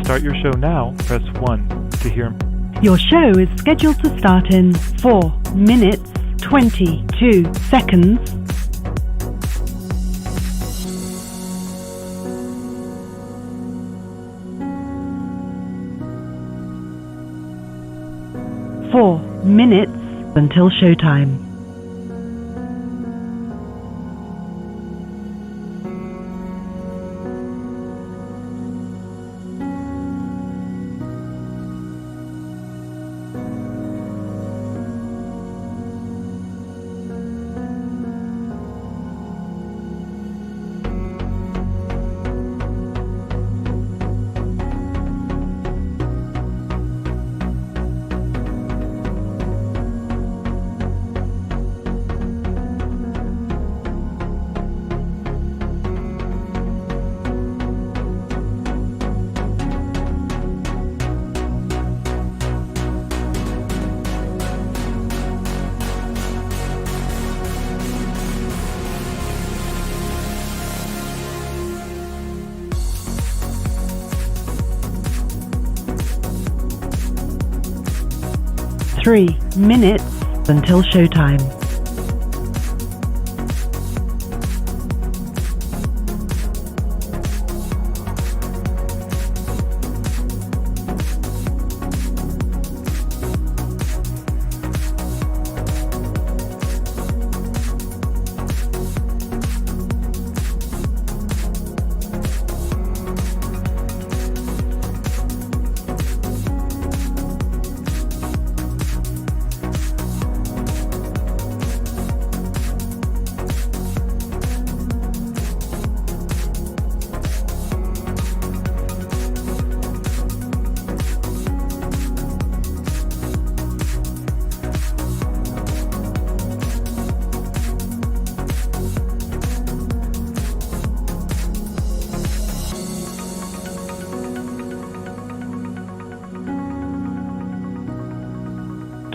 start your show now, press 1. To hear... Your show is scheduled to start in 4 minutes, 22 seconds. Four minutes until showtime. Three minutes until showtime.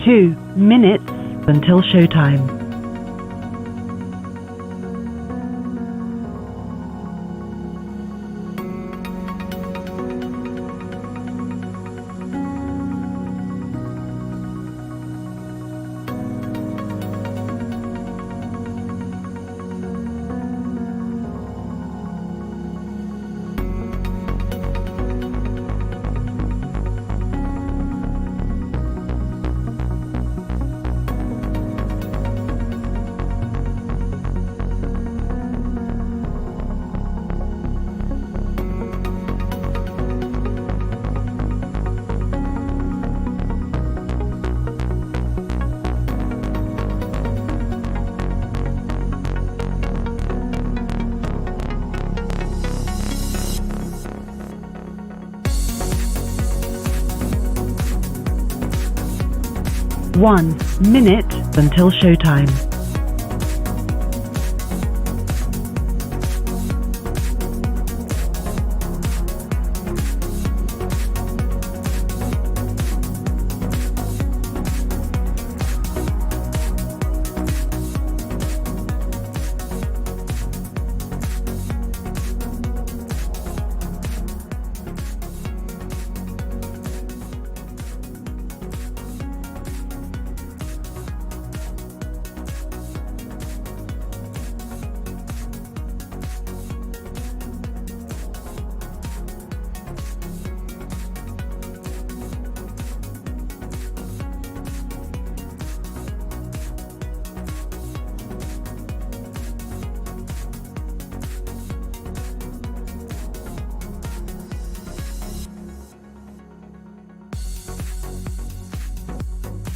Two minutes until showtime. One minute until showtime.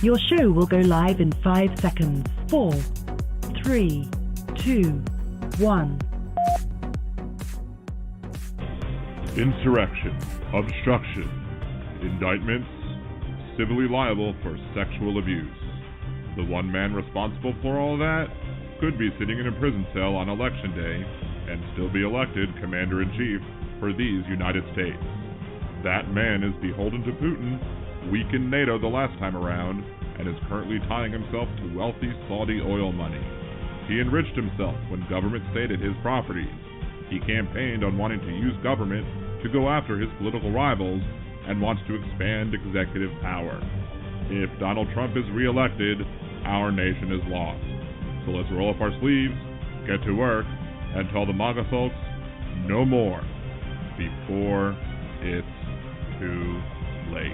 Your show will go live in 5 seconds. 4, 3, 2, 1. Insurrection, obstruction, indictments, civilly liable for sexual abuse. The one man responsible for all that could be sitting in a prison cell on election day and still be elected commander-in-chief for these United States. That man is beholden to Putin, weakened NATO the last time around, and is currently tying himself to wealthy Saudi oil money. He enriched himself when government stayed at his properties. He campaigned on wanting to use government to go after his political rivals and wants to expand executive power. If Donald Trump is reelected, our nation is lost. So let's roll up our sleeves, get to work, and tell the MAGA folks no more before it's too late.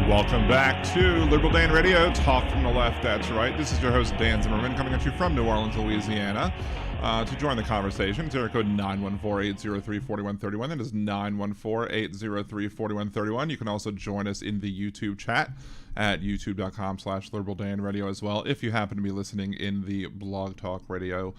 Welcome back to Liberal Dan Radio, Talk from the Left, that's right. This is your host, Dan Zimmerman, coming at you from New Orleans, Louisiana. To join the conversation, it's area code 914-803-4131. That is 914-803-4131. You can also join us in the YouTube chat at youtube.com/liberaldanradio as well, if you happen to be listening in the Blog Talk Radio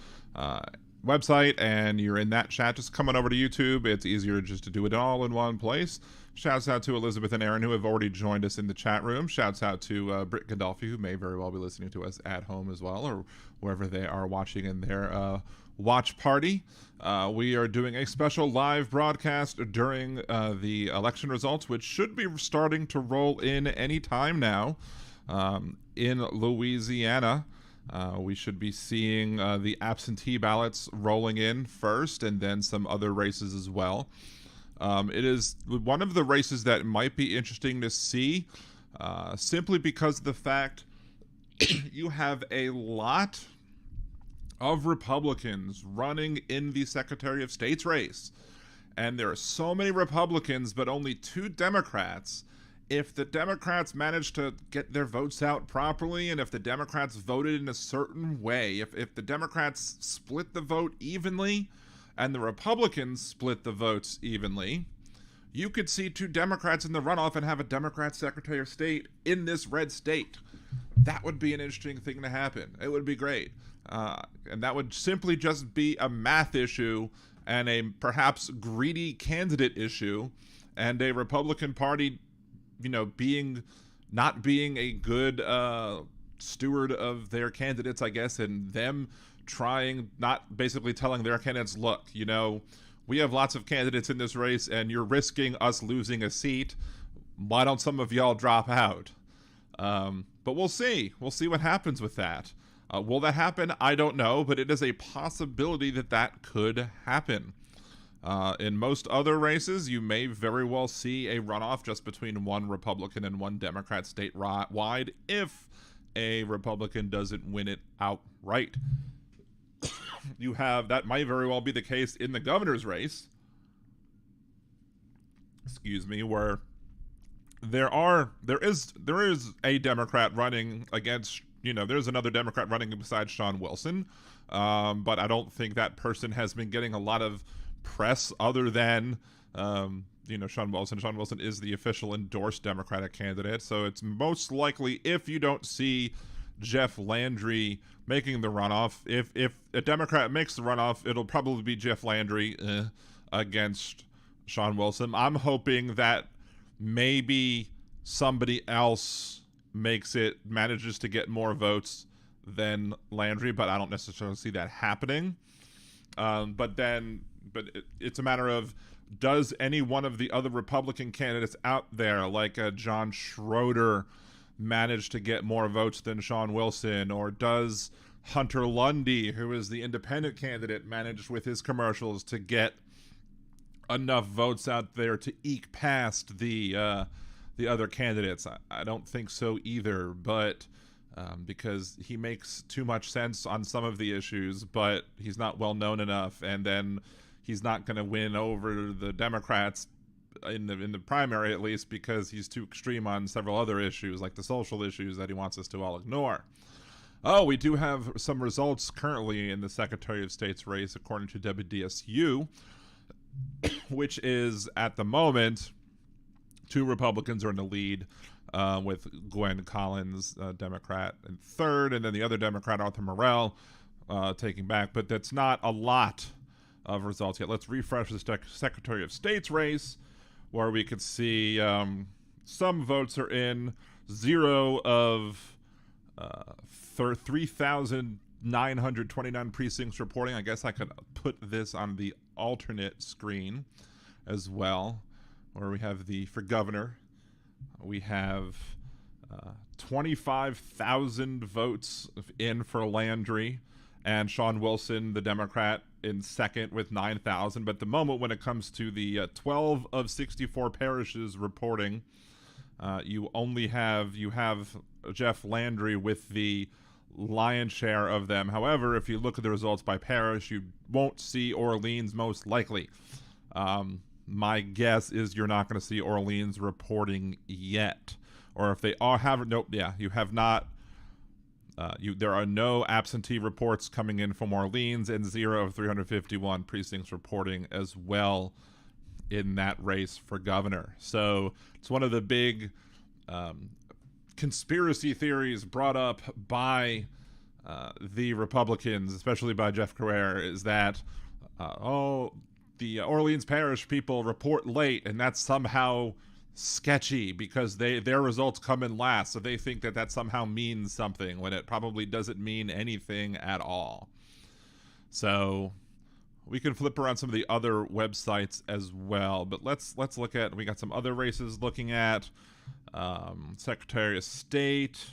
website and you're in that chat. Just come on over to YouTube. It's easier just to do it all in one place. Shouts out to Elizabeth and Aaron, who have already joined us in the chat room. Shouts out to Britt Gandolfi, who may very well be listening to us at home as well, or wherever they are watching in their watch party. We are doing a special live broadcast during the election results, which should be starting to roll in any time now in Louisiana. We should be seeing the absentee ballots rolling in first, and then some other races as well. It is one of the races that might be interesting to see, simply because of the fact you have a lot of Republicans running in the Secretary of State's race. And there are so many Republicans, but only 2 Democrats. If the Democrats manage to get their votes out properly, and if the Democrats voted in a certain way, if the Democrats split the vote evenly, and the Republicans split the votes evenly, you could see 2 Democrats in the runoff and have a Democrat Secretary of State in this red state. That would be an interesting thing to happen. It would be great. And that would simply just be a math issue and a perhaps greedy candidate issue, and a Republican Party, not being a good steward of their candidates, I guess, and them not basically telling their candidates, look, we have lots of candidates in this race and you're risking us losing a seat. Why don't some of y'all drop out? But we'll see. We'll see what happens with that. Will that happen? I don't know, but it is a possibility that could happen. In most other races, you may very well see a runoff just between 1 Republican and 1 Democrat statewide if a Republican doesn't win it outright. That might very well be the case in the governor's race, where there is a Democrat running against, there's another Democrat running besides Sean Wilson, but I don't think that person has been getting a lot of press other than Sean Wilson. Sean Wilson is the official endorsed Democratic candidate, so it's most likely, if you don't see Jeff Landry making the runoff, if a Democrat makes the runoff, it'll probably be Jeff Landry against Sean Wilson. I'm hoping that maybe somebody else manages to get more votes than Landry, but I don't necessarily see that happening. But it's a matter of, does any one of the other Republican candidates out there, like John Schroeder, manage to get more votes than Sean Wilson? Or does Hunter Lundy, who is the independent candidate, manage with his commercials to get enough votes out there to eke past the other candidates? I don't think so either, but because he makes too much sense on some of the issues, but he's not well known enough, and then he's not going to win over the Democrats in the primary, at least, because he's too extreme on several other issues, like the social issues that he wants us to all ignore. Oh, we do have some results currently in the Secretary of State's race, according to WDSU, which is, at the moment, 2 Republicans are in the lead, with Gwen Collins, Democrat, in third, and then the other Democrat, Arthur Morell, taking back. But that's not a lot of results yet. Let's refresh the Secretary of State's race, where we could see some votes are in. 0 of 3,929 precincts reporting. I guess I could put this on the alternate screen as well, where we have for governor, we have 25,000 votes in for Landry, and Sean Wilson, the Democrat, in second with 9,000. But at the moment, when it comes to the 12 of 64 parishes reporting, you have Jeff Landry with the lion's share of them. However, if you look at the results by parish, you won't see Orleans most likely. My guess is you're not going to see Orleans reporting yet. Or if they you have not. There are no absentee reports coming in from Orleans, and 0 of 351 precincts reporting as well in that race for governor. So it's one of the big conspiracy theories brought up by the Republicans, especially by Jeff Carrere, is that the Orleans Parish people report late, and that's somehow sketchy because their results come in last, so they think that somehow means something when it probably doesn't mean anything at all. So we can flip around some of the other websites as well, but let's look at, we got some other races looking at. Secretary of State,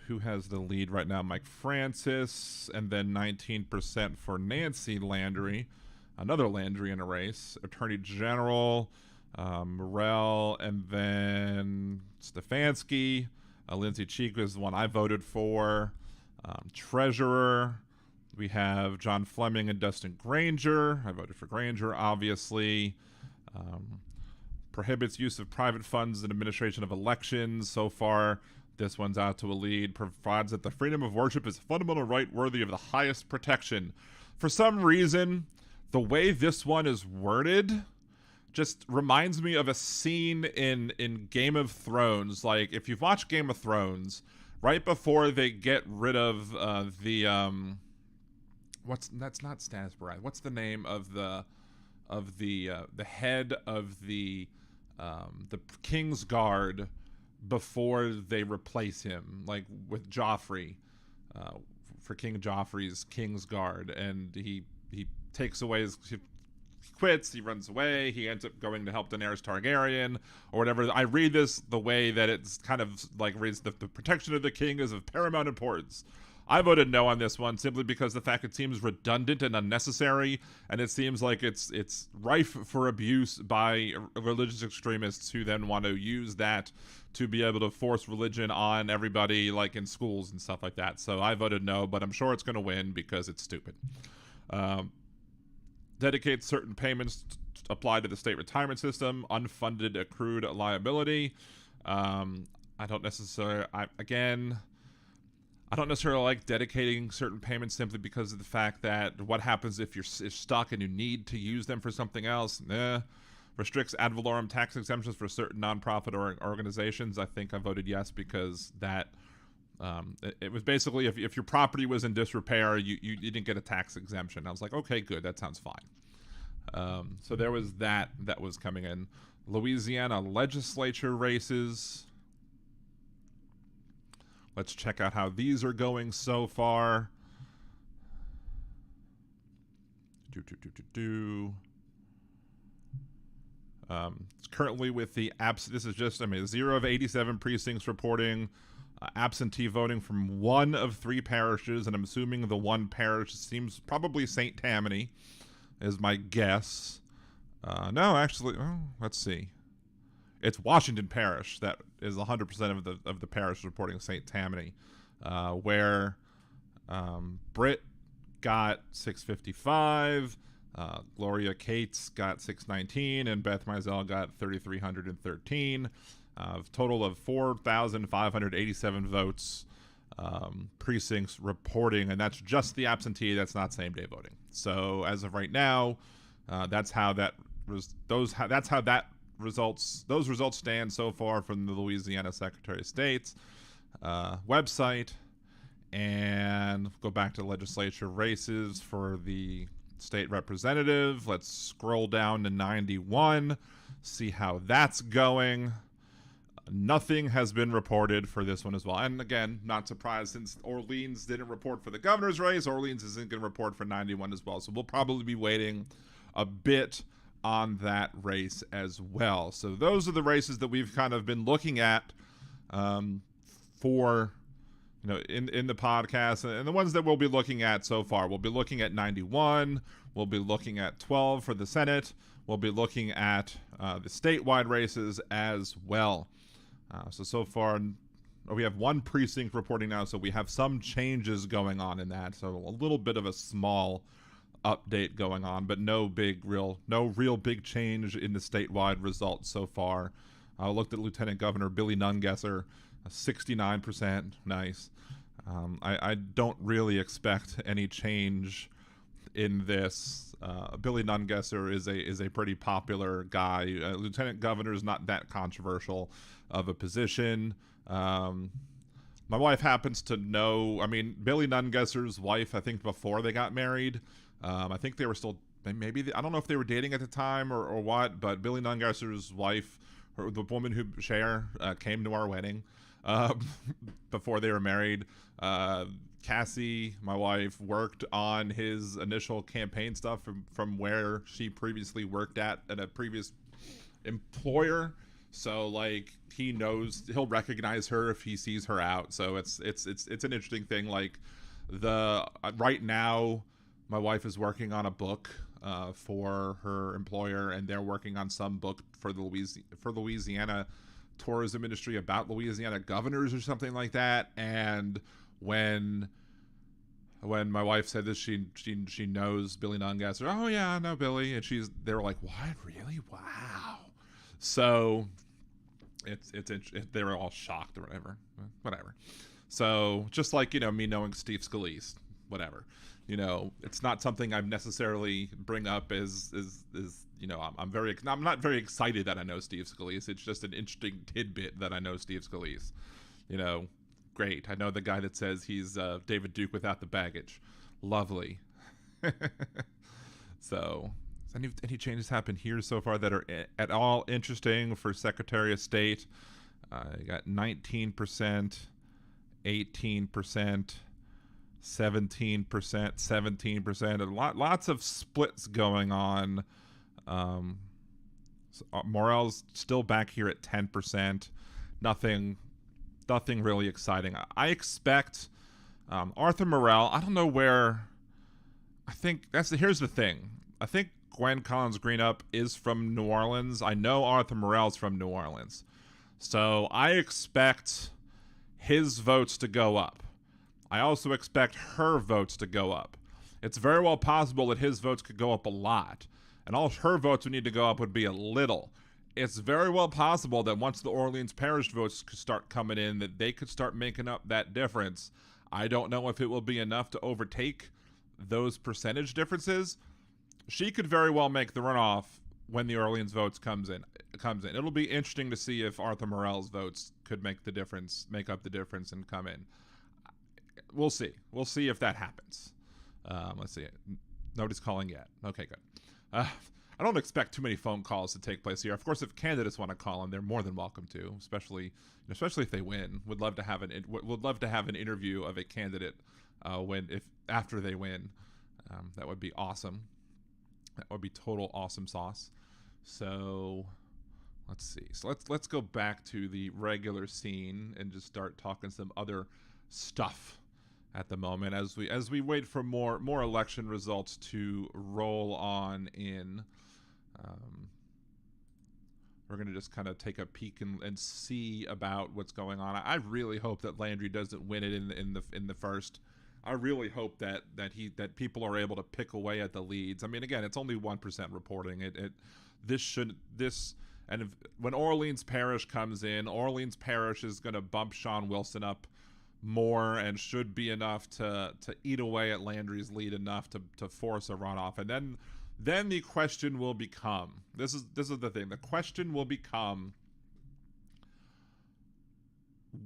who has the lead right now? Mike Francis, and then 19% for Nancy Landry, another Landry in a race. Attorney General, Morell, and then Stefanski. Lindsay Cheek is the one I voted for. Treasurer, we have John Fleming and Dustin Granger. I voted for Granger, obviously. Prohibits use of private funds in administration of elections. So far, this one's out to a lead. Provides that the freedom of worship is a fundamental right worthy of the highest protection. For some reason, the way this one is worded just reminds me of a scene in Game of Thrones. Like, if you've watched Game of Thrones, right before they get rid of that's not Stannis Baratheon. What's the name of the head of the King's Guard before they replace him, like with Joffrey, for King Joffrey's King's Guard, and he takes away he quits, he runs away, he ends up going to help Daenerys Targaryen or whatever. I read this the way that it's kind of like reads the protection of the king is of paramount importance. I voted no on this one simply because the fact it seems redundant and unnecessary, and it seems like it's rife for abuse by religious extremists who then want to use that to be able to force religion on everybody, like in schools and stuff like that. So I voted no, but I'm sure it's going to win because it's stupid. Dedicates certain payments applied to the state retirement system, unfunded accrued liability. I don't necessarily like dedicating certain payments simply because of the fact that what happens if you're stuck and you need to use them for something else? Restricts ad valorem tax exemptions for certain nonprofit organizations. I think I voted yes because that it was basically if your property was in disrepair, you didn't get a tax exemption. I was like, okay, good, that sounds fine. So there was that was coming in. Louisiana legislature races. Let's check out how these are going so far. It's currently with the this is just 0 of 87 precincts reporting absentee voting from 1 of 3 parishes, and I'm assuming the one parish seems probably St. Tammany is my guess. No, actually, let's see. It's Washington Parish that is 100% of the parish reporting St. Tammany, where Britt got 655, Gloria Cates got 619, and Beth Mizell got 3,313. Total of 4,587 votes, precincts reporting, and that's just the absentee. That's not same-day voting. So as of right now, that's how those results stand so far from the Louisiana Secretary of State's website. And go back to legislature races for the State representative, let's scroll down to 91, see how that's going. Nothing has been reported for this one as well. And again, not surprised since Orleans didn't report for the governor's race. Orleans isn't going to report for 91 as well. So we'll probably be waiting a bit on that race as well. So those are the races that we've kind of been looking at for, in the podcast, and the ones that we'll be looking at so far. We'll be looking at 91. We'll be looking at 12 for the Senate. We'll be looking at the statewide races as well. So far, we have one precinct reporting now, so we have some changes going on in that. So a little bit of a small update going on, but no real big change in the statewide results so far. I looked at Lieutenant Governor Billy Nungesser, 69%. Nice. I don't really expect any change in this. Billy Nungesser is a pretty popular guy. Lieutenant Governor is not that controversial of a position. My wife happens to know. I mean, Billy Nungesser's wife, I think before they got married, I think they were still maybe I don't know if they were dating at the time or what. But Billy Nungesser's wife, the woman who Cher came to our wedding before they were married. Cassie, my wife, worked on his initial campaign stuff from where she previously worked at a previous employer. So like he'll recognize her if he sees her out. So it's an interesting thing. Like right now, my wife is working on a book for her employer, and they're working on some book for the Louisiana tourism industry about Louisiana governors or something like that. And when my wife said this, she knows Billy Nungesser. Oh yeah, I know Billy. And they were like, what, really? Wow. So they were all shocked or whatever. So just like, me knowing Steve Scalise, whatever, it's not something I necessarily bring up as I'm not very excited that I know Steve Scalise. It's just an interesting tidbit that I know Steve Scalise. Great. I know the guy that says he's David Duke without the baggage. Lovely. So, any changes happen here so far that are at all interesting for Secretary of State? You got 19%, 18%, 17%, 17%. And lots of splits going on. Morell's still back here at 10%. Nothing really exciting. I expect Arthur Morell. I don't know where. I think here's the thing. I think Gwen Collins Greenup is from New Orleans. I know Arthur Morell's from New Orleans, so I expect his votes to go up. I also expect her votes to go up. It's very well possible that his votes could go up a lot, and all her votes would need to go up would be a little. It's very well possible that once the Orleans Parish votes could start coming in, that they could start making up that difference. I don't know if it will be enough to overtake those percentage differences. She could very well make the runoff when the Orleans votes comes in. It'll be interesting to see if Arthur Morell's votes could make up the difference and come in. We'll see. We'll see if that happens. Let's see. Nobody's calling yet. Okay, good. I don't expect too many phone calls to take place here. Of course, if candidates want to call in, they're more than welcome to, especially if they win. Would love to have an interview of a candidate after they win. That would be awesome. That would be total awesome sauce. So let's see. So let's go back to the regular scene and just start talking some other stuff at the moment as we wait for more election results to roll on in. We're going to just kind of take a peek and see about what's going on. I really hope that Landry doesn't win it in the first. I really hope that people are able to pick away at the leads. I mean, again, it's only 1% reporting. When Orleans Parish comes in, Orleans Parish is going to bump Sean Wilson up more and should be enough to eat away at Landry's lead enough to force a runoff. And then the question will become, this is the thing, the question will become,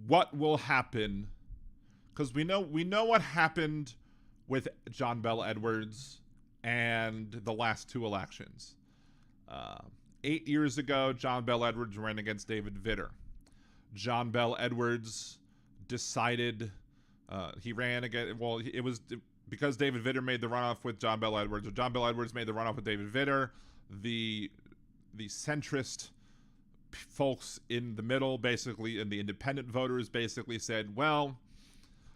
what will happen? Because we know what happened with John Bel Edwards and the last two elections. 8 years ago, John Bel Edwards ran against David Vitter. John Bel Edwards decided he ran against, well, it was because David Vitter made the runoff with John Bel Edwards, or John Bel Edwards made the runoff with David Vitter. The centrist folks in the middle, basically, and the independent voters basically said, well,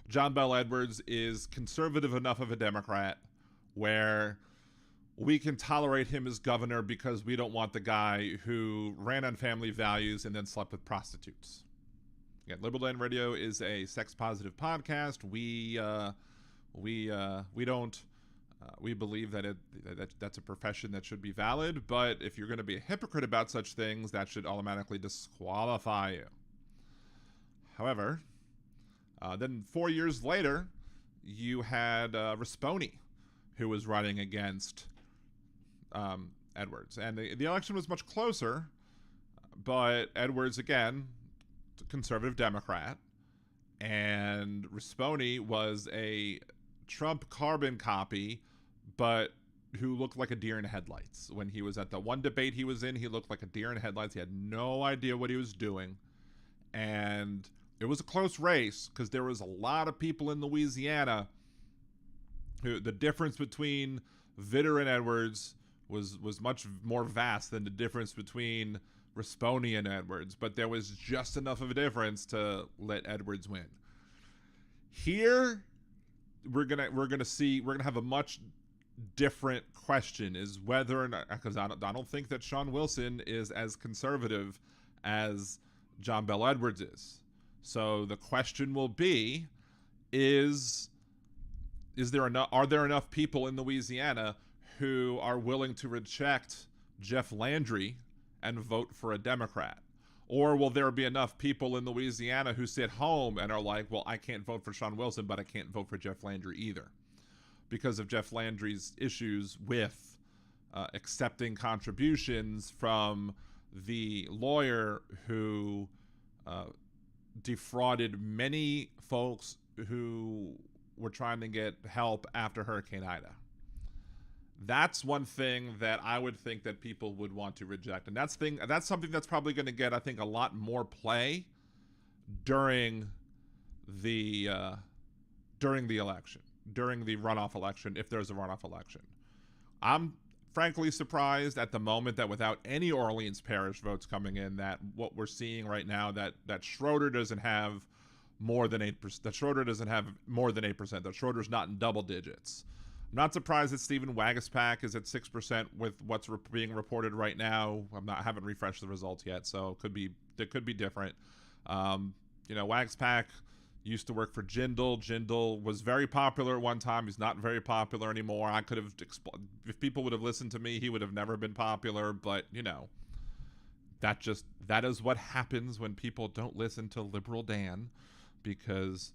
John Bel Edwards is conservative enough of a Democrat where we can tolerate him as governor because we don't want the guy who ran on family values and then slept with prostitutes. Again, Liberal Dan Radio is a sex-positive podcast. We believe that that's a profession that should be valid, but if you're going to be a hypocrite about such things, that should automatically disqualify you. However, then 4 years later, you had Risponi, who was running against Edwards. And the election was much closer, but Edwards, again, conservative Democrat, and Risponi was a Trump carbon copy, but who looked like a deer in headlights. When he was at the one debate he was in, he looked like a deer in headlights. He had no idea what he was doing. And it was a close race because there was a lot of people in Louisiana who the difference between Vitter and Edwards was much more vast than the difference between Risponi and Edwards, but there was just enough of a difference to let Edwards win. Here, we're gonna have a much different question, is whether or not, because I don't think that Sean Wilson is as conservative as John Bel Edwards is. So the question will be, are there enough people in Louisiana who are willing to reject Jeff Landry and vote for a Democrat? Or will there be enough people in Louisiana who sit home and are like, well, I can't vote for Sean Wilson, but I can't vote for Jeff Landry either, because of Jeff Landry's issues with accepting contributions from the lawyer who defrauded many folks who were trying to get help after Hurricane Ida. That's one thing that I would think that people would want to reject. And that's something that's probably going to get, I think, a lot more play during the election, during the runoff election, if there's a runoff election. I'm frankly surprised at the moment that without any Orleans Parish votes coming in, that what we're seeing right now, that Schroeder doesn't have more than 8%. That Schroeder doesn't have more than 8%. That Schroeder's not in double digits. I'm not surprised that Stephen Waguespack is at 6% with what's being reported right now. I haven't refreshed the results yet, so it could be different. Waguespack used to work for Jindal. Jindal was very popular at one time. He's not very popular anymore. I could have, if people would have listened to me, he would have never been popular. But that is what happens when people don't listen to Liberal Dan, because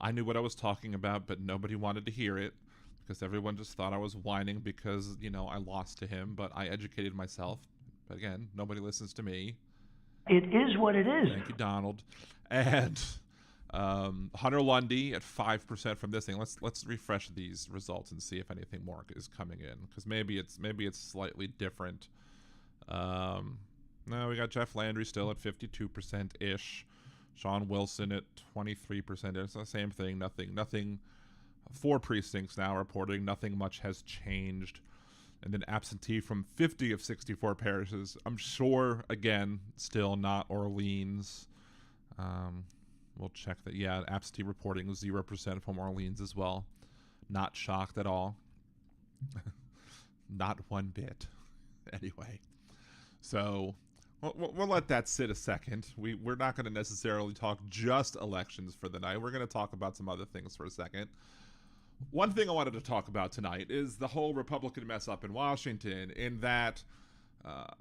I knew what I was talking about, but nobody wanted to hear it. Because everyone just thought I was whining because, I lost to him, but I educated myself. But again, nobody listens to me. It is what it is. Thank you, Donald. And Hunter Lundy at 5% from this thing. Let's refresh these results and see if anything more is coming in, because maybe it's slightly different. No, we got Jeff Landry still at 52%-ish. Sean Wilson at 23%. It's the same thing. Nothing. 4 precincts now reporting nothing much has changed. And then absentee from 50 of 64 parishes. I'm sure, again, still not Orleans. We'll check that. Yeah, absentee reporting 0% from Orleans as well. Not shocked at all. Not one bit. Anyway. So we'll let that sit a second. We're not going to necessarily talk just elections for the night. We're going to talk about some other things for a second. One thing I wanted to talk about tonight is the whole Republican mess up in Washington, in that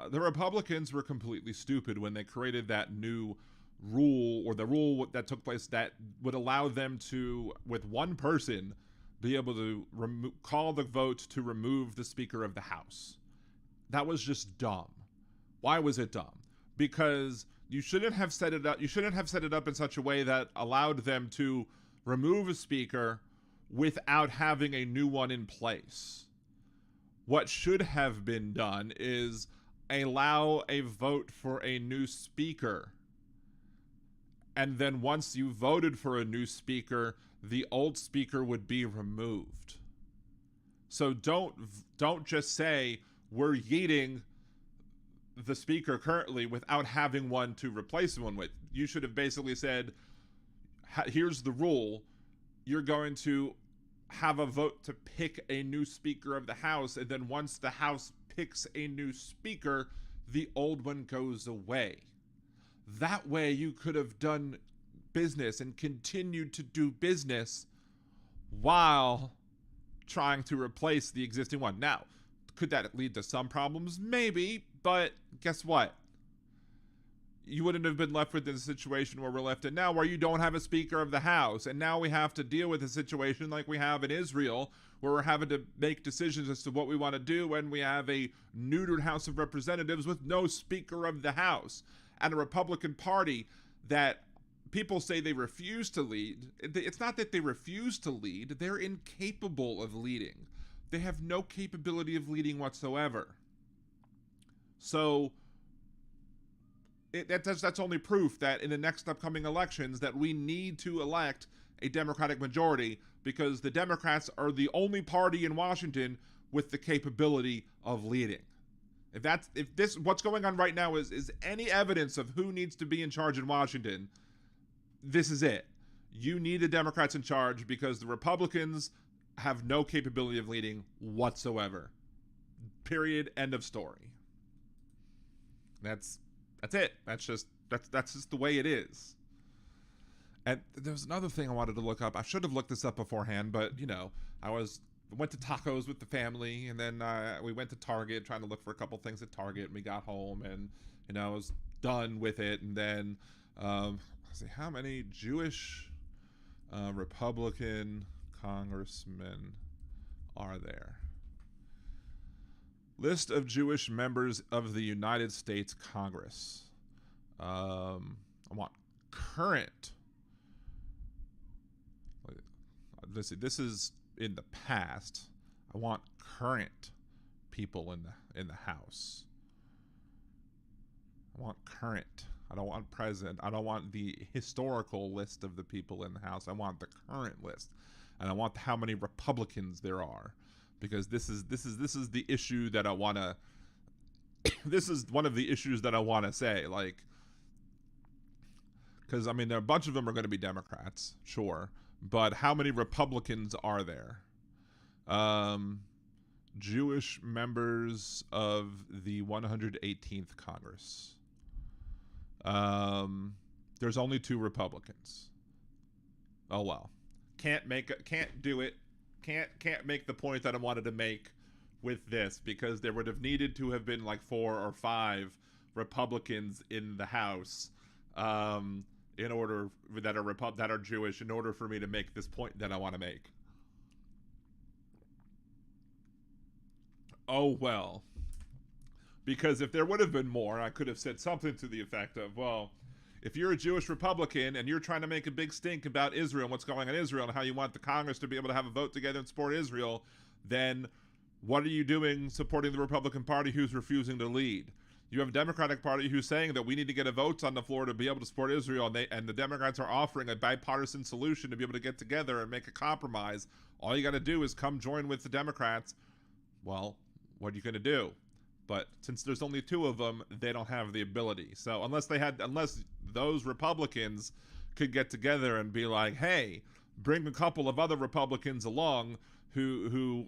the Republicans were completely stupid when they created that new rule, or the rule that took place that would allow them to, with one person, be able to call the vote to remove the Speaker of the House. That was just dumb. Why was it dumb? Because you shouldn't have set it up. You shouldn't have set it up in such a way that allowed them to remove a speaker without having a new one in place. What should have been done is allow a vote for a new speaker. And then once you voted for a new speaker, the old speaker would be removed. So don't just say we're yeeting the speaker currently without having one to replace one with. You should have basically said, here's the rule. You're going to have a vote to pick a new speaker of the House, and then once the House picks a new speaker, the old one goes away. That way you could have done business and continued to do business while trying to replace the existing one. Now, could that lead to some problems? Maybe, but guess what? You wouldn't have been left with the situation where we're left in now, where you don't have a Speaker of the House. And now we have to deal with a situation like we have in Israel, where we're having to make decisions as to what we want to do when we have a neutered House of Representatives with no Speaker of the House. And a Republican Party that people say they refuse to lead. It's not that they refuse to lead. They're incapable of leading. They have no capability of leading whatsoever. So that's only proof that in the next upcoming elections that we need to elect a Democratic majority, because the Democrats are the only party in Washington with the capability of leading. If this what's going on right now is any evidence of who needs to be in charge in Washington, this is it. You need the Democrats in charge because the Republicans have no capability of leading whatsoever. Period. End of story. That's it. That's just the way it is. And there's another thing I wanted to look up. I should have looked this up beforehand, but I went to tacos with the family, and then we went to Target trying to look for a couple things at Target, and we got home, and I was done with it. And then let's see, how many Jewish Republican congressmen are there? List of Jewish members of the United States Congress. I want current. Let's see. This is in the past. I want current people in the House. I want current. I don't want present. I don't want the historical list of the people in the House. I want the current list, and I want how many Republicans there are, because this is the issue that I want to. This is one of the issues that I want to say, like, because there are a bunch of them are going to be Democrats, sure, but how many Republicans are there? Jewish members of the 118th Congress. There's only 2 Republicans. Oh well, can't do it. Can't make the point that I wanted to make with this, because there would have needed to have been like 4 or 5 Republicans in the House, in order that are Jewish, in order for me to make this point that I want to make. Oh well. Because if there would have been more, I could have said something to the effect of, well, if you're a Jewish Republican and you're trying to make a big stink about Israel and what's going on in Israel and how you want the Congress to be able to have a vote together and support Israel, then what are you doing supporting the Republican Party who's refusing to lead? You have a Democratic Party who's saying that we need to get a vote on the floor to be able to support Israel, and the Democrats are offering a bipartisan solution to be able to get together and make a compromise. All you got to do is come join with the Democrats. Well, what are you going to do? But since there's only 2 of them, they don't have the ability. So unless those Republicans could get together and be like, hey, bring a couple of other Republicans along who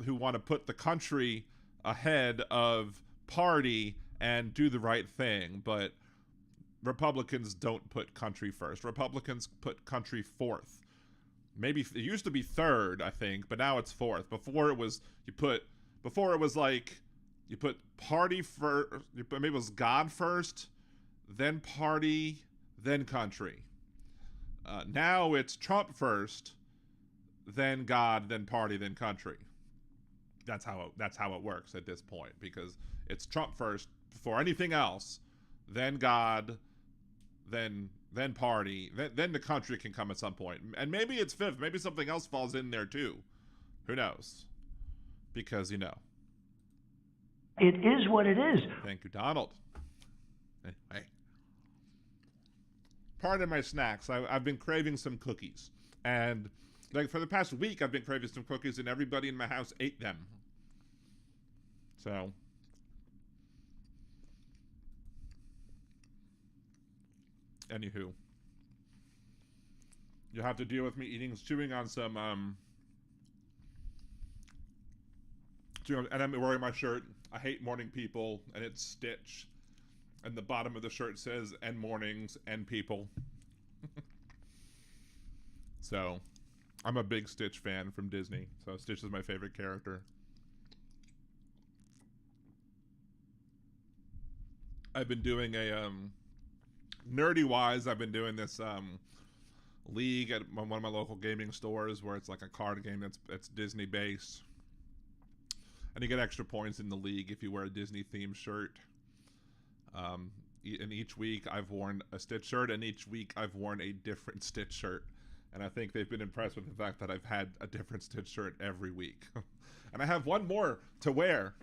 want to put the country ahead of party and do the right thing. But Republicans don't put country first. Republicans put country fourth. Maybe it used to be third, I think, but now it's fourth. Before it was like you put party first, maybe it was God first, then party, then country. Now it's Trump first, then God, then party, then country. That's how it works at this point, because it's Trump first before anything else, then God, then party, then the country can come at some point. And maybe it's fifth, maybe something else falls in there too. Who knows? Because It is what it is. Thank you, Donald. Anyway. Pardon my snacks. I've been craving some cookies. And like for the past week, I've been craving some cookies, and everybody in my house ate them. So, anywho, you'll have to deal with me chewing on some, and I'm wearing my shirt. I hate morning people, and it's Stitch. And the bottom of the shirt says, "And mornings, and people." So, I'm a big Stitch fan from Disney. So, Stitch is my favorite character. I've been doing a, nerdy-wise, I've been doing this, league at one of my local gaming stores where it's like a card game that's Disney-based. And you get extra points in the league if you wear a Disney-themed shirt. And each week I've worn a Stitch shirt, and each week I've worn a different Stitch shirt. And I think they've been impressed with the fact that I've had a different Stitch shirt every week. And I have one more to wear,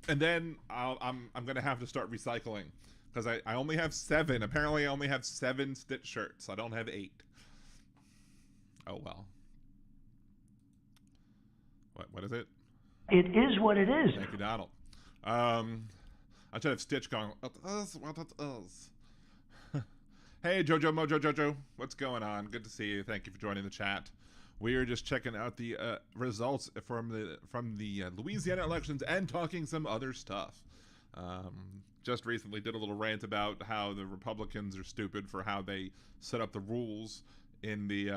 and then I'm going to have to start recycling. Because I only have 7. Apparently I only have 7 Stitch shirts. I don't have 8. Oh, well. What is it? It is what it is. Thank you, Donald. I should have Stitch going, "It is what it is." Hey, Jojo Mojo Jojo. What's going on? Good to see you. Thank you for joining the chat. We are just checking out the results from the Louisiana elections and talking some other stuff. Just recently did a little rant about how the Republicans are stupid for how they set up the rules in the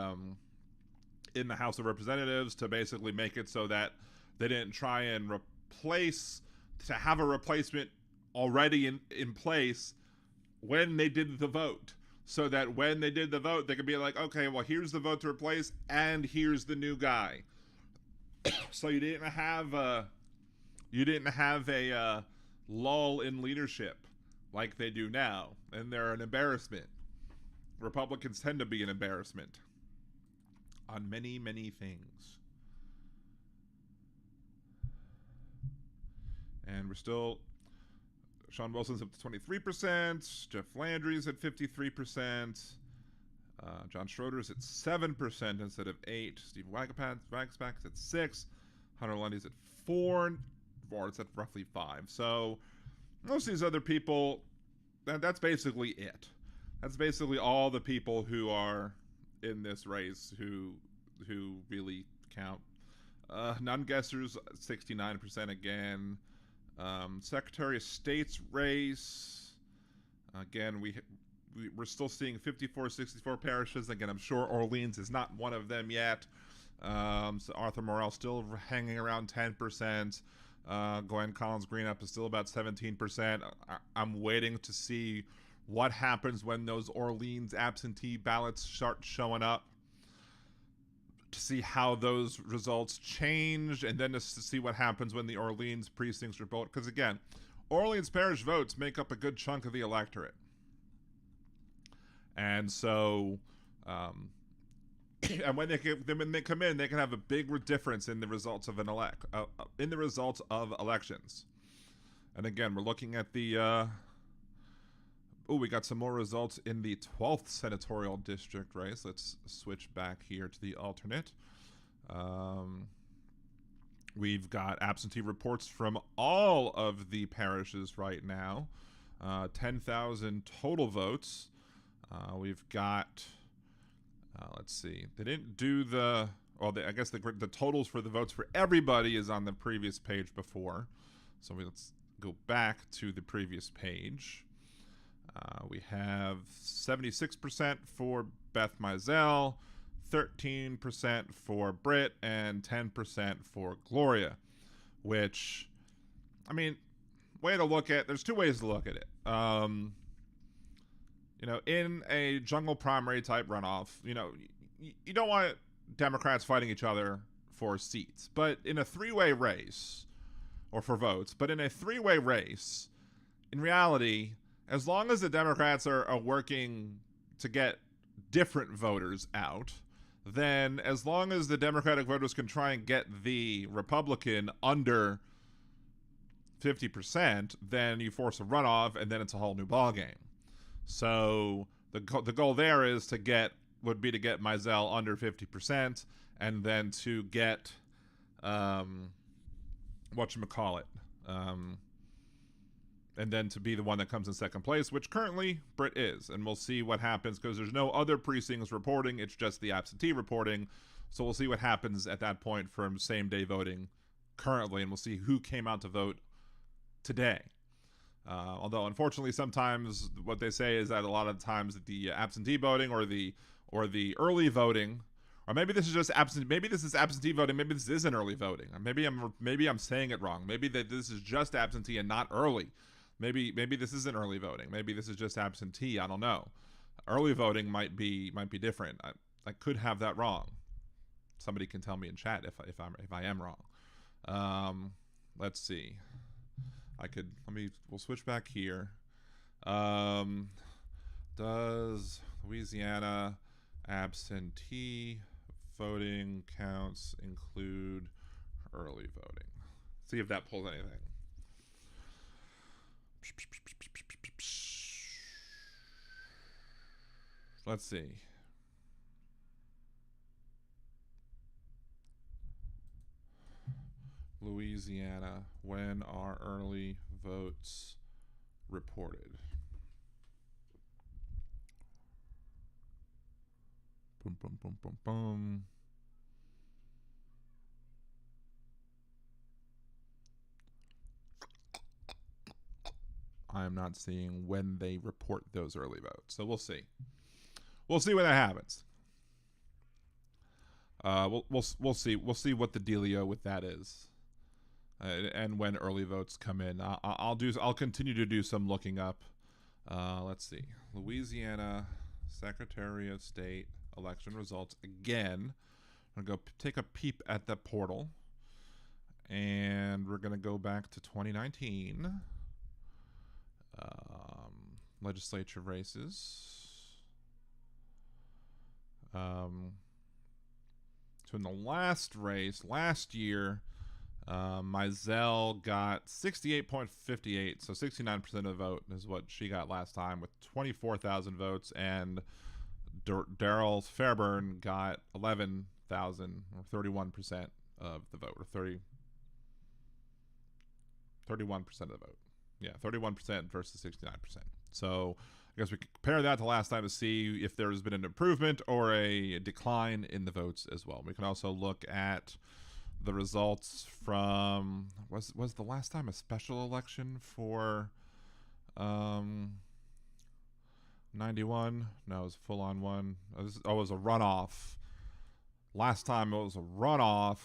House of Representatives to basically make it so that they didn't try and have a replacement already in place when they did the vote. So that when they did the vote, they could be like, okay, well, here's the vote to replace, and here's the new guy. So you didn't have a lull in leadership like they do now, and they're an embarrassment. Republicans tend to be an embarrassment on many, many things. And we're still... Sean Wilson's up to 23%. Jeff Landry's at 53%. John Schroeder's at 7% instead of 8%. Steve Wagsback's at 6%. Hunter Lundy's at 4%. It's at roughly 5%. So most of these other people, that's basically it. That's basically all the people who are in this race who really count. Non-guessers, 69% again. Secretary of State's race, again, we're still seeing 54-64 parishes. Again, I'm sure Orleans is not one of them yet. So Arthur Morrell still hanging around 10%. Glenn Collins Greenup is still about 17%. I'm waiting to see what happens when those Orleans absentee ballots start showing up, to see how those results change, and then to see what happens when the Orleans precincts are voted. Because again, Orleans parish votes make up a good chunk of the electorate. And so, and when they come in, they can have a big difference in the results of elections. And again, we're looking at the we got some more results in the 12th senatorial district race. Let's switch back here to the alternate. We've got absentee reports from all of the parishes right now. 10,000 total votes. We've got, let's see, they didn't do I guess the totals for the votes for everybody is on the previous page before. So let's go back to the previous page. We have 76% for Beth Mizell, 13% for Britt, and 10% for Gloria, which, I mean, there's two ways to look at it. In a jungle primary type runoff, you don't want Democrats fighting each other for seats, but in a three-way race, or for votes, but in a three-way race, in reality, as long as the Democrats are working to get different voters out, then as long as the Democratic voters can try and get the Republican under 50%, then you force a runoff, and then it's a whole new ballgame. So the goal there would be to get Mizell under 50%, and then to get whatchamacallit, and then to be the one that comes in second place, which currently Britt is. And we'll see what happens, because there's no other precincts reporting. It's just the absentee reporting. So we'll see what happens at that point from same-day voting currently, and we'll see who came out to vote today. Although, unfortunately, sometimes what they say is that a lot of times the absentee voting or the early voting, or maybe this is just maybe this is absentee voting, maybe this isn't early voting, or maybe I'm saying it wrong. Maybe that this is just absentee and not early. Maybe this isn't early voting. Maybe this is just absentee. I don't know. Early voting might be different. I could have that wrong. Somebody can tell me in chat if I am wrong. Let's see. We'll switch back here. Does Louisiana absentee voting counts include early voting? See if that pulls anything. Let's see. Louisiana, when are early votes reported? Boom, boom, boom, boom, boom. I am not seeing when they report those early votes, so we'll see. We'll see when that happens. We'll see. We'll see what the dealio with that is, and when early votes come in. I'll continue to do some looking up. Let's see. Louisiana Secretary of State election results again. I'm gonna go take a peep at the portal, and we're gonna go back to 2019. Legislature races. So in the last race, last year, Mizell got 68.58, so 69% of the vote is what she got last time with 24,000 votes, and Daryl Fairburn got 11,000, or 31% of the vote, or 31% of the vote. Yeah, 31% versus 69%. So I guess we could compare that to last time to see if there's been an improvement or a decline in the votes as well. We can also look at the results from, was the last time a special election for 91? No, it was a full-on one. It was a runoff. Last time it was a runoff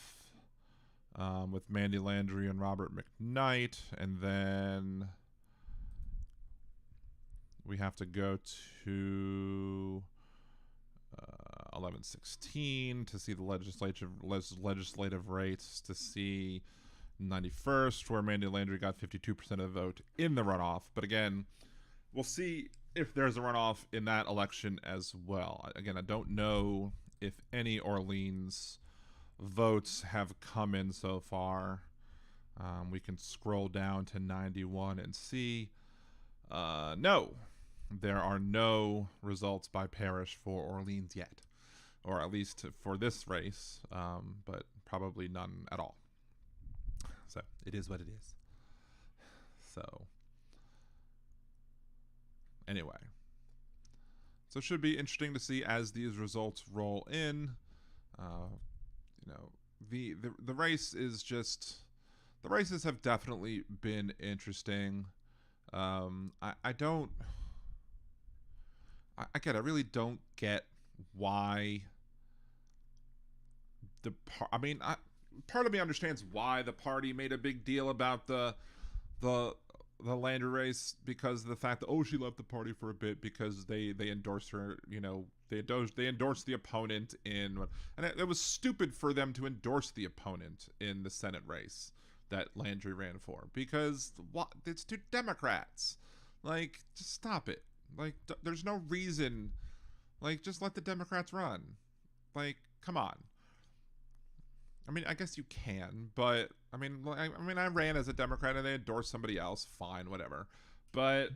with Mandy Landry and Robert McKnight, and then we have to go to 1116 to see the legislative rates, to see 91st, where Mandy Landry got 52% of the vote in the runoff. But again, we'll see if there's a runoff in that election as well. Again, I don't know if any Orleans votes have come in so far. We can scroll down to 91 and see. No, there are no results by parish for Orleans yet, or at least for this race, but probably none at all. So it is what it is. So anyway, so it should be interesting to see as these results roll in. The race is just, the races have definitely been interesting. I really don't get why part of me understands why the party made a big deal about the Landry race, because of the fact that, she left the party for a bit because they endorsed her, they endorsed the opponent and it was stupid for them to endorse the opponent in the Senate race that Landry ran for, because it's two Democrats. Like, just stop it. Like, there's no reason. Like, just let the Democrats run. Like, come on. I mean, I guess you can, but I mean, I ran as a Democrat and they endorsed somebody else. Fine, whatever. But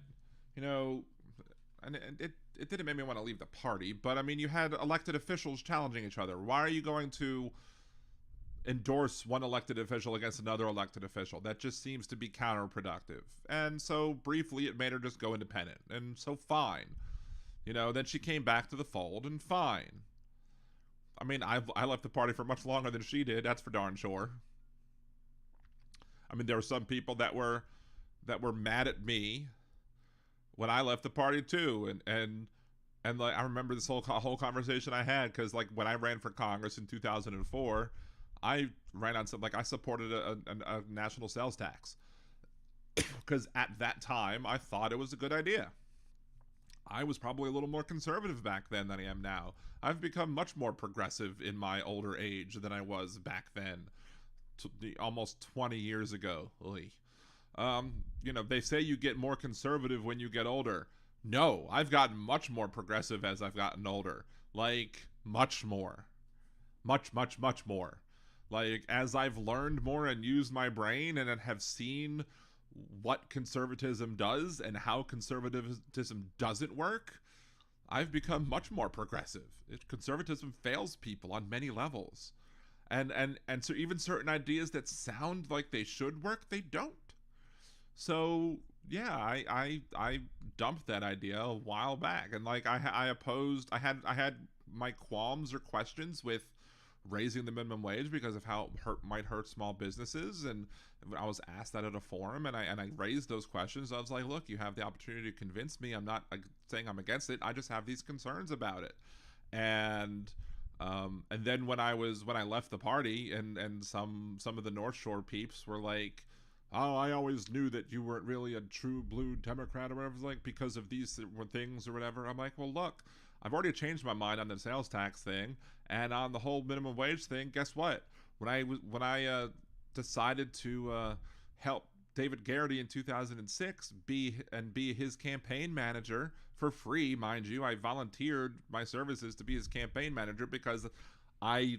you know, and it didn't make me want to leave the party. But I mean, you had elected officials challenging each other. Why are you going to endorse one elected official against another elected official? That just seems to be counterproductive. And so briefly, it made her just go independent. And so fine, then she came back to the fold, and fine. I mean, I left the party for much longer than she did. That's for darn sure. I mean, there were some people that were mad at me when I left the party too, and like I remember this whole conversation I had, because like when I ran for Congress in 2004, I ran on something like I supported a national sales tax because at that time I thought it was a good idea. I was probably a little more conservative back then than I am now. I've become much more progressive in my older age than I was back then, almost 20 years ago. They say you get more conservative when you get older. No, I've gotten much more progressive as I've gotten older. Like, much more. Much, much, much more. Like, as I've learned more and used my brain and have seen what conservatism does and how conservatism doesn't work, I've become much more progressive. Conservatism fails people on many levels. And so even certain ideas that sound like they should work, they don't. So yeah, I dumped that idea a while back, and like I had my qualms or questions with raising the minimum wage because of how it might hurt small businesses, and I was asked that at a forum, and I raised those questions. I was like, look, you have the opportunity to convince me. I'm not saying I'm against it. I just have these concerns about it. And then when I left the party, and some of the North Shore peeps were like, oh, I always knew that you weren't really a true blue Democrat or whatever, like because of these things or whatever. I'm like, well, look, I've already changed my mind on the sales tax thing and on the whole minimum wage thing. Guess what? When I decided to help David Garrity in 2006 be his campaign manager for free, mind you, I volunteered my services to be his campaign manager because I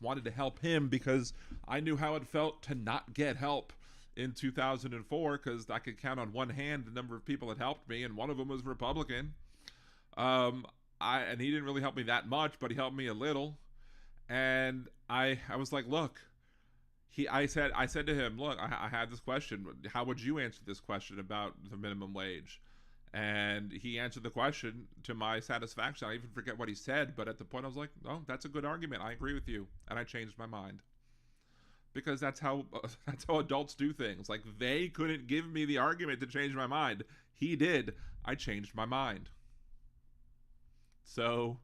wanted to help him, because I knew how it felt to not get help in 2004, because I could count on one hand the number of people that helped me, and one of them was Republican. And he didn't really help me that much, but he helped me a little. And I was like, look, I said to him, look, I had this question. How would you answer this question about the minimum wage? And he answered the question to my satisfaction. I even forget what he said, but at the point I was like, oh, that's a good argument. I agree with you. And I changed my mind. Because that's how adults do things. Like, they couldn't give me the argument to change my mind. He did. I changed my mind. So,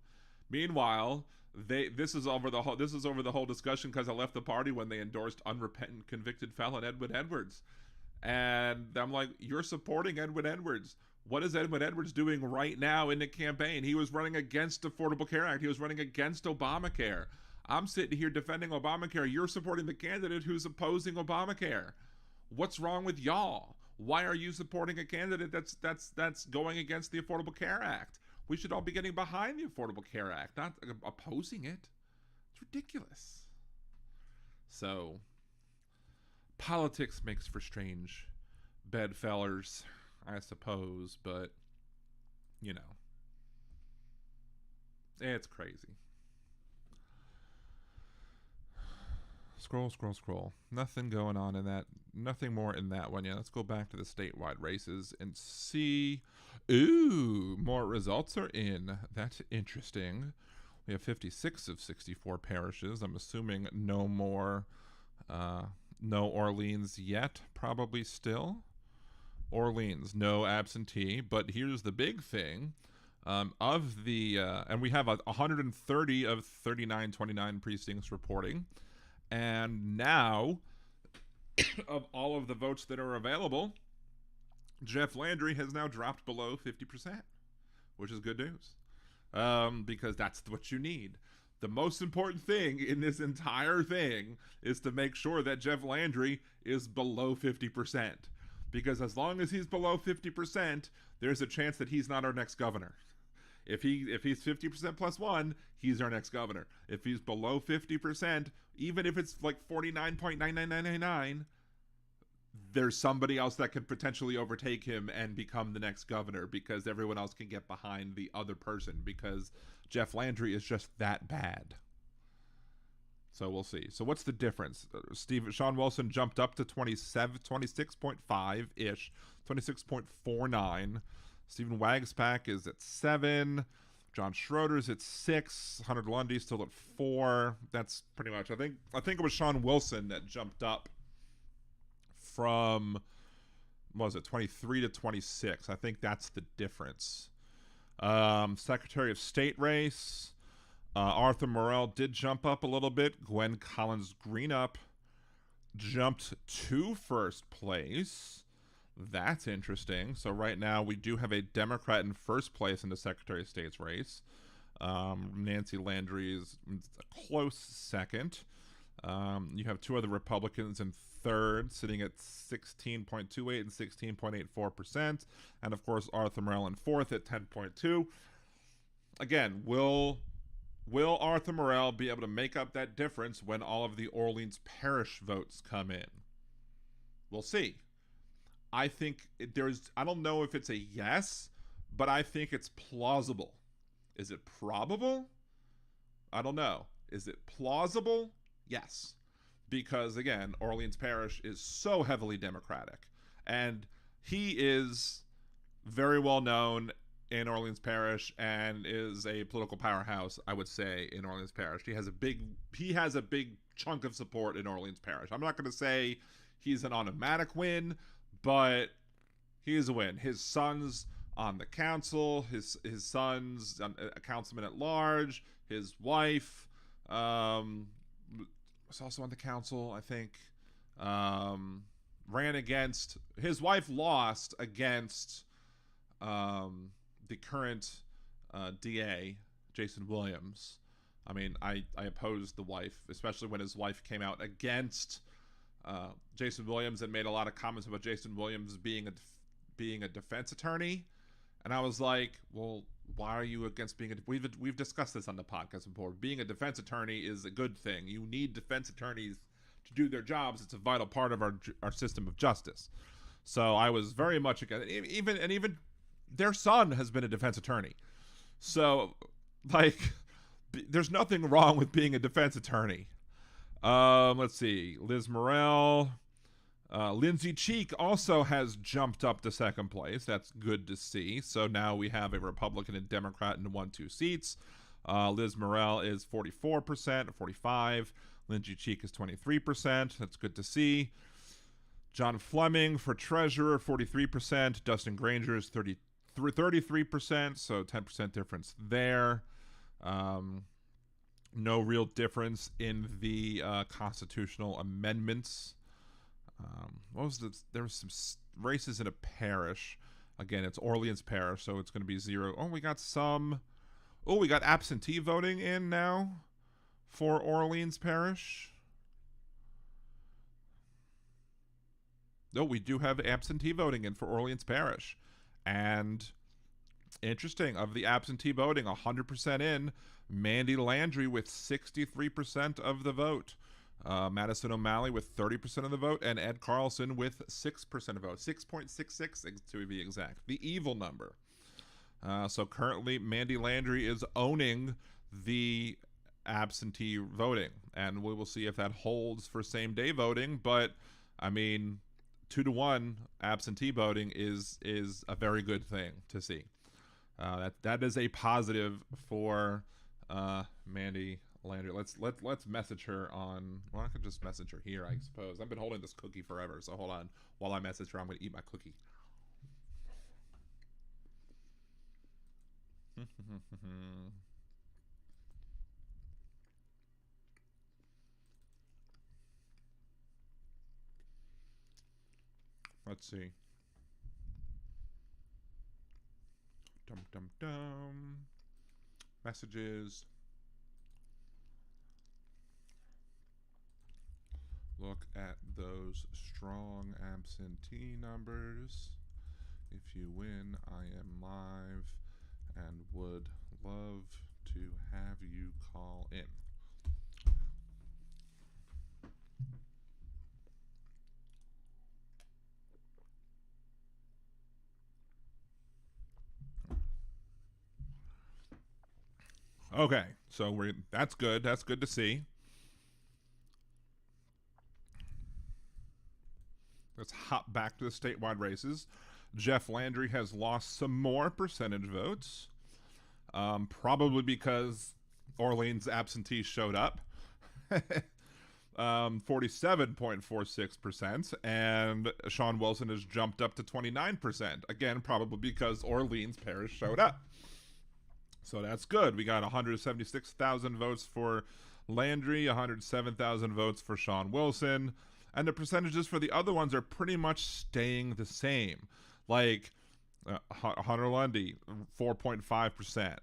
meanwhile, this is over the whole discussion because I left the party when they endorsed unrepentant convicted felon Edwin Edwards. And I'm like, you're supporting Edwin Edwards. What is Edwin Edwards doing right now in the campaign? He was running against the Affordable Care Act. He was running against Obamacare. I'm sitting here defending Obamacare. You're supporting the candidate who's opposing Obamacare. What's wrong with y'all? Why are you supporting a candidate that's going against the Affordable Care Act? We should all be getting behind the Affordable Care Act, not opposing it. It's ridiculous. So, politics makes for strange bedfellers, I suppose, but, it's crazy. Scroll. Nothing going on in that. Nothing more in that one yet. Let's go back to the statewide races and see. Ooh, more results are in. That's interesting. We have 56 of 64 parishes. I'm assuming no more, no Orleans yet. Probably still. Orleans, no absentee. But here's the big thing. And we have 130 of 3929 precincts reporting. And now, of all of the votes that are available, Jeff Landry has now dropped below 50%, which is good news, because that's what you need. The most important thing in this entire thing is to make sure that Jeff Landry is below 50%, because as long as he's below 50%, there's a chance that he's not our next governor. If he's 50% plus one, he's our next governor. If he's below 50%, even if it's like 49.99999, there's somebody else that could potentially overtake him and become the next governor because everyone else can get behind the other person because Jeff Landry is just that bad. So we'll see. So what's the difference? Sean Wilson jumped up to 26.5-ish, 26.49. Stephen Wagspack is at 7. John Schroeder's at 6. Hunter Lundy's still at 4. That's pretty much. I think it was Sean Wilson that jumped up from, what was it, 23 to 26. I think that's the difference. Secretary of State race. Arthur Morell did jump up a little bit. Gwen Collins Greenup jumped to first place. That's interesting. So right now we do have a Democrat in first place in the Secretary of State's race. Nancy Landry is a close second. You have two other Republicans in third, sitting at 16.28 and 16.84%. And of course, Arthur Morell in fourth at 10.2. Again, will Arthur Morell be able to make up that difference when all of the Orleans Parish votes come in? We'll see. I think I don't know if it's a yes, but I think it's plausible. Is it probable? I don't know. Is it plausible? Yes. Because, again, Orleans Parish is so heavily Democratic. And he is very well known in Orleans Parish and is a political powerhouse, I would say, in Orleans Parish. He has a big chunk of support in Orleans Parish. I'm not going to say he's an automatic win, but he is a win. His son's on the council. His son's a councilman at large. His wife was also on the council, I think. Ran against... His wife lost against the current DA, Jason Williams. I mean, I opposed the wife, especially when his wife came out against Jason Williams and made a lot of comments about Jason Williams being a defense attorney. And I was like, well, why are you against being we've discussed this on the podcast before. Being a defense attorney is a good thing. You need defense attorneys to do their jobs. It's a vital part of our system of justice. So I was very much against it. Even their son has been a defense attorney. So, like, there's nothing wrong with being a defense attorney. Let's see. Liz Morell. Lindsay Cheek also has jumped up to second place. That's good to see. So now we have a Republican and Democrat in 1-2 seats. Liz Morell is 44%, 45%. Lindsay Cheek is 23%. That's good to see. John Fleming for treasurer, 43%. Dustin Granger is 33%, so 10% difference there. No real difference in the constitutional amendments. There was some races in a parish. Again, it's Orleans Parish, so it's going to be 0. We got absentee voting in now for Orleans Parish. No, we do have absentee voting in for Orleans Parish. And interesting, of the absentee voting, 100% in, Mandy Landry with 63% of the vote. Madison O'Malley with 30% of the vote, and Ed Carlson with 6% of the vote. 6.66 to be exact. The evil number. So currently, Mandy Landry is owning the absentee voting, and we will see if that holds for same-day voting. But, I mean, 2-1 absentee voting is a very good thing to see. That is a positive for Mandy Landry. Let's message her on. Well, I could just message her here, I suppose. I've been holding this cookie forever, so hold on. While I message her, I'm going to eat my cookie. Let's see. Dum. Messages. Look at those strong absentee numbers. If you win, I am live and would love to have you call in. Okay, so that's good. That's good to see. Let's hop back to the statewide races. Jeff Landry has lost some more percentage votes, probably because Orleans absentees showed up. 47.46%, and Sean Wilson has jumped up to 29%. Again, probably because Orleans Parish showed up. So that's good. We got 176,000 votes for Landry, 107,000 votes for Sean Wilson, and the percentages for the other ones are pretty much staying the same. Like Hunter Lundy, 4.5%.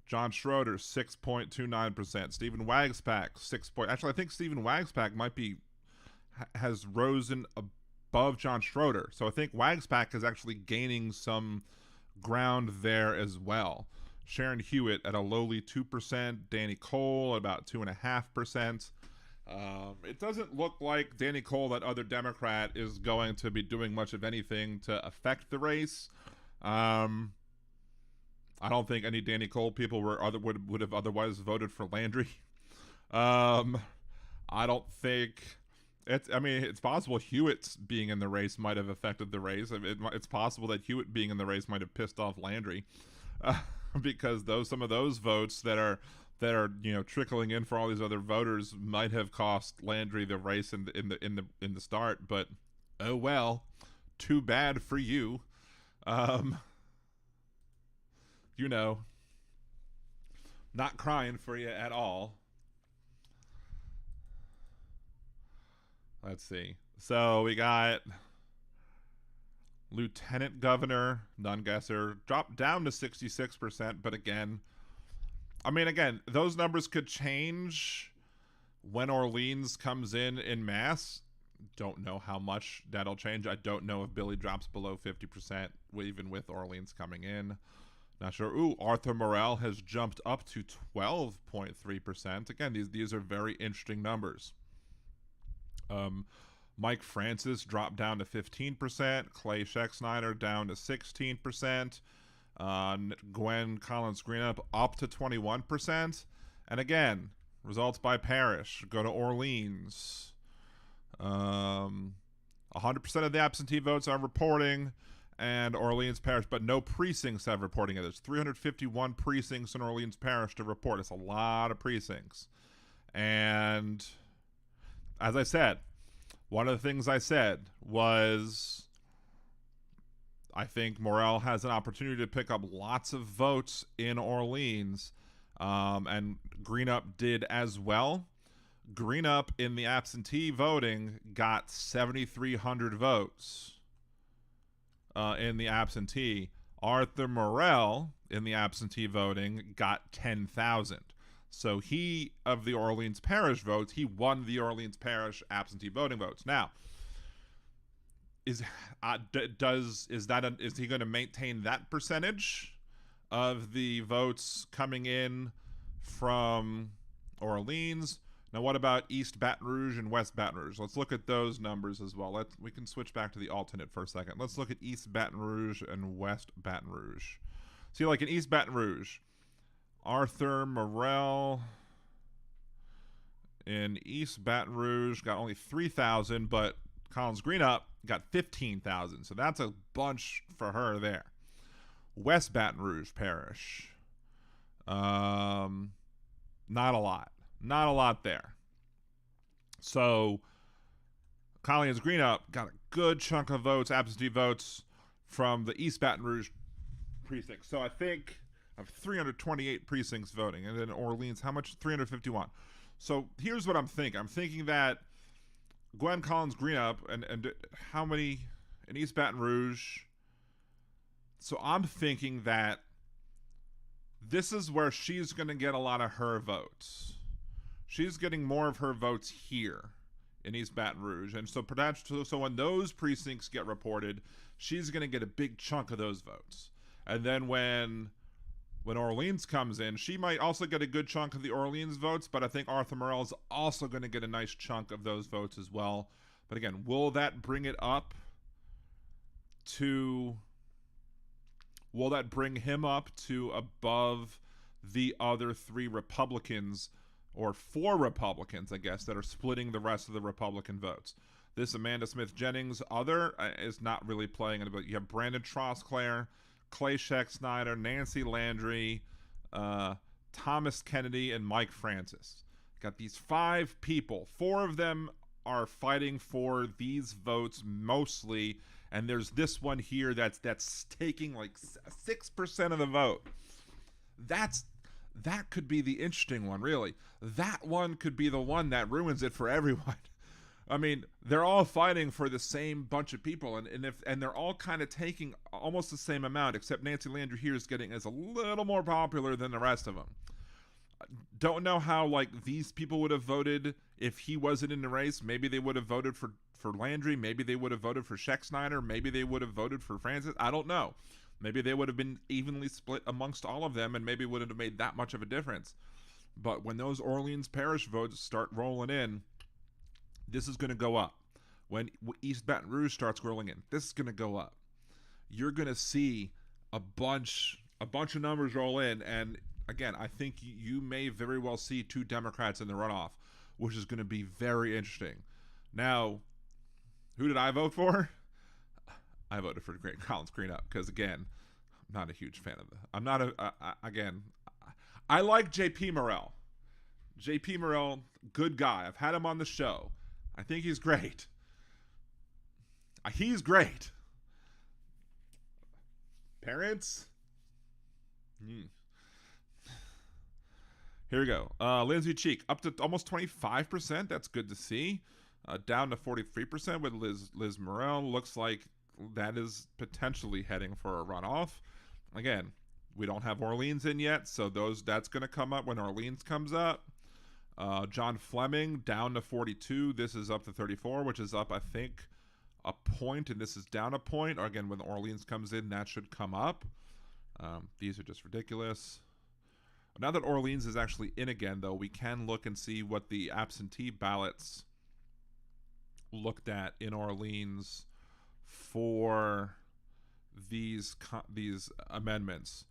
John Schroeder, 6.29%. Stephen Wagspack, 6. Actually, I think Stephen Wagspack has risen above John Schroeder. So I think Wagspack is actually gaining some ground there as well. Sharon Hewitt at a lowly 2%. Danny Cole at about 2.5%. It doesn't look like Danny Cole, that other Democrat, is going to be doing much of anything to affect the race. I don't think any Danny Cole people would have otherwise voted for Landry. I don't think it's possible Hewitt's being in the race might have affected the race. It's possible that Hewitt being in the race might have pissed off Landry, because some of those votes that are trickling in for all these other voters might have cost Landry the race in the start. But oh well, too bad for you. Not crying for you at all. Let's see. So we got Lieutenant Governor Nungesser dropped down to 66%, but again, those numbers could change when Orleans comes in mass. Don't know how much that'll change. I don't know if Billy drops below 50%, even with Orleans coming in. Not sure. Arthur Morell has jumped up to 12.3%. Again, these are very interesting numbers. Mike Francis dropped down to 15%. Clay Schexnayder down to 16%. Gwen Collins Greenup up to 21%. And again, results by parish. Go to Orleans. 100% of the absentee votes are reporting, and Orleans Parish, but no precincts have reporting it. There's 351 precincts in Orleans Parish to report. It's a lot of precincts. And as I said, one of the things I said was I think Morell has an opportunity to pick up lots of votes in Orleans, and Greenup did as well. Greenup in the absentee voting got 7,300 votes. In the absentee. Arthur Morell in the absentee voting got 10,000. So he, of the Orleans Parish votes, he won the Orleans Parish absentee voting votes. Now, is he going to maintain that percentage of the votes coming in from Orleans? Now, what about East Baton Rouge and West Baton Rouge? Let's look at those numbers as well. We can switch back to the alternate for a second. Let's look at East Baton Rouge and West Baton Rouge. See, like in East Baton Rouge, Arthur Morell in East Baton Rouge got only 3,000, but Collins Greenup got 15,000. So that's a bunch for her there. West Baton Rouge Parish, not a lot. Not a lot there. So Collins Greenup got a good chunk of votes, absentee votes, from the East Baton Rouge precinct. So I think of 328 precincts voting. And then Orleans, how much? 351. So here's what I'm thinking. I'm thinking that Gwen Collins Greenup and how many in East Baton Rouge? So I'm thinking that this is where she's going to get a lot of her votes. She's getting more of her votes here in East Baton Rouge. And so when those precincts get reported, she's going to get a big chunk of those votes. And then when Orleans comes in, she might also get a good chunk of the Orleans votes, but I think Arthur Morell is also going to get a nice chunk of those votes as well. But again, will that bring him up to above the other 3 Republicans, or 4 Republicans, I guess, that are splitting the rest of the Republican votes. This Amanda Smith Jennings other is not really playing it, but you have Brandon Trosclair, Clay Scheck-Snyder, Nancy Landry, Thomas Kennedy, and Mike Francis. Got these 5 people. 4 of them are fighting for these votes mostly, and there's this one here that's taking like 6% of the vote. That could be the interesting one, really. That one could be the one that ruins it for everyone. I mean, they're all fighting for the same bunch of people, and they're all kind of taking almost the same amount, except Nancy Landry here is a little more popular than the rest of them. Don't know how like these people would have voted if he wasn't in the race. Maybe they would have voted for Landry. Maybe they would have voted for Scheck-Snyder. Maybe they would have voted for Francis. I don't know. Maybe they would have been evenly split amongst all of them, and maybe it wouldn't have made that much of a difference. But when those Orleans Parish votes start rolling in, this is going to go up. When East Baton Rouge starts rolling in, this is going to go up. You're going to see a bunch of numbers roll in, and again, I think you may very well see 2 Democrats in the runoff, which is going to be very interesting. Now, who did I vote for? I voted for Great Collins Greenup because, again, I'm not a huge fan of I like J.P. Morrell. J.P. Morrell, good guy. I've had him on the show. I think he's great. He's great. Parents? Here we go. Lindsay Cheek, up to almost 25%. That's good to see. Down to 43% with Liz Morrell. Looks like that is potentially heading for a runoff. Again, we don't have Orleans in yet, so that's going to come up when Orleans comes up. John Fleming down to 42. This is up to 34, which is up, I think, a point, and this is down a point. Again, when Orleans comes in, that should come up. These are just ridiculous. Now that Orleans is actually in again, though, we can look and see what the absentee ballots looked at in Orleans for these amendments.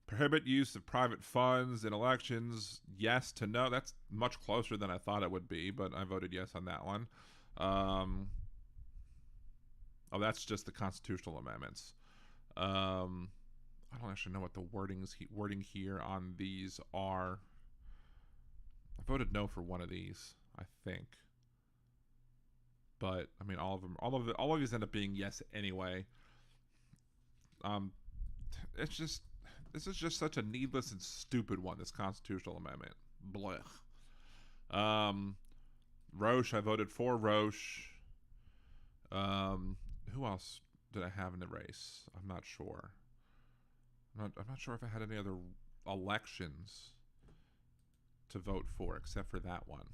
Prohibit use of private funds in elections, yes to no. That's much closer than I thought it would be, but I voted yes on that one. That's just the constitutional amendments. I don't actually know what the wording here on these are. I voted no for one of these, I think. But I mean, all of these end up being yes anyway. This is just such a needless and stupid one. This constitutional amendment, blech. Roche, I voted for Roche. Who else did I have in the race? I'm not sure. I'm not sure if I had any other elections to vote for except for that one.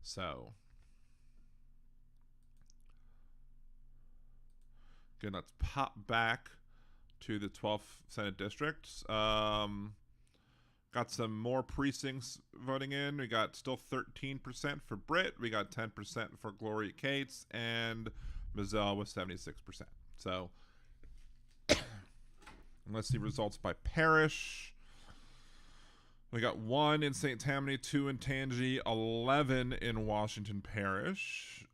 So, again, let's pop back to the 12th Senate districts. Got some more precincts voting in. We got still 13% for Britt. We got 10% for Gloria Cates, and Mizell with 76%. So, let's see results by parish. We got 1 in St. Tammany, 2 in Tangi, 11 in Washington Parish.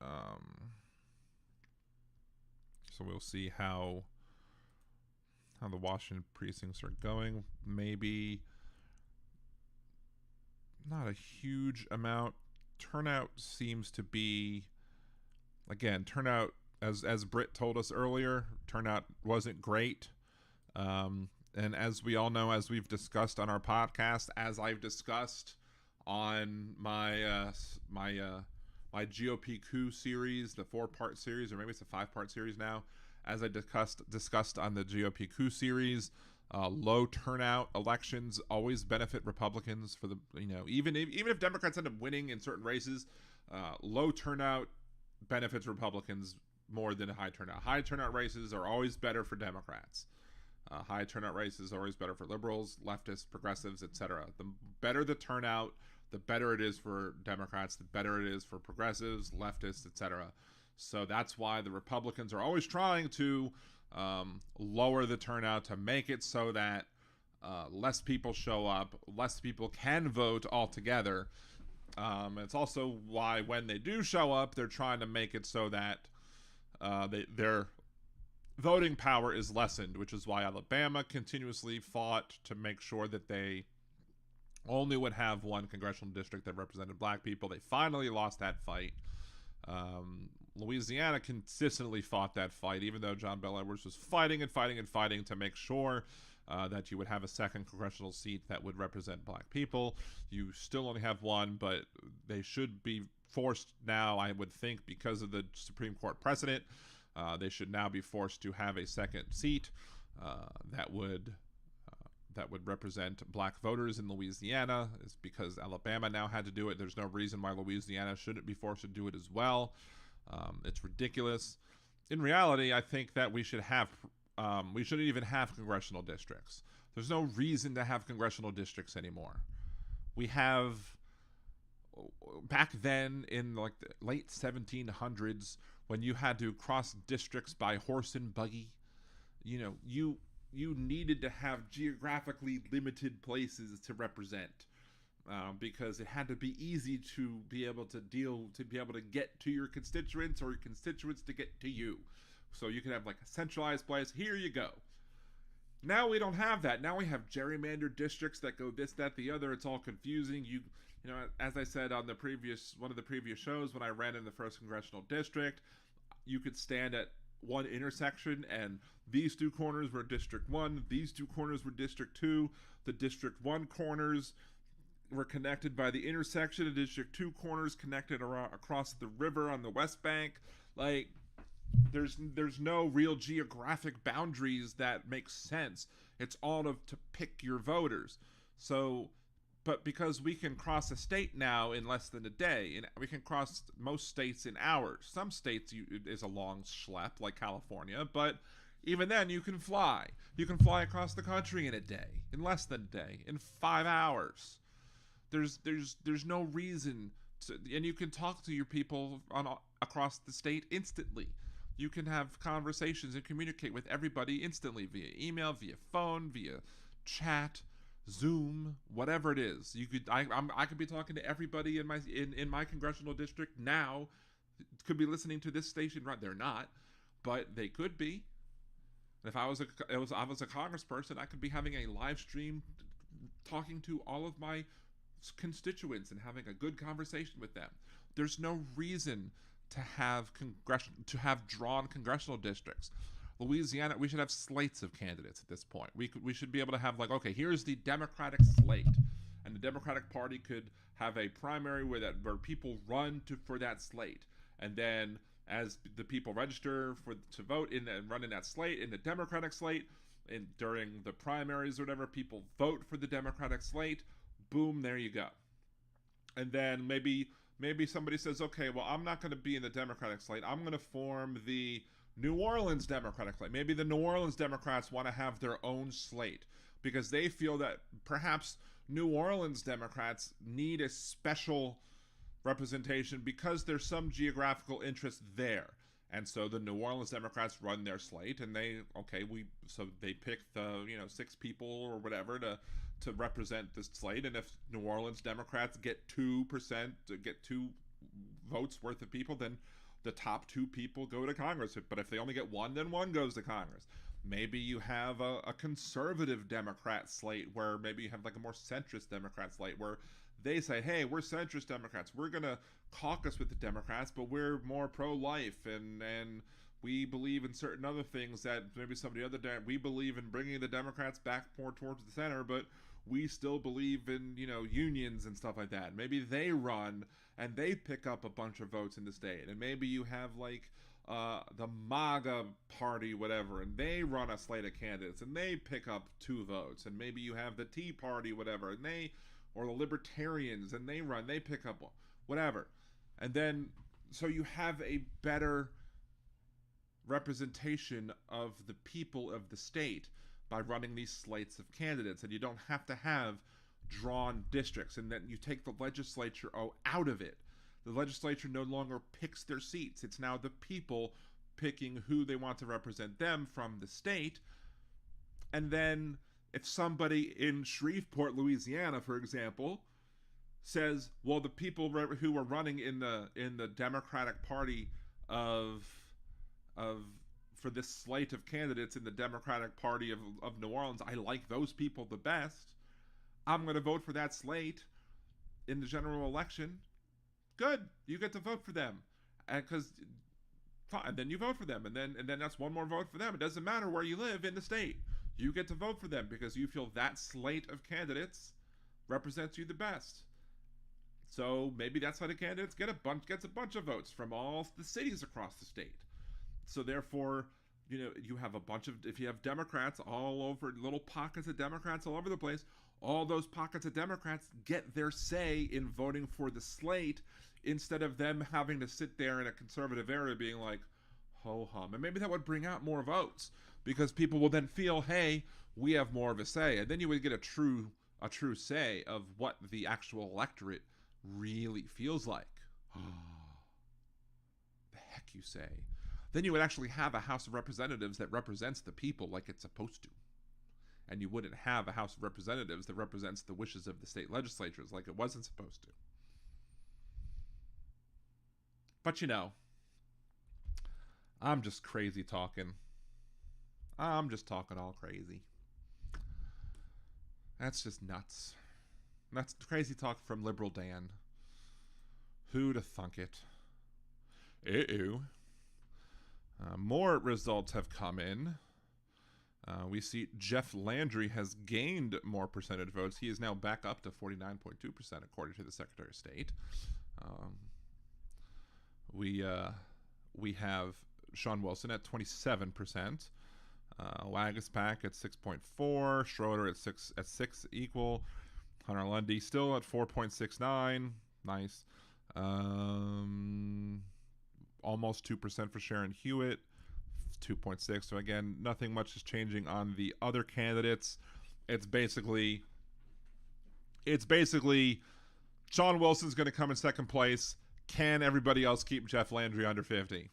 So we'll see how the Washington precincts are going. Maybe not a huge amount. Turnout seems to be, again, as Britt told us earlier, turnout wasn't great. And as we all know, as we've discussed on our podcast, as I've discussed on my my GOP coup series, the 4-part series, or maybe it's a 5-part series now, as I discussed on the GOP coup series, low turnout elections always benefit Republicans for the, even if Democrats end up winning in certain races, low turnout benefits Republicans more than high turnout. High turnout races are always better for Democrats. High turnout races are always better for liberals, leftists, progressives, etc. The better the turnout, the better it is for Democrats, the better it is for progressives, leftists, etc. So that's why the Republicans are always trying to lower the turnout to make it so that less people show up, less people can vote altogether. It's also why when they do show up, they're trying to make it so that their voting power is lessened, which is why Alabama continuously fought to make sure that they only would have one congressional district that represented black people. They finally lost that fight. Louisiana consistently fought that fight, even though John Bel Edwards was fighting and fighting and fighting to make sure that you would have a second congressional seat that would represent black people. You still only have one, but they should be forced now, I would think, because of the Supreme Court precedent. They should now be forced to have a second seat that would represent black voters in Louisiana. It's because Alabama now had to do it. There's no reason why Louisiana shouldn't be forced to do it as well. It's ridiculous. In reality, I think that we shouldn't even have congressional districts. There's no reason to have congressional districts anymore. We have, back then in like the late 1700s, when you had to cross districts by horse and buggy, you needed to have geographically limited places to represent, because it had to be easy to be able to get to your constituents, or your constituents to get to you. So you can have like a centralized place. Here you go. Now we don't have that. Now we have gerrymandered districts that go this, that, the other. It's all confusing. You know, as I said on one of the previous shows, when I ran in the 1st Congressional District, you could stand at one intersection and these two corners were District 1, these two corners were District 2, the District 1 corners were connected by the intersection, the District 2 corners connected across the river on the West Bank. Like, there's no real geographic boundaries that make sense. It's all to pick your voters. So, but because we can cross a state now in less than a day, and we can cross most states in hours. Some states is a long schlep, like California, but even then you can fly. You can fly across the country in a day, in less than a day, in 5 hours. There's no reason to, and you can talk to your people across the state instantly. You can have conversations and communicate with everybody instantly via email, via phone, via chat, Zoom, whatever it is. I could be talking to everybody in my congressional district now. Could be listening to this station, right? They're not, but they could be. If I was a congressperson, I could be having a live stream, talking to all of my constituents and having a good conversation with them. There's no reason to have drawn congressional districts. Louisiana, we should have slates of candidates at this point. We should be able to have, like, okay, here's the Democratic slate, and the Democratic Party could have a primary where people run for that slate, and then as the people register to vote and run in that slate, in the Democratic slate, and during the primaries or whatever, people vote for the Democratic slate. Boom, there you go. And then maybe somebody says, okay, well, I'm not going to be in the Democratic slate. I'm going to form the New Orleans Democratic slate. Maybe the New Orleans Democrats want to have their own slate because they feel that perhaps New Orleans Democrats need a special representation because there's some geographical interest there. And so the New Orleans Democrats run their slate, and they pick the 6 people or whatever to represent this slate. And if New Orleans Democrats get 2%, get 2 votes worth of people, then the top 2 people go to Congress. But if they only get 1, then 1 goes to Congress. Maybe you have a conservative Democrat slate where maybe you have like a more centrist Democrat slate where they say, hey, we're centrist Democrats. We're going to caucus with the Democrats, but we're more pro-life and we believe in certain other things that maybe somebody other day, we believe in bringing the Democrats back more towards the center, but we still believe in, unions and stuff like that. Maybe they run and they pick up a bunch of votes in the state. And maybe you have like the MAGA party, whatever, and they run a slate of candidates and they pick up 2 votes. And maybe you have the Tea Party, whatever, and or the Libertarians, and they pick up whatever. And then, so you have a better representation of the people of the state by running these slates of candidates, and you don't have to have drawn districts, and then you take the legislature out of it. The legislature no longer picks their seats. It's now the people picking who they want to represent them from the state, and then if somebody in Shreveport, Louisiana, for example, says, well, the people who were running in the Democratic Party for this slate of candidates in the Democratic Party of New Orleans, I like those people the best. I'm going to vote for that slate in the general election. Good, you get to vote for them, and then you vote for them, and then that's one more vote for them. It doesn't matter where you live in the state. You get to vote for them because you feel that slate of candidates represents you the best. So maybe that slate of candidates gets a bunch of votes from all the cities across the state. So therefore, you have if you have Democrats all over, little pockets of Democrats all over the place, all those pockets of Democrats get their say in voting for the slate instead of them having to sit there in a conservative area being like, ho-hum. And maybe that would bring out more votes because people will then feel, hey, we have more of a say. And then you would get a true say of what the actual electorate really feels like. The heck you say? Then you would actually have a House of Representatives that represents the people like it's supposed to. And you wouldn't have a House of Representatives that represents the wishes of the state legislatures like it wasn't supposed to. But I'm just crazy talking. I'm just talking all crazy. That's just nuts. That's crazy talk from Liberal Dan. Who'd have thunk it? More results have come in. We see Jeff Landry has gained more percentage votes. He is now back up to 49.2%, according to the Secretary of State. We have Sean Wilson at 27%. Wagaspack at 6.4%. Schroeder at 6 equal. Hunter Lundy still at 4.69%. Nice. Almost 2% for Sharon Hewitt, 2.6%. So again, nothing much is changing on the other candidates. It's basically Sean Wilson's going to come in second place. Can everybody else keep Jeff Landry under 50?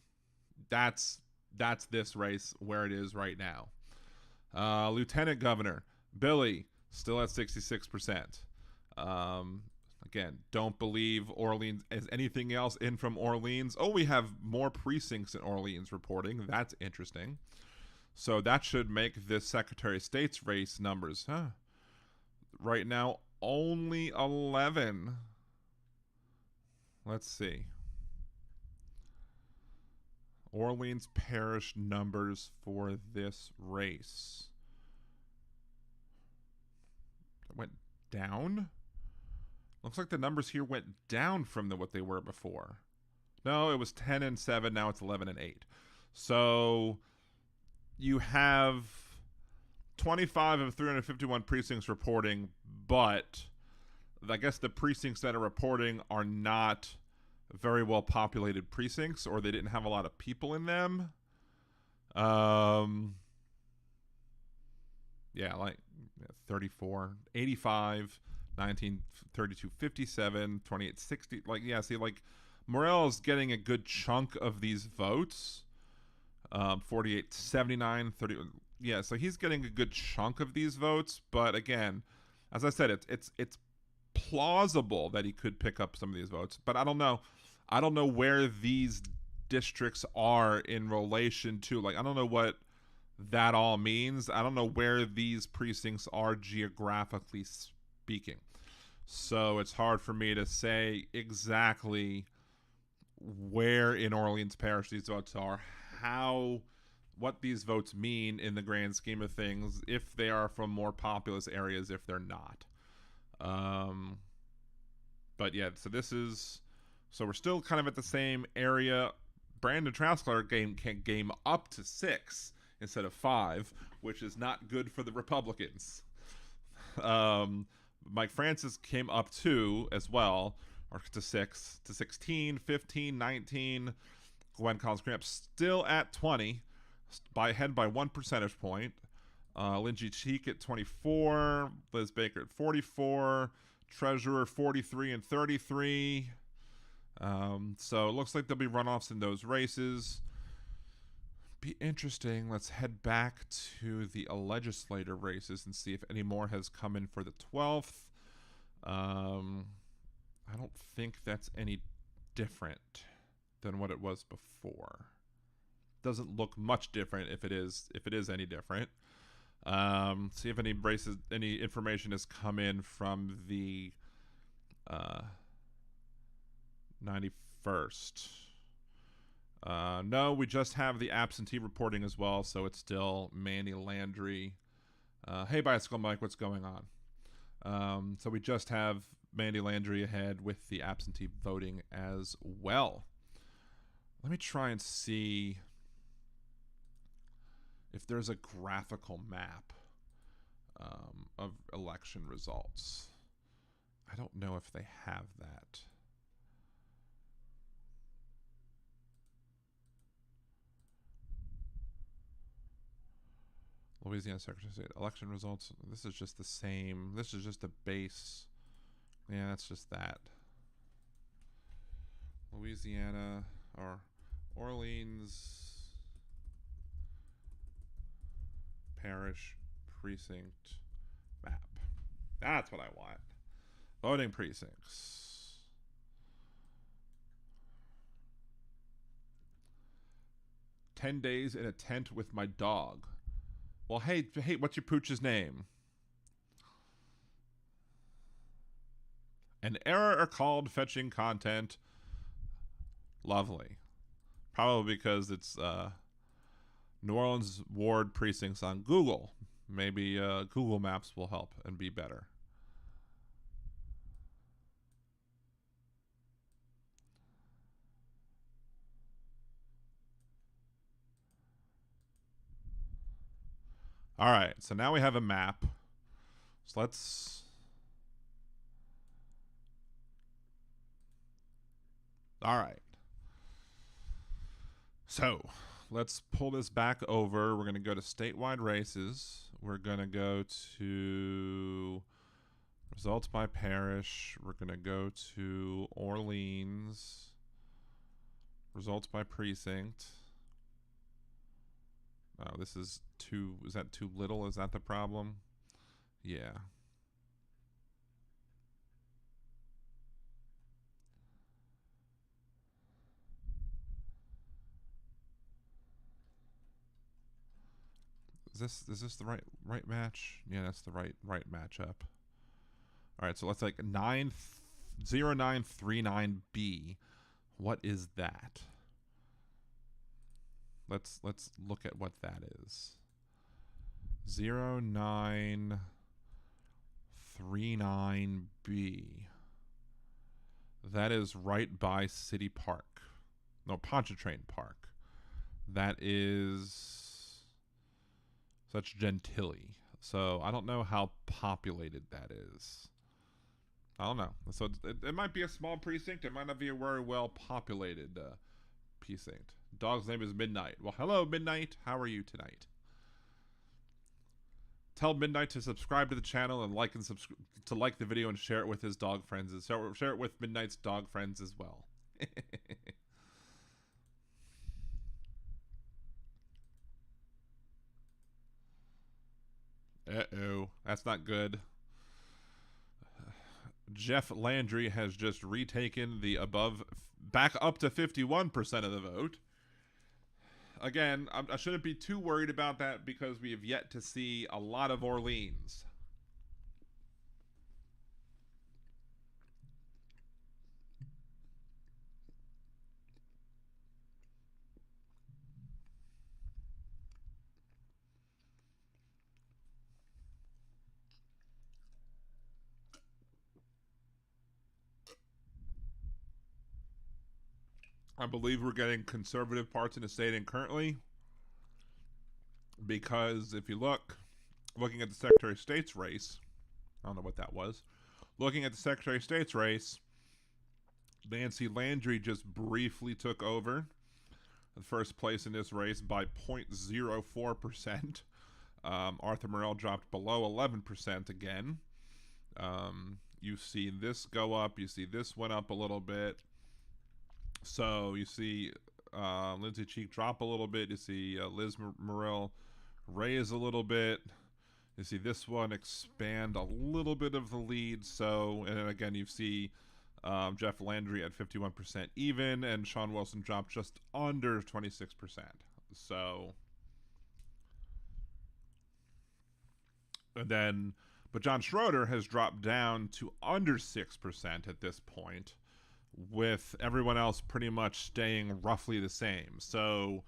That's this race where it is right now. Lieutenant Governor Billy still at 66%. Again, don't believe Orleans as anything else in from Orleans. Oh, we have more precincts in Orleans reporting. That's interesting. So that should make this Secretary of State's race numbers. Right now, only 11. Let's see. Orleans Parish numbers for this race. It went down? Looks like the numbers here went down from what they were before. No, it was 10 and 7. Now it's 11 and 8. So you have 25 of 351 precincts reporting, but I guess the precincts that are reporting are not very well populated precincts, or they didn't have a lot of people in them. Yeah, like 34, 85, 19, 32, 57, 28, 60. Like, yeah, see, like, Morrell is getting a good chunk of these votes. 48, 79, 30. Yeah, so he's getting a good chunk of these votes. But again, as I said, it's plausible that he could pick up some of these votes. But I don't know. I don't know where these districts are in relation to, like, I don't know what that all means. I don't know where these precincts are geographically speaking. So it's hard for me to say exactly where in Orleans Parish these votes are, what these votes mean in the grand scheme of things, if they are from more populous areas, if they're not. But yeah, so we're still kind of at the same area. Brandon Traskler can game up to 6 instead of 5, which is not good for the Republicans. Mike Francis came up 2 as well, or to 6, to 16, 15, 19. Gwen Collins-Cramp still at 20, ahead by 1 percentage point. Lindsey Cheek at 24, Liz Baker at 44, Treasurer 43 and 33. So it looks like there'll be runoffs in those races. be interesting. Let's head back to the legislative races and see if any more has come in for the 12th. I don't think that's any different than what it was before. Doesn't look much different if it is any different. See if any information has come in from the 91st. No, we just have the absentee reporting as well, so it's still Mandy Landry. Hey, Bicycle Mike, what's going on? So we just have Mandy Landry ahead with the absentee voting as well. Let me try and see if there's a graphical map of election results. I don't know if they have that. Louisiana Secretary of State election results. This is just the same. This is just a base. Yeah, that's just that. Louisiana or Orleans Parish Precinct map. That's what I want. Voting precincts. "10 days in a tent with my dog." Well, hey, what's your pooch's name? An error called fetching content. Lovely. Probably because it's New Orleans ward precincts on Google. Maybe Google Maps will help and be better. All right, so now we have a map. So let's... All right. So let's pull this back over. We're going to go to statewide races. We're going to go to results by parish. We're going to go to Orleans. Results by precinct. Oh, this is too... Is that too little? Is that the problem? Yeah. Is this the right match? Yeah, that's the right matchup. All right, so let's like 0939B. What is that? Let's look at what that is. 0939B. That is right by City Park. No, Pontchartrain Park. That is such Gentilly. So I don't know how populated that is. I don't know. So it might be a small precinct. It might not be a very well populated precinct. Dog's name is Midnight. Well, hello, Midnight. How are you tonight? Tell Midnight to subscribe to the channel and like the video and share it with his dog friends. Share it with Midnight's dog friends as well. Uh-oh, that's not good. Jeff Landry has just retaken the back up to 51% of the vote. Again, I shouldn't be too worried about that because we have yet to see a lot of Orleans. I believe we're getting conservative parts in the state and currently, because if you looking at the Secretary of State's race, I don't know what that was. Looking at the Secretary of State's race, Nancy Landry just briefly took over the first place in this race by 0.04%. Arthur Morell dropped below 11% again. You see this go up. You see this went up a little bit. So you see Lindsay Cheek drop a little bit. You see Liz Morrill raise a little bit. You see this one expand a little bit of the lead. So, and then again, you see Jeff Landry at 51% even, and Sean Wilson dropped just under 26%. So, and then, but John Schroeder has dropped down to under 6% at this point, with everyone else pretty much staying roughly the same. So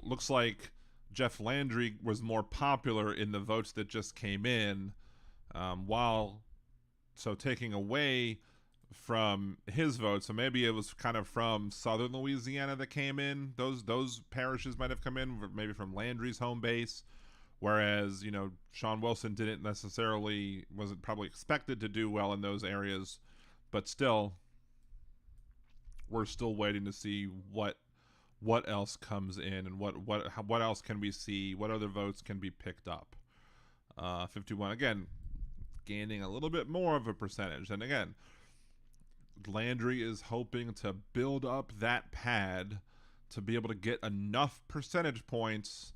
looks like Jeff Landry was more popular in the votes that just came in, taking away from his vote. So maybe it was kind of from southern Louisiana that came in. Those parishes might have come in, maybe from Landry's home base. Whereas, Sean Wilson wasn't probably expected to do well in those areas. But still, we're still waiting to see what else comes in and what else can we see, what other votes can be picked up. 51, again, gaining a little bit more of a percentage. And again, Landry is hoping to build up that pad to be able to get enough percentage points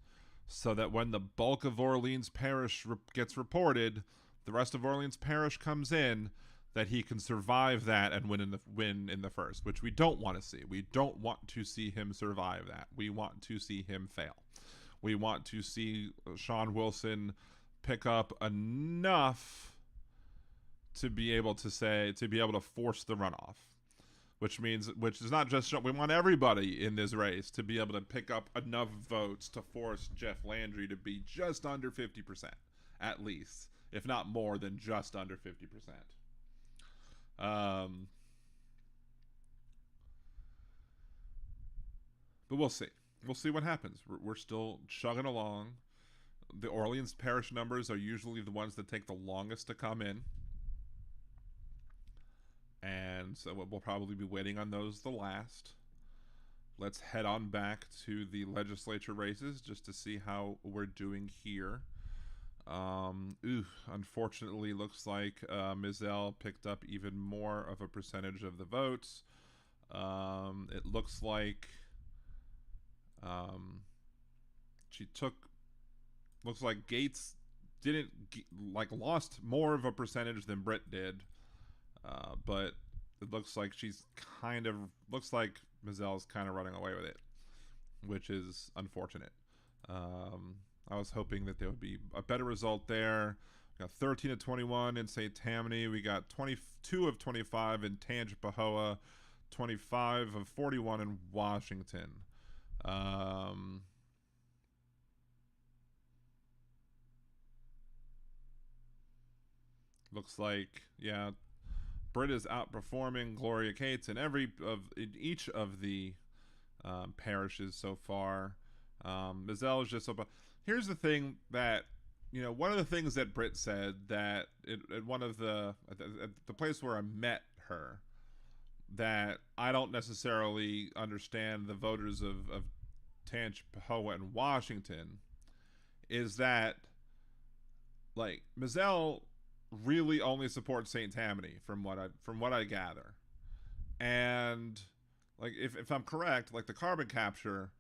so that when the bulk of Orleans Parish gets reported, the rest of Orleans Parish comes in, that he can survive that and win in the first, which we don't want to see. We don't want to see him survive that. We want to see him fail. We want to see Sean Wilson pick up enough to be able to force the runoff, which is not just Sean. We want everybody in this race to be able to pick up enough votes to force Jeff Landry to be just under 50%, at least, if not more than just under 50%. But we'll see. We'll see what happens. We're still chugging along. The Orleans Parish numbers are usually the ones that take the longest to come in. And so we'll probably be waiting on those the last. Let's head on back to the legislature races just to see how we're doing here. Unfortunately, looks like Mizelle picked up even more of a percentage of the votes. It looks like looks like Gates lost more of a percentage than Britt did, but it looks like looks like Mizelle's kind of running away with it, which is unfortunate. I was hoping that there would be a better result there. We got 13 of 21 in St. Tammany. We got 22 of 25 in Tangipahoa, 25 of 41 in Washington. Looks like, Britt is outperforming Gloria Cates in each of the parishes so far. Mizelle is just here's the thing that, one of the things that Britt said that at one of at the place where I met her, that I don't necessarily understand the voters of Tangipahoa and Washington, is that, Mizelle really only supports St. Tammany from what I gather. And, if I'm correct, the carbon capture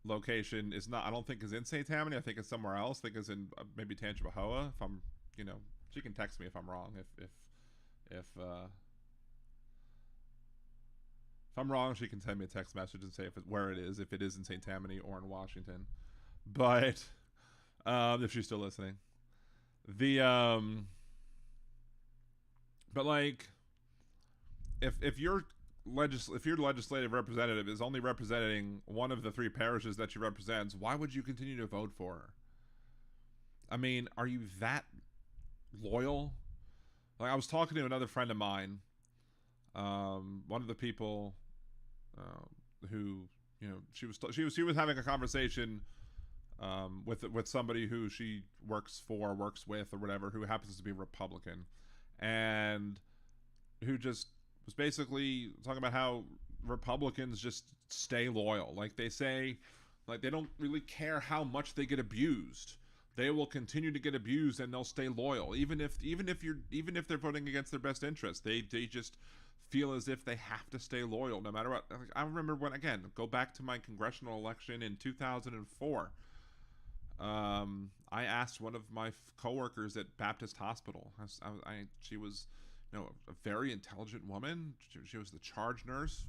location I don't think is in St. Tammany. I think it's somewhere else. I think it's in maybe Tangipahoa. If I'm, she can text me if I'm wrong. If I'm wrong, she can send me a text message and say where it is, if it is in St. Tammany or in Washington. But if she's still listening, if your legislative representative is only representing one of the three parishes that she represents, why would you continue to vote for her? I mean, are you that loyal? I was talking to another friend of mine, one of the people who, she was having a conversation with somebody who she works with, or whatever, who happens to be Republican, and who just was basically talking about how Republicans just stay loyal. They say, they don't really care how much they get abused. They will continue to get abused and they'll stay loyal, even if they're voting against their best interest. They just feel as if they have to stay loyal no matter what. I remember when, again, go back to my congressional election in 2004. I asked one of my coworkers at Baptist Hospital. She was, a very intelligent woman. She was the charge nurse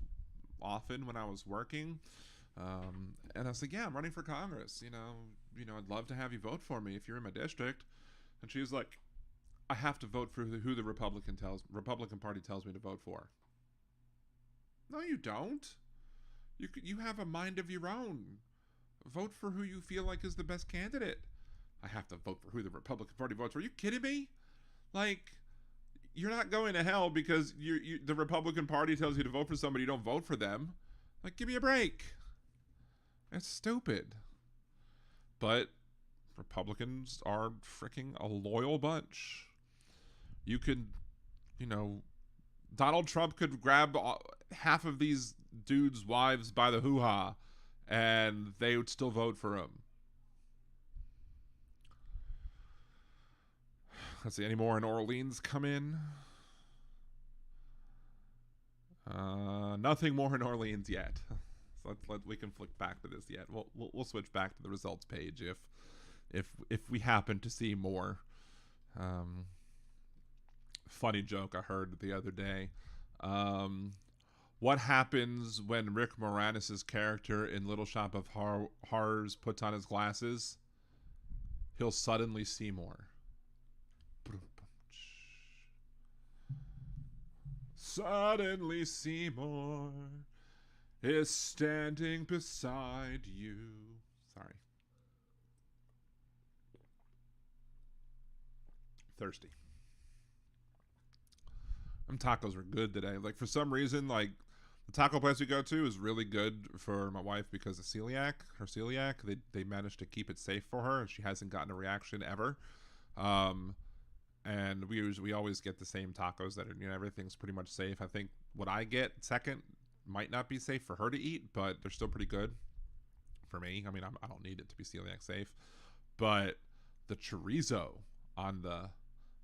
often when I was working. And I was like, yeah, I'm running for Congress. I'd love to have you vote for me if you're in my district. And she was like, I have to vote for who the Republican Party tells me to vote for. No, you don't. You have a mind of your own. Vote for who you feel like is the best candidate. I have to vote for who the Republican Party votes for. Are you kidding me? Like, you're not going to hell because the Republican Party tells you to vote for somebody, you don't vote for them. Like, give me a break. That's stupid. But Republicans are freaking a loyal bunch. You could, Donald Trump could grab half of these dudes' wives by the hoo-ha and they would still vote for him. Let's see, any more in Orleans come in? Nothing more in Orleans yet. So we can flick back to this yet. We'll switch back to the results page if we happen to see more. Funny joke I heard the other day. What happens when Rick Moranis' character in Little Shop of Horrors puts on his glasses? He'll suddenly see more. Suddenly Seymour is standing beside you. Sorry. Thirsty. Them tacos were good today. Like, for some reason, like, the taco place we go to is really good for my wife because of celiac. Her celiac, they managed to keep it safe for her. She hasn't gotten a reaction ever. And we always get the same tacos that are, everything's pretty much safe. I think what I get second might not be safe for her to eat, but they're still pretty good for me. I mean, I don't need it to be celiac safe, but the chorizo on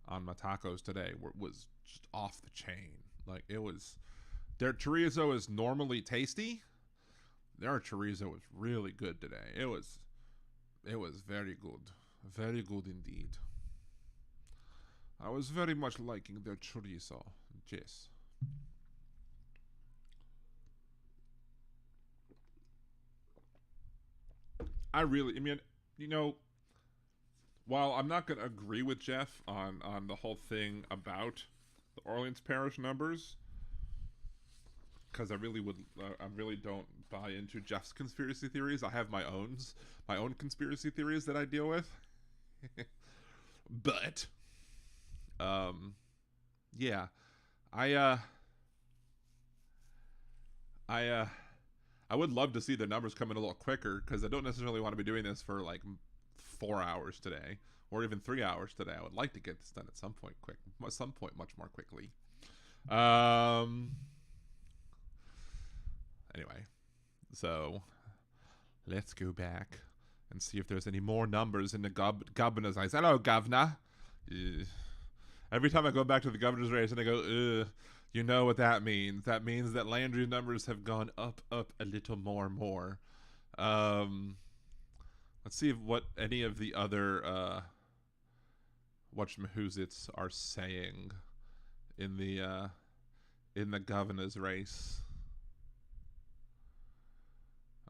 my tacos today was just off the chain. Like, it was, their chorizo is normally tasty. Their chorizo was really good today. It was very good indeed. I was very much liking their chorizo. Yes. While I'm not going to agree with Jeff on the whole thing about the Orleans Parish numbers, because I really don't buy into Jeff's conspiracy theories. I have my own conspiracy theories that I deal with. But yeah, I would love to see the numbers come in a little quicker, because I don't necessarily want to be doing this for like 4 hours today or even 3 hours today. I would like to get this done at some point much more quickly. Anyway, so let's go back and see if there's any more numbers in the governor's race. Hello, governor. Every time I go back to the governor's race and I go, you know what that means. That means that Landry's numbers have gone up a little more. Let's see what any of the other whatchamahoozits are saying in the governor's race.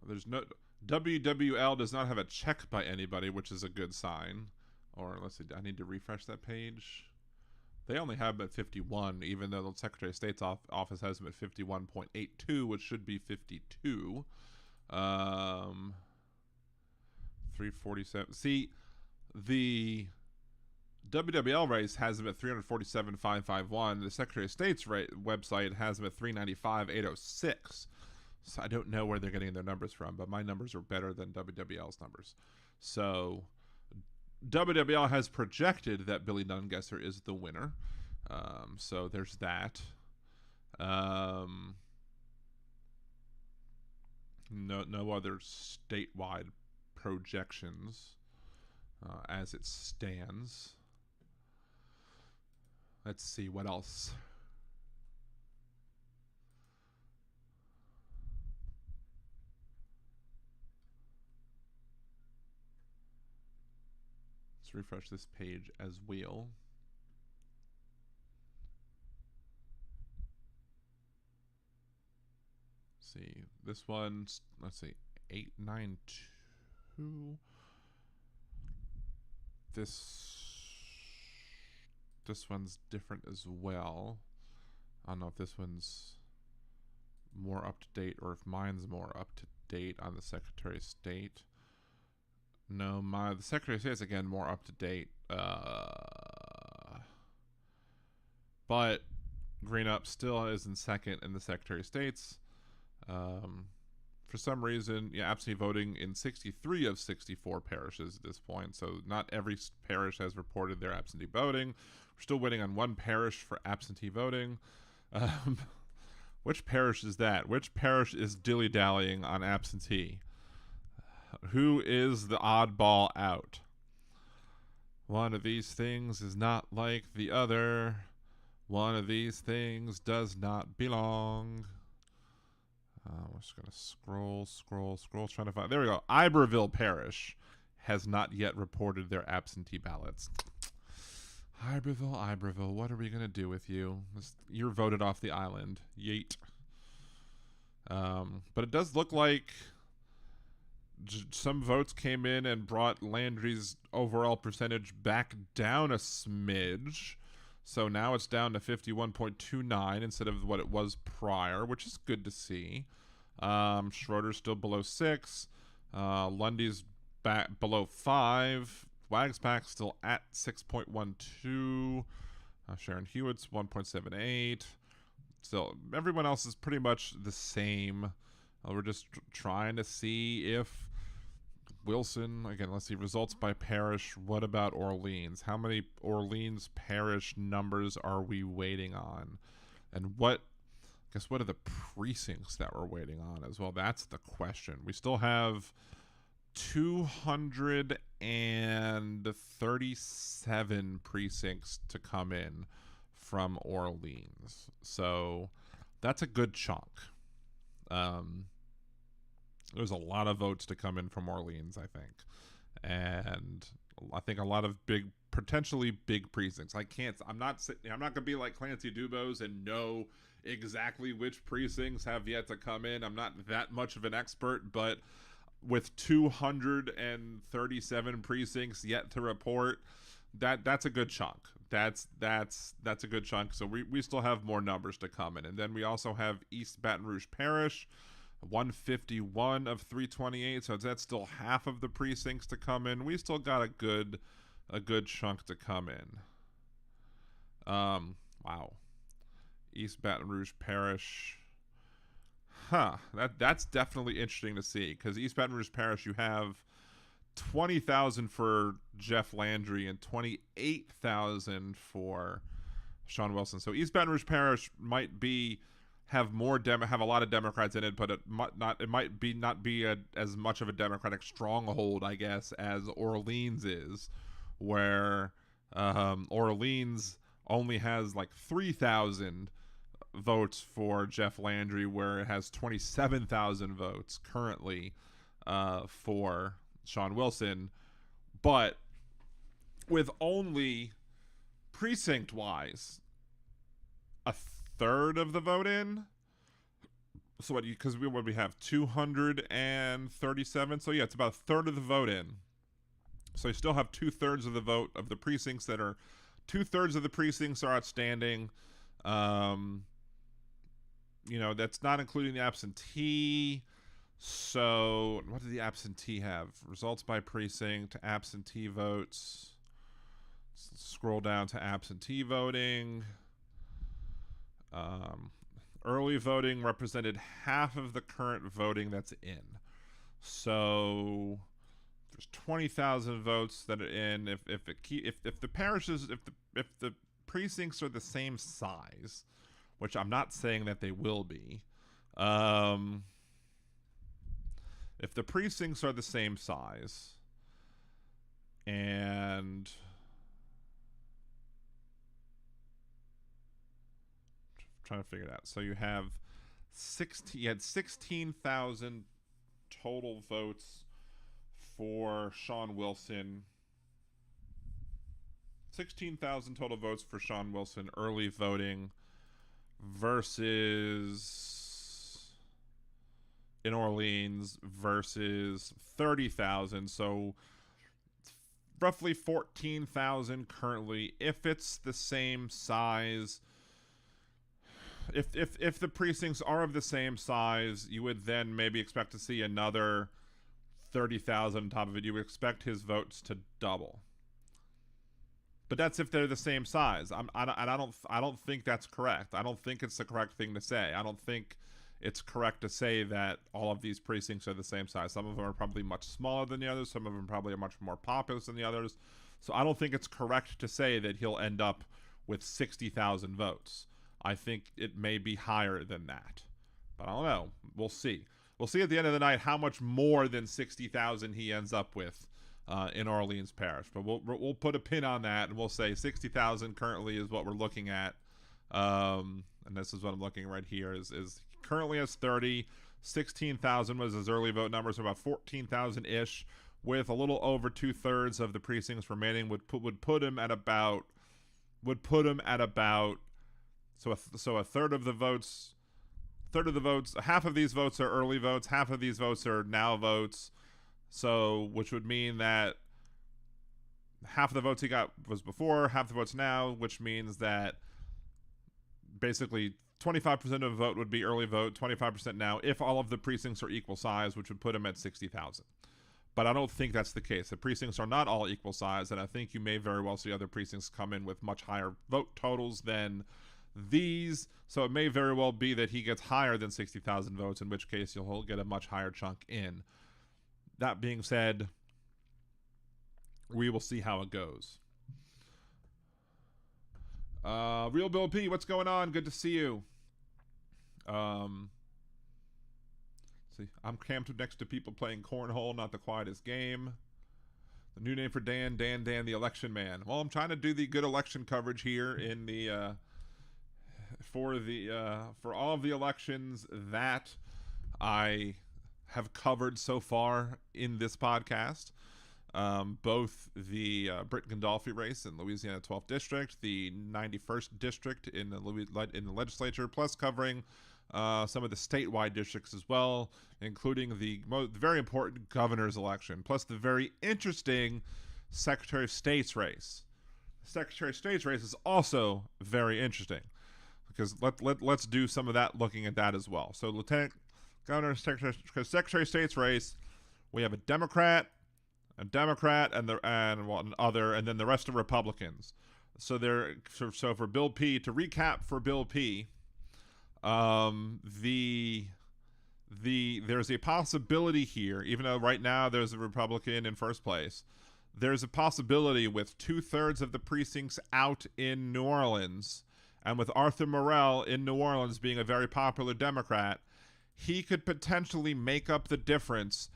There's no WWL does not have a check by anybody, which is a good sign. Or let's see, I need to refresh that page. They only have them at 51, even though the Secretary of State's office has them at 51.82, which should be 52. 347. See, the WWL race has them at 347,551. The Secretary of State's website has them at 395,806. So I don't know where they're getting their numbers from, but my numbers are better than WWL's numbers. So WWL has projected that Billy Nungesser is the winner. So there's that. No other statewide projections as it stands. Let's see what else. refresh this page as well. See, this one's, let's see, 892. This one's different as well. I don't know if this one's more up to date or if mine's more up to date on the Secretary of State. No, the Secretary of State is again more up to date. But Green Up still is in second in the Secretary of State's. For some reason, absentee voting in 63 of 64 parishes at this point. So not every parish has reported their absentee voting. We're still waiting on one parish for absentee voting. Which parish is that? Which parish is dilly-dallying on absentee? Who is the oddball out? One of these things is not like the other. One of these things does not belong. We're just going to scroll, trying to find... There we go. Iberville Parish has not yet reported their absentee ballots. Iberville, what are we going to do with you? You're voted off the island. Yeet. But it does look like some votes came in and brought Landry's overall percentage back down a smidge. So now it's down to 51.29 instead of what it was prior, which is good to see. Schroeder's still below 6. Lundy's back below 5. Wagsback's still at 6.12. Sharon Hewitt's 1.78. So everyone else is pretty much the same. We're just trying to see if Wilson, again, let's see, results by parish. What about Orleans? How many Orleans parish numbers are we waiting on? And what are the precincts that we're waiting on as well? That's the question. We still have 237 precincts to come in from Orleans. So that's a good chunk. There's a lot of votes to come in from Orleans, I think. And I think a lot of potentially big precincts. I'm not going to be like Clancy Dubose and know exactly which precincts have yet to come in. I'm not that much of an expert, but with 237 precincts yet to report, that's a good chunk. That's a good chunk. So we still have more numbers to come in. And then we also have East Baton Rouge Parish, 151 of 328. So that's still half of the precincts to come in. We still got a good chunk to come in. Wow. East Baton Rouge Parish. That's definitely interesting to see, because East Baton Rouge Parish, you have 20,000 for Jeff Landry and 28,000 for Sean Wilson. So East Baton Rouge Parish might have a lot of Democrats in it, but it might not be as much of a Democratic stronghold, I guess, as Orleans is, where Orleans only has like 3,000 votes for Jeff Landry, where it has 27,000 votes currently for Sean Wilson, but with only precinct-wise a third of the vote in. So because we have 237, so yeah, it's about a third of the vote in. So you still have 2/3 of the vote of the precincts that are 2/3 of the precincts are outstanding. That's not including the absentee. So what did the absentee have? Results by precinct, absentee votes. Scroll down to absentee voting. Early voting represented half of the current voting that's in. So there's 20,000 votes that are in. If the parishes, if the precincts are the same size, which I'm not saying that they will be, if the precincts are the same size, and trying to figure it out. So you had 16,000 total votes for Sean Wilson. 16,000 total votes for Sean Wilson early voting versus in Orleans versus 30,000. So roughly 14,000 currently. If it's the same size, if the precincts are of the same size, you would then maybe expect to see another 30,000 on top of it. You would expect his votes to double. But that's if they're the same size. I don't think that's correct. I don't think it's the correct thing to say. I don't think it's correct to say that all of these precincts are the same size. Some of them are probably much smaller than the others. Some of them probably are much more populous than the others. So I don't think it's correct to say that he'll end up with 60,000 votes. I think it may be higher than that. But I don't know. We'll see. We'll see at the end of the night how much more than 60,000 he ends up with in Orleans Parish. But we'll put a pin on that, and we'll say 60,000 currently is what we're looking at. And this is what I'm looking right here is currently has 30. 16,000 was his early vote numbers, so about 14,000-ish, with a little over 2/3 of the precincts remaining would put him at about so a third of the votes. Half of these votes are early votes, half of these votes are now votes. So, which would mean that half of the votes he got was before, half the votes now, which means that basically 25% of the vote would be early vote, 25% now, if all of the precincts are equal size, which would put him at 60,000. But I don't think that's the case. The precincts are not all equal size, and I think you may very well see other precincts come in with much higher vote totals than these. So it may very well be that he gets higher than 60,000 votes, in which case he'll get a much higher chunk in. That being said, we will see how it goes. Real Bill P, what's going on? Good to see you. See, I'm camped next to people playing cornhole, not the quietest game. The new name for Dan, the election man. Well, I'm trying to do the good election coverage here in the for all of the elections that I have covered so far in this podcast. Both the Britt Gandolfi race in Louisiana 12th District, the 91st District in the legislature, plus covering some of the statewide districts as well, including the very important governor's election, plus the very interesting Secretary of State's race. The Secretary of State's race is also very interesting because let's do some of that, looking at that as well. So Lieutenant Governor, Secretary of State's race, we have a Democrat, and one other, and then the rest are Republicans. So for Bill P, to recap for Bill P, there's a possibility here, even though right now there's a Republican in first place, there's a possibility with 2/3 of the precincts out in New Orleans, and with Arthur Morell in New Orleans being a very popular Democrat, he could potentially make up the difference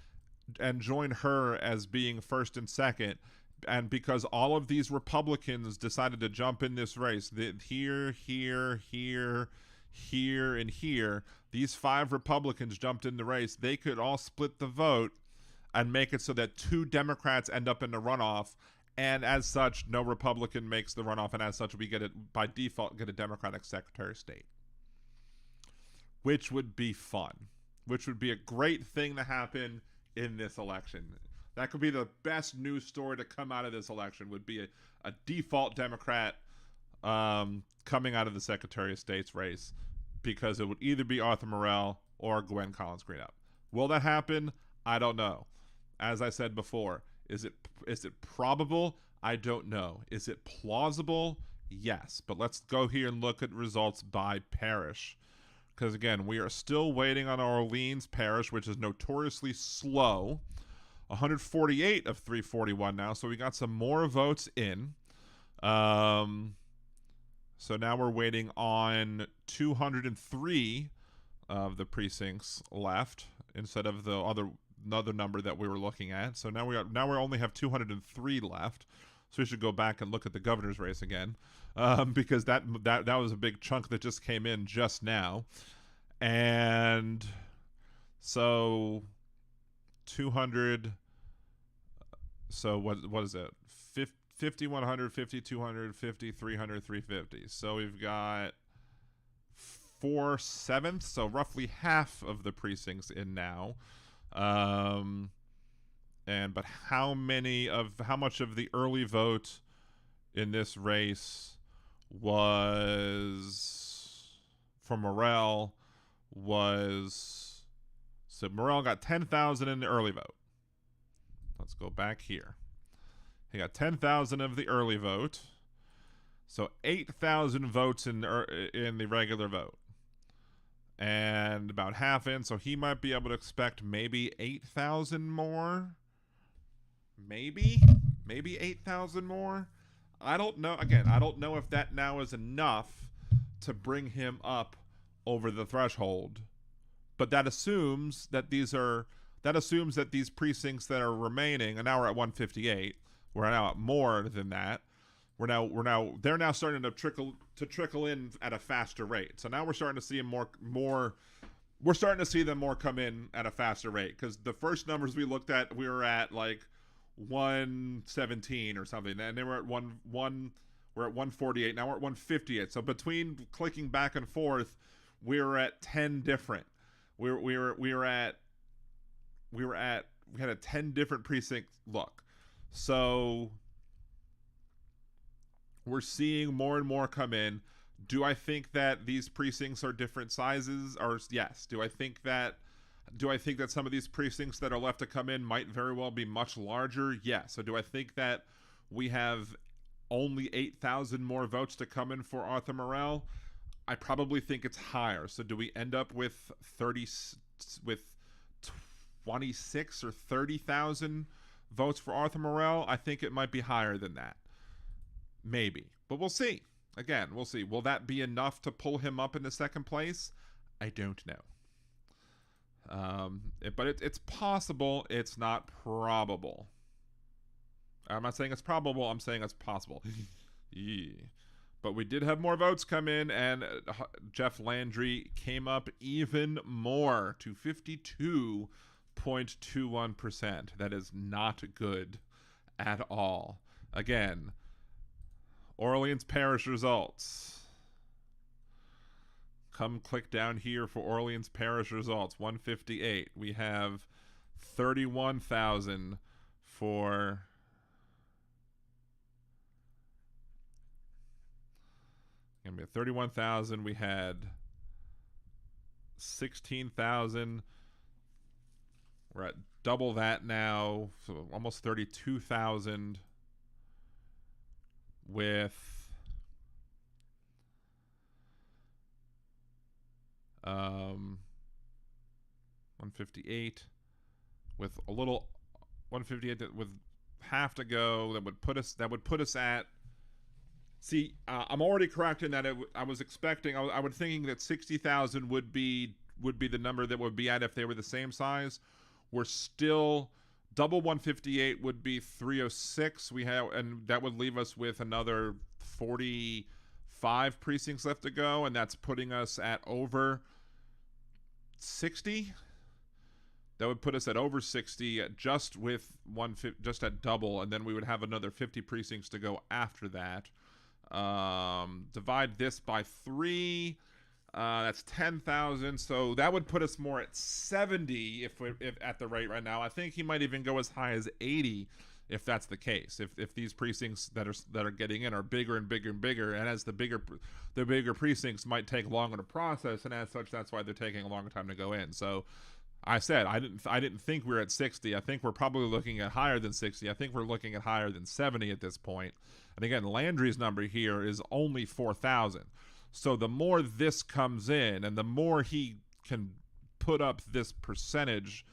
and join her as being first and second. And because all of these Republicans decided to jump in this race, here, and here, these 5 Republicans jumped in the race, they could all split the vote and make it so that 2 Democrats end up in the runoff, and as such, no Republican makes the runoff, and as such, we get it by default, get a Democratic Secretary of State. Which would be fun. Which would be a great thing to happen in this election. That could be the best news story to come out of this election, would be a default Democrat coming out of the Secretary of State's race, because it would either be Arthur Morell or Gwen Collins Greenup. Will that happen? I don't know. As I said before, is it probable? I don't know. Is it plausible? Yes. But let's go here and look at results by parish. Because again, we are still waiting on our Orleans Parish, which is notoriously slow. 148 of 341 now, so we got some more votes in. So now we're waiting on 203 of the precincts left instead of the another number that we were looking at. So now we only have 203 left. So we should go back and look at the governor's race again, because that was a big chunk that just came in just now. And so 200. So what is it? 5,100, 5,200, 50, 300, 350. So we've got 4/7, so roughly half of the precincts in now. But how much of the early vote in this race was for Morrell so Morrell got 10,000 in the early vote. Let's go back here. He got 10,000 of the early vote. So 8,000 votes in the regular vote. And about half in, so he might be able to expect maybe 8,000 more. Maybe 8,000 more. I don't know. Again, I don't know if that now is enough to bring him up over the threshold. But that assumes that these precincts that are remaining, and now we're at 158. We're now at more than that. They're now starting to trickle in at a faster rate. So now we're starting to see we're starting to see them more come in at a faster rate, because the first numbers we looked at, we were at like 117 or something, and they were at we're at 148. Now we're at 158. So between clicking back and forth, we had a 10 different precinct look. So we're seeing more and more come in. Do I think that these precincts are different sizes? Or yes. Do I think that some of these precincts that are left to come in might very well be much larger? Yes. So do I think that we have only 8,000 more votes to come in for Arthur Morrell? I probably think it's higher. So do we end up with 26 or 30,000 votes for Arthur Morrell? I think it might be higher than that. Maybe. But we'll see. Again, we'll see. Will that be enough to pull him up into second place? I don't know. But it's possible. It's not probable. I'm not saying it's probable. I'm saying it's possible. Yeah. But we did have more votes come in, and Jeff Landry came up even more to 52.21%. That is not good at all. Again, Orleans Parish results. Come click down here for Orleans Parish results. 158. We have 31,000 for... And we had 31,000. We had 16,000. We're at double that now, so almost 32,000. With 158, with a little 158 with half to go, that would put us at. See, I'm already correct in that I was expecting. I was thinking that 60,000 would be the number that would be at if they were the same size. We're still double 158 would be 306. And that would leave us with another 45 precincts left to go, and that's putting us at over 60. That would put us at over 60 just at double, and then we would have another 50 precincts to go after that. Divide this by 3. That's 10,000. So that would put us more at 70 if at the rate right now. I think he might even go as high as 80 if that's the case. If these precincts that are getting in are bigger and bigger and bigger, and as the bigger precincts might take longer to process, and as such, that's why they're taking a longer time to go in. So I said I didn't think we were at 60. I think we're probably looking at higher than 60. I think we're looking at higher than 70 at this point. And again, Landry's number here is only 4,000. So the more this comes in, and the more he can put up this percentage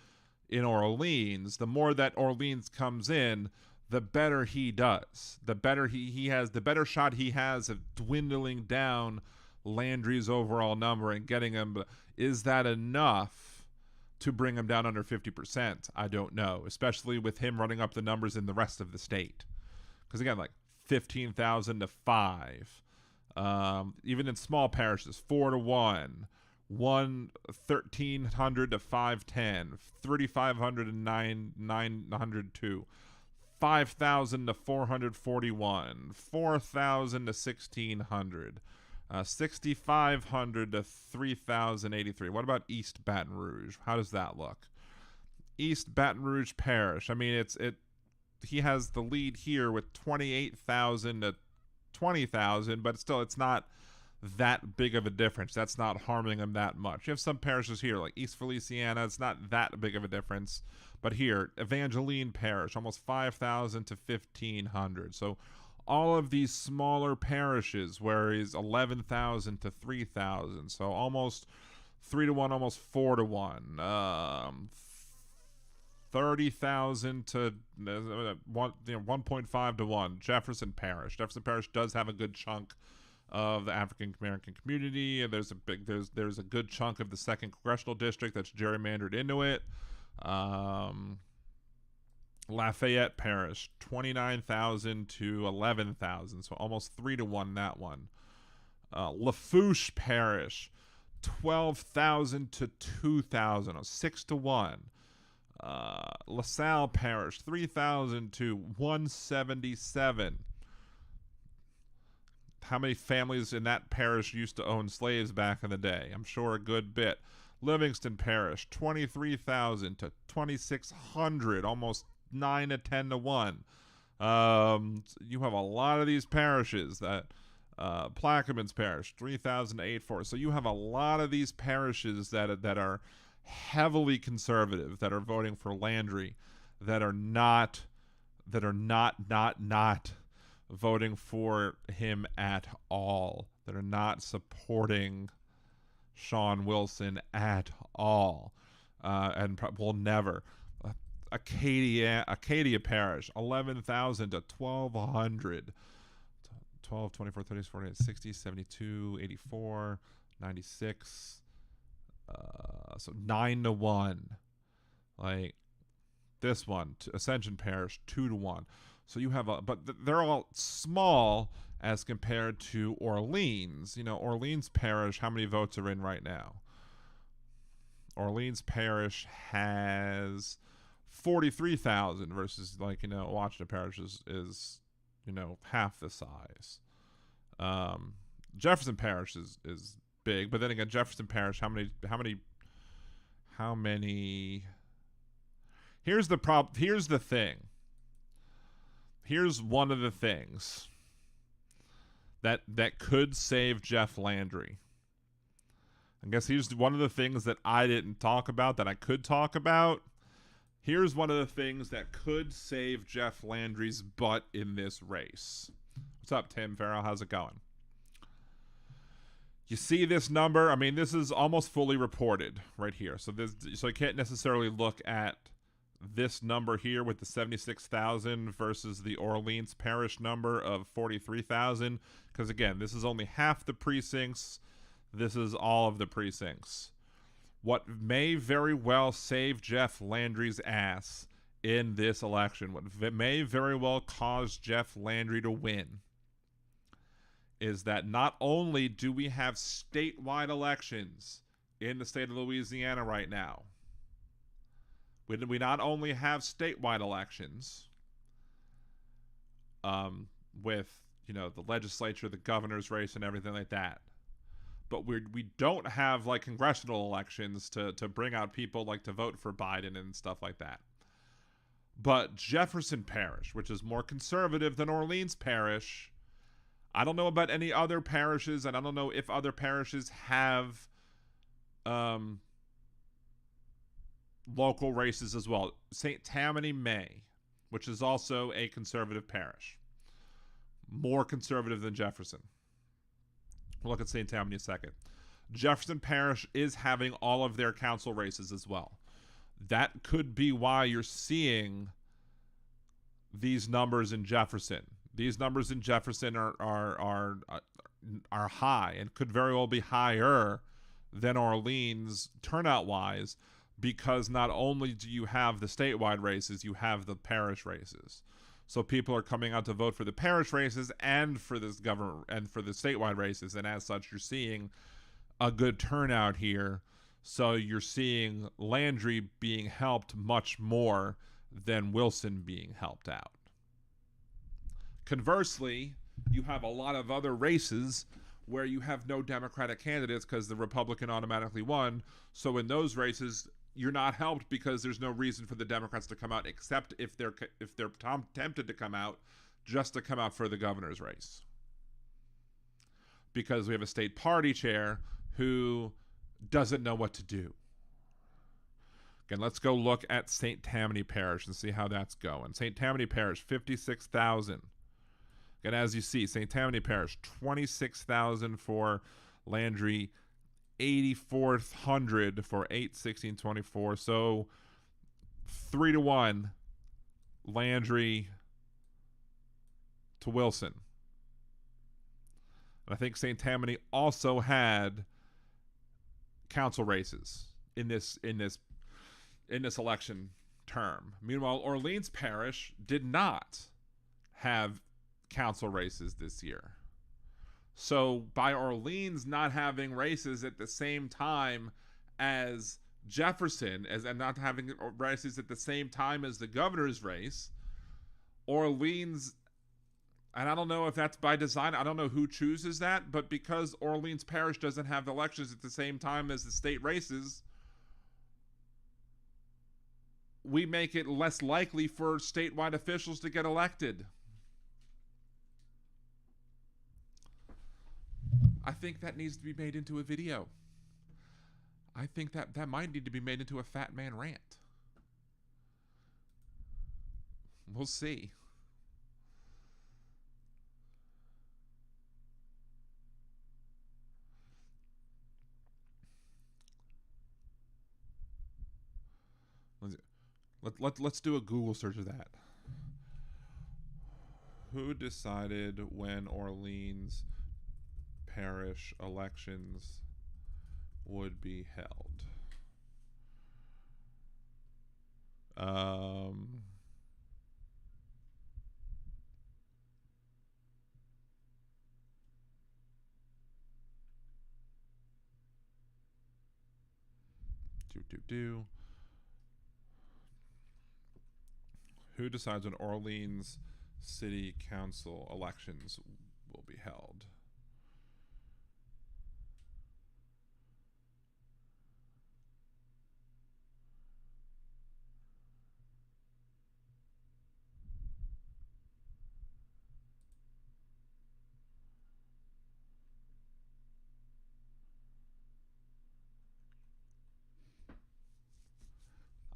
in Orleans, the more that Orleans comes in, the better he does. The better he has, the better shot he has of dwindling down Landry's overall number and getting him. Is that enough to bring him down under 50%? I don't know, especially with him running up the numbers in the rest of the state. Because again, like 15,000 to 5. Even in small parishes, 4-1, 1,300 to 510, 3,500 to 902, 5,000 to 441, 4,000 to 1,600, 6,500 to 3,083. What about East Baton Rouge? How does that look? East Baton Rouge Parish. I mean, he has the lead here with 28,000 to 20,000, but still, it's not that big of a difference. That's not harming him that much. You have some parishes here, like East Feliciana. It's not that big of a difference. But here, Evangeline Parish, almost 5,000 to 1,500. So all of these smaller parishes where he's 11,000 to 3,000. So almost 3 to 1, almost 4 to 1. 30,000 to 1.5 to 1. Jefferson Parish. Jefferson Parish does have a good chunk of the African American community, and there's a good chunk of the 2nd congressional district that's gerrymandered into it. Lafayette Parish, 29,000 to 11,000, so almost 3 to 1 that one. Lafourche Parish, 12,000 to 2,000, 6 to 1. LaSalle Parish, 3,000 to 177. How many families in that parish used to own slaves back in the day? I'm sure a good bit. Livingston Parish, 23,000 to 2,600, almost 9 to 10 to 1. You have a lot of these parishes. That Plaquemines Parish, 3,000 to 8,400. So you have a lot of these parishes that are heavily conservative, that are voting for Landry, that are not voting for him at all, that are not supporting Sean Wilson at all, and will never. Acadia Parish, 11,000 to 1,200. 12, 24, 30, 48, 60, 72, 84, 96. So 9 to 1. Like this one, Ascension Parish, 2 to 1. So you have but they're all small as compared to Orleans. You know, Orleans Parish, how many votes are in right now? Orleans Parish has 43,000 versus, like, you know, Washington Parish is you know, half the size. Jefferson Parish is big, but then again, Jefferson Parish, how many here's the thing. Here's one of the things that could save Jeff Landry. I guess here's one of the things that I didn't talk about that I could talk about. Here's one of the things that could save Jeff Landry's butt in this race. What's up, Tim Farrell? How's it going? You see this number? I mean, this is almost fully reported right here. So you can't necessarily look at this number here with the 76,000 versus the Orleans Parish number of 43,000, because again, this is only half the precincts. This is all of the precincts. What may very well save Jeff Landry's ass in this election, what may very well cause Jeff Landry to win, is that not only do we have statewide elections in the state of Louisiana right now, we not only have statewide elections with, you know, the legislature, the governor's race, and everything like that, but we don't have, like, congressional elections to bring out people, like, to vote for Biden and stuff like that. But Jefferson Parish, which is more conservative than Orleans Parish, I don't know about any other parishes, and I don't know if other parishes have local races as well. St. Tammany May, which is also a conservative parish, more conservative than Jefferson. We'll look at St. Tammany in a second. Jefferson Parish is having all of their council races as well. That could be why you're seeing these numbers in Jefferson. These numbers in Jefferson are high and could very well be higher than Orleans turnout-wise, because not only do you have the statewide races, you have the parish races. So people are coming out to vote for the parish races and for this government and for the statewide races, and as such, you're seeing a good turnout here. So you're seeing Landry being helped much more than Wilson being helped out. Conversely, you have a lot of other races where you have no Democratic candidates because the Republican automatically won. So in those races, you're not helped because there's no reason for the Democrats to come out, except if they're tempted to come out, just to come out for the governor's race. Because we have a state party chair who doesn't know what to do. Again, let's go look at St. Tammany Parish and see how that's going. St. Tammany Parish, 56,000. And as you see, St. Tammany Parish, 26,000 for Landry, 8,400 for 8/16/24. So 3-1 Landry to Wilson. And I think St. Tammany also had council races in this election term. Meanwhile, Orleans Parish did not have council races this year. So by Orleans not having races at the same time as Jefferson, and not having races at the same time as the governor's race, Orleans, and I don't know if that's by design, I don't know who chooses that, but because Orleans Parish doesn't have elections at the same time as the state races, we make it less likely for statewide officials to get elected. I think that needs to be made into a video. I think that might need to be made into a Fat Man rant. We'll see. Let's do a Google search of that. Who decided when Orleans Parish elections would be held? Who decides when Orleans City Council elections will be held?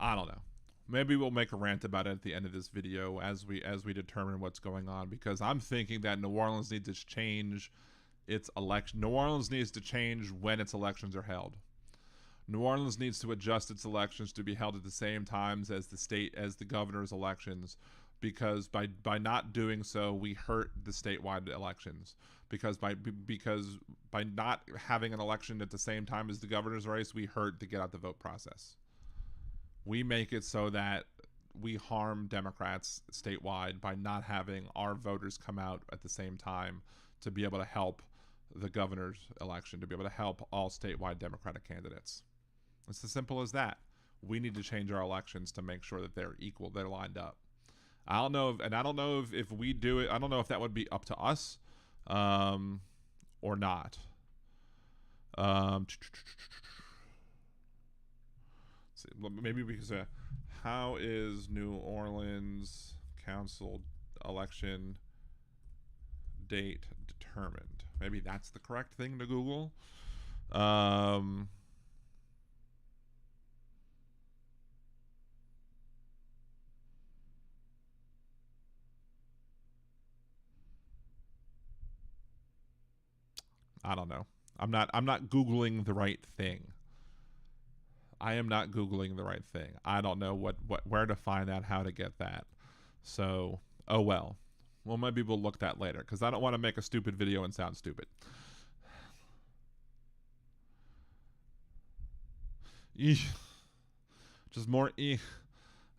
I don't know. Maybe we'll make a rant about it at the end of this video as we determine what's going on, because I'm thinking that New Orleans needs to change its election. New Orleans needs to change when its elections are held. New Orleans needs to adjust its elections to be held at the same times as the governor's elections, because by not doing so, we hurt the statewide elections. Because by not having an election at the same time as the governor's race, we hurt the get out the vote process. We make it so that we harm Democrats statewide by not having our voters come out at the same time to be able to help the governor's election, to be able to help all statewide Democratic candidates. It's as simple as that. We need to change our elections to make sure that they're equal, they're lined up. I don't know if we do it. I don't know if that would be up to us or not. Maybe because how is New Orleans Council election date determined? Maybe that's the correct thing to Google. I don't know. I'm not Googling the right thing. I am not Googling the right thing. I don't know where to find that, how to get that. So, oh well. Well, maybe we'll look that later, because I don't want to make a stupid video and sound stupid. Eesh. Just more eesh.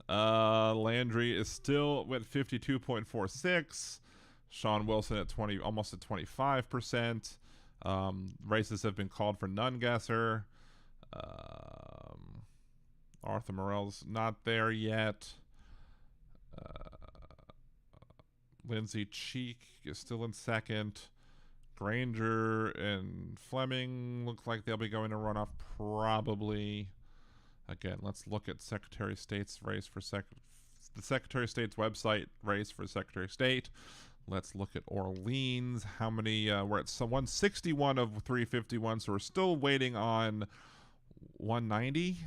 Landry is still with 52.46. Sean Wilson at almost at 25%. Races have been called for none guesser. Arthur Morell's not there yet. Lindsay Cheek is still in second. Granger and Fleming look like they'll be going to runoff probably. Again, let's look at Secretary of State's race for the Secretary of State's website race for Secretary of State. Let's look at Orleans. How many? We're at 161 of 351, so we're still waiting on 190.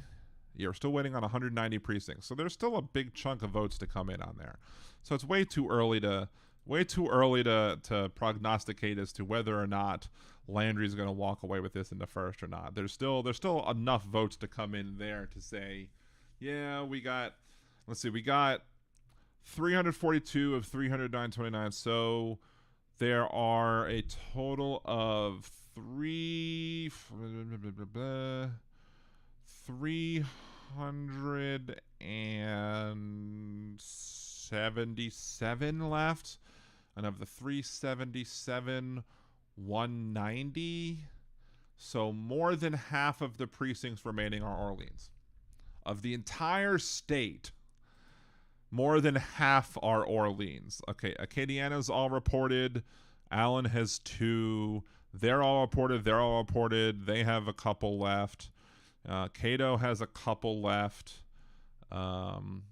Yeah, we're still waiting on 190 precincts. So there's still a big chunk of votes to come in on there. So it's way too early to prognosticate as to whether or not Landry's going to walk away with this in the first or not. There's still enough votes to come in there to say, yeah, we got 342 of 329. So there are a total of 377 left. And of the 377, 190. So more than half of the precincts remaining are Orleans. Of the entire state, more than half are Orleans. Okay, Acadiana's all reported. Allen has 2. They're all reported. They have a couple left. Cato has a couple left. And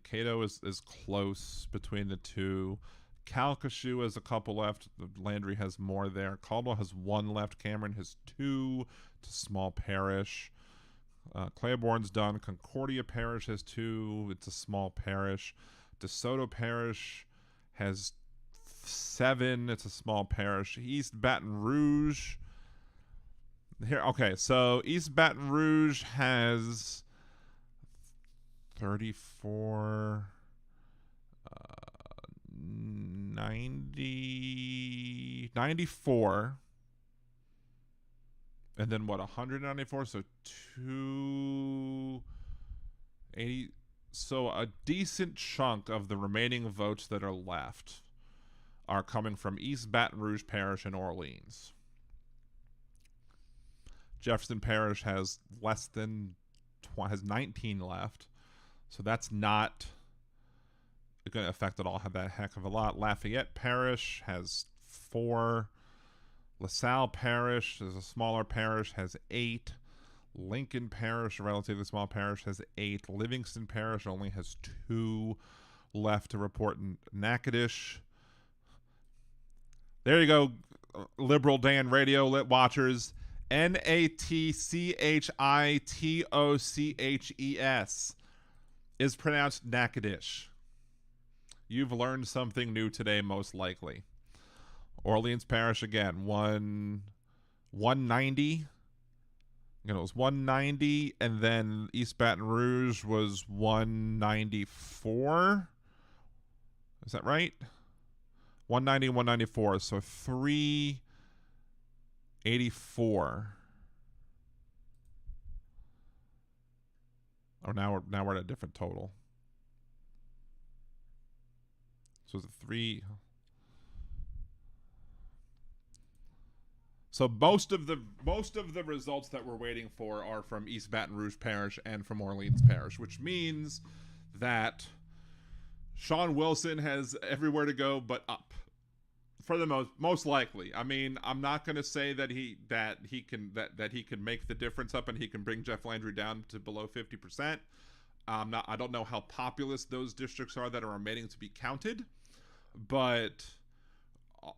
Cato is close between the two. Calcasieu has a couple left. Landry has more there. Caldwell has 1 left. Cameron has 2. It's a small parish. Claiborne's done. Concordia Parish has 2. It's a small parish. DeSoto Parish has 7. It's a small parish. East Baton Rouge. Here, okay, so East Baton Rouge has 34, 90, 94, and then what, 194, so 280, so a decent chunk of the remaining votes that are left are coming from East Baton Rouge Parish and Orleans. Jefferson Parish has has 19 left, so that's not going to affect at all that heck of a lot. Lafayette Parish has 4. LaSalle Parish is a smaller parish, has 8. Lincoln Parish, a relatively small parish, has 8. Livingston Parish only has 2 left to report. In Natchitoches, there you go, Liberal Dan Radio Lit watchers. Natchitoches is pronounced Natchitoches. You've learned something new today, most likely. Orleans Parish again, 190. It was 190, and then East Baton Rouge was 194. Is that right? 190, 194. So 384. Oh, now we're at a different total. So it's a 3. So most of the results that we're waiting for are from East Baton Rouge Parish and from Orleans Parish, which means that Sean Wilson has everywhere to go but up. For the most likely. I mean, I'm not going to say that he can make the difference up and he can bring Jeff Landry down to below 50%. I don't know how populous those districts are that are remaining to be counted, but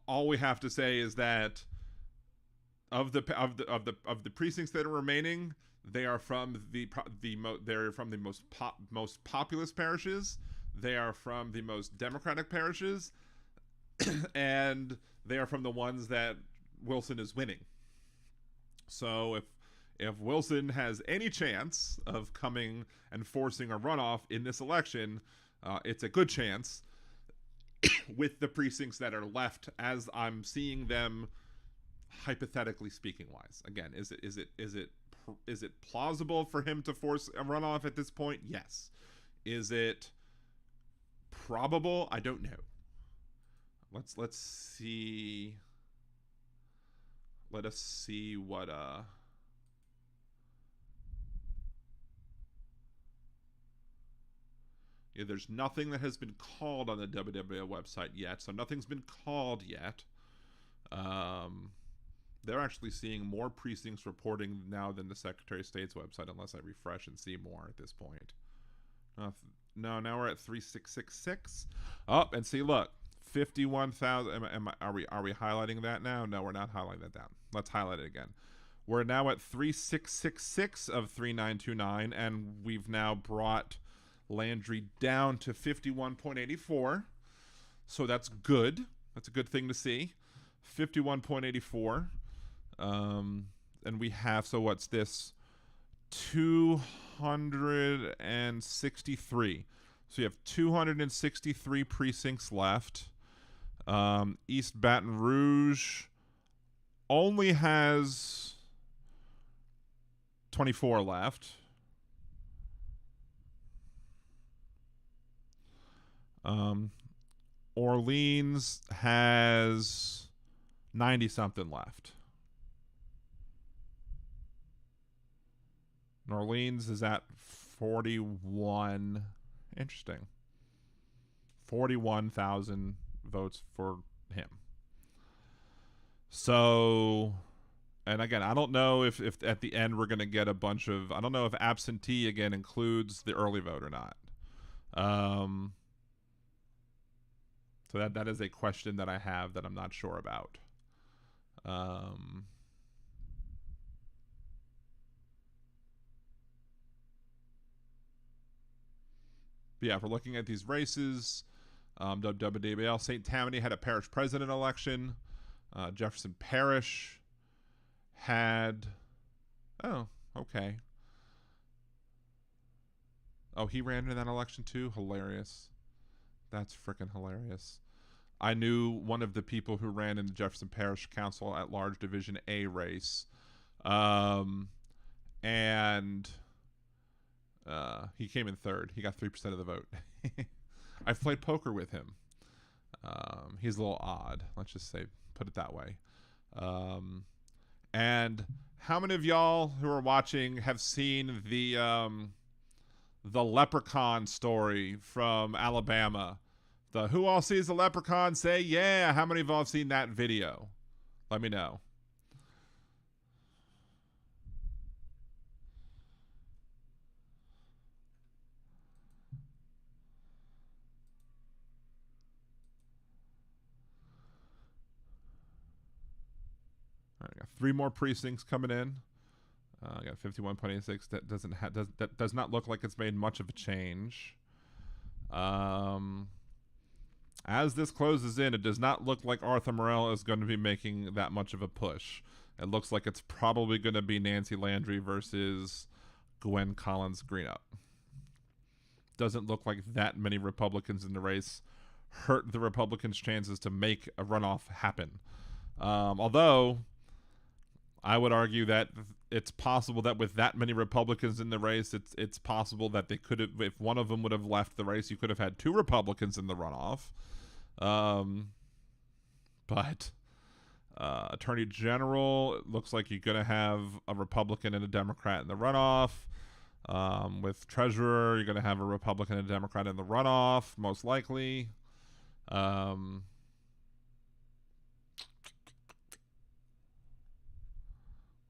all we have to say is that of the precincts that are remaining, they are from the most populous parishes. They are from the most Democratic parishes. And they are from the ones that Wilson is winning. So if Wilson has any chance of coming and forcing a runoff in this election, it's a good chance with the precincts that are left as I'm seeing them, hypothetically speaking wise. Again, is it plausible for him to force a runoff at this point? Yes. Is it probable? I don't know. Let's see. Let us see what Yeah, there's nothing that has been called on the WWL website yet, so nothing's been called yet. They're actually seeing more precincts reporting now than the Secretary of State's website, unless I refresh and see more at this point. No, now we're at 3666. Oh, and see, look, 51,000. Are we highlighting that now? No, we're not highlighting that down. Let's highlight it again. We're now at 3666 of 3929, and we've now brought Landry down to 51.84. So that's good. That's a good thing to see. 51.84. And we have, so what's this? 263. So you have 263 precincts left. East Baton Rouge only has 24 left. Orleans has 90 something left. New Orleans is at 41. Interesting. 41,000 votes for him. So, and again, I don't know if at the end we're going to get a bunch of, I don't know if absentee again includes the early vote or not. So that is a question that I have that I'm not sure about. But yeah, if we're looking at these races, WWL, St. Tammany had a parish president election. Jefferson Parish had, oh, okay. Oh, he ran in that election too? Hilarious. That's freaking hilarious. I knew one of the people who ran in the Jefferson Parish Council at Large Division A race. And he came in third. He got 3% of the vote. I've played poker with him. He's a little odd. Let's just say, put it that way. And how many of y'all who are watching have seen the leprechaun story from Alabama? The who all sees the leprechaun say yeah. How many of y'all have seen that video? Let me know. All right, got 3 more precincts coming in. I got 51.86. That that does not look like it's made much of a change. As this closes in, it does not look like Arthur Morell is going to be making that much of a push. It looks like it's probably going to be Nancy Landry versus Gwen Collins Greenup. Doesn't look like that many Republicans in the race hurt the Republicans' chances to make a runoff happen. Although I would argue that it's possible that with that many Republicans in the race, it's possible that they could have, if one of them would have left the race, you could have had 2 Republicans in the runoff. But Attorney General, it looks like you're going to have a Republican and a Democrat in the runoff. With Treasurer, you're going to have a Republican and a Democrat in the runoff, most likely.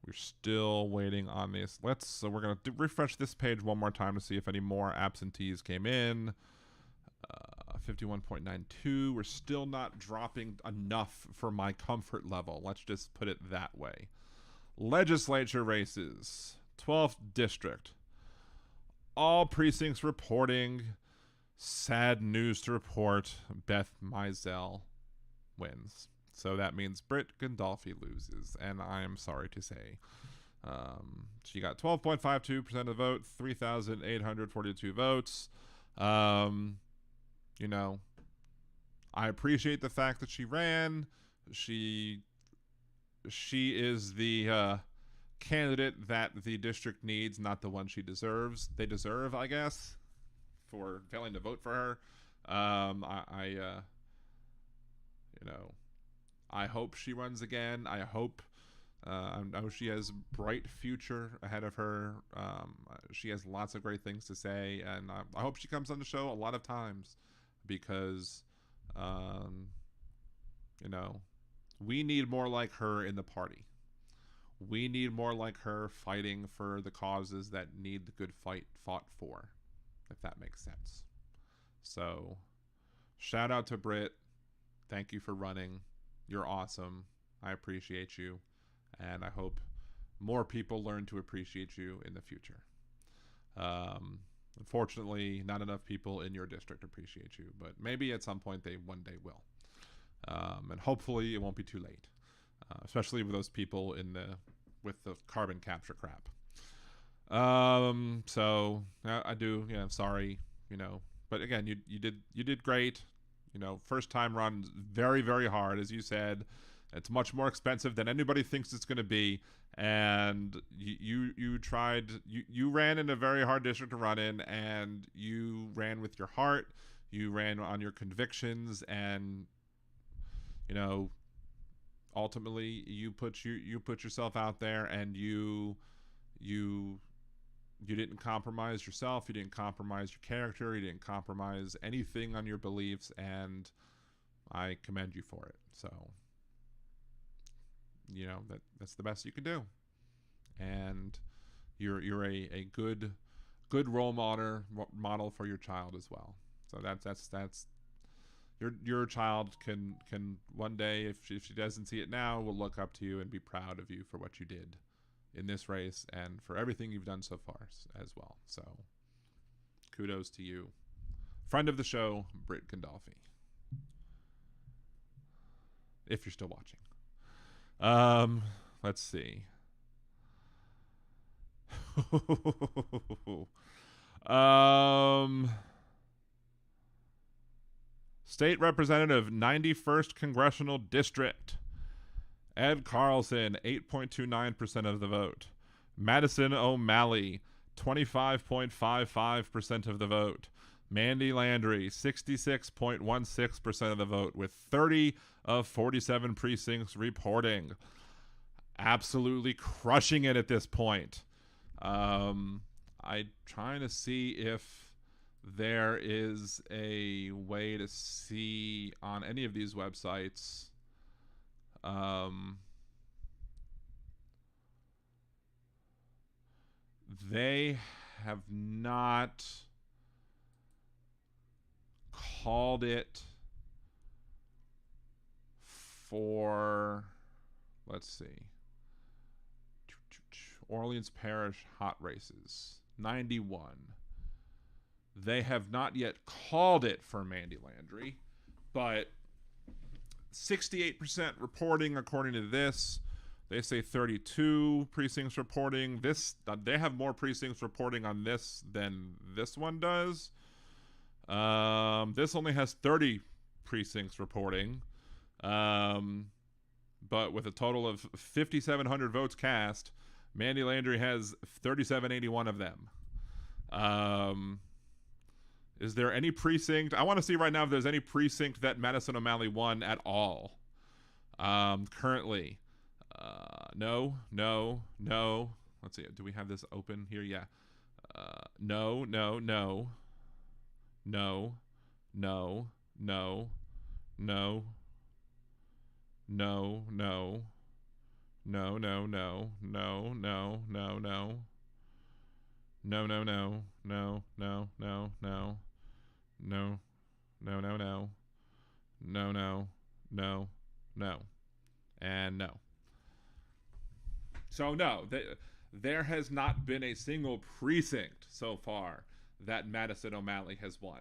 We're still waiting on this. So we're going to refresh this page one more time to see if any more absentees came in. 51.92. We're still not dropping enough for my comfort level. Let's just put it that way. Legislature races. 12th District. All precincts reporting. Sad news to report. Beth Mizell wins. So that means Britt Gandolfi loses, and I am sorry to say. She got 12.52% of the vote, 3,842 votes. You know, I appreciate the fact that she ran. She is the candidate that the district needs, not the one she deserves. They deserve, I guess, for failing to vote for her. I hope she runs again. I hope I know she has a bright future ahead of her. She has lots of great things to say, and I hope she comes on the show a lot of times because, you know, we need more like her in the party. We need more like her fighting for the causes that need the good fight fought for, if that makes sense. So, shout out to Britt. Thank you for running. You're awesome. I appreciate you. And I hope more people learn to appreciate you in the future. Unfortunately, not enough people in your district appreciate you, but maybe at some point they one day will. And hopefully it won't be too late, especially with those people with the carbon capture crap. So I do, sorry, but again, you did great. First time run, very, very hard, as you said. It's much more expensive than anybody thinks it's going to be, and you tried. You ran in a very hard district to run in, and you ran with your heart. You ran on your convictions, and ultimately you put yourself out there, and you didn't compromise yourself. You didn't compromise your character. You didn't compromise anything on your beliefs, and I commend you for it. So. That's the best you can do, and you're a good role model for your child as well. So that's your child can one day, if she doesn't see it now, will look up to you and be proud of you for what you did in this race and for everything you've done so far as well. So kudos to you, friend of the show, Britt Gandolfi, if you're still watching. Let's see. State Representative, 91st Congressional District. Ed Carlson, 8.29% of the vote. Madison O'Malley, 25.55% of the vote. Mandy Landry, 66.16% of the vote, with 30 of 47 precincts reporting. Absolutely crushing it at this point. I'm trying to see if there is a way to see on any of these websites. They have not called it for, let's see, Orleans Parish hot races, 91. They have not yet called it for Mandy Landry, but 68% reporting according to this. They say 32 precincts reporting. They have more precincts reporting on this than this one does. This only has 30 precincts reporting, but with a total of 5,700 votes cast, Mandy Landry has 3,781 of them. Is there any precinct? I want to see right now if there's any precinct that Madison O'Malley won at all. Currently, no. Let's see. Do we have this open here? Yeah. No. And no. So no, there has not been a single precinct so far that Madison O'Malley has won.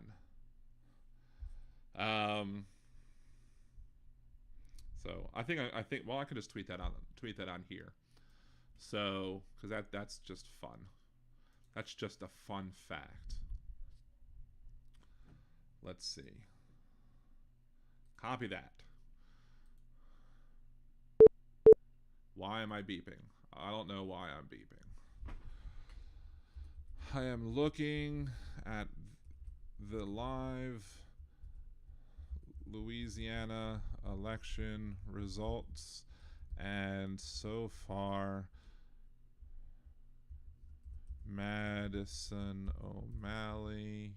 So I think well, I could just tweet that on here. So because that's just fun. That's just a fun fact. Let's see. Copy that. Why am I beeping? I don't know why I'm beeping. I am looking at the live Louisiana election results, And so far, Madison O'Malley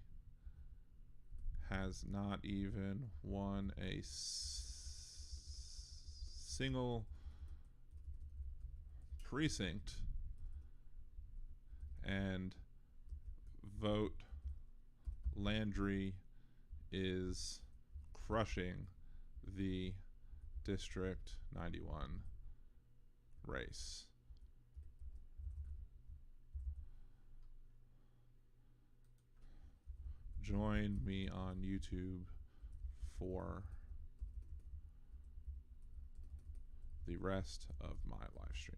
has not even won a single precinct, and Vote Landry is crushing the District 91 race. Join me on YouTube for the rest of my live stream.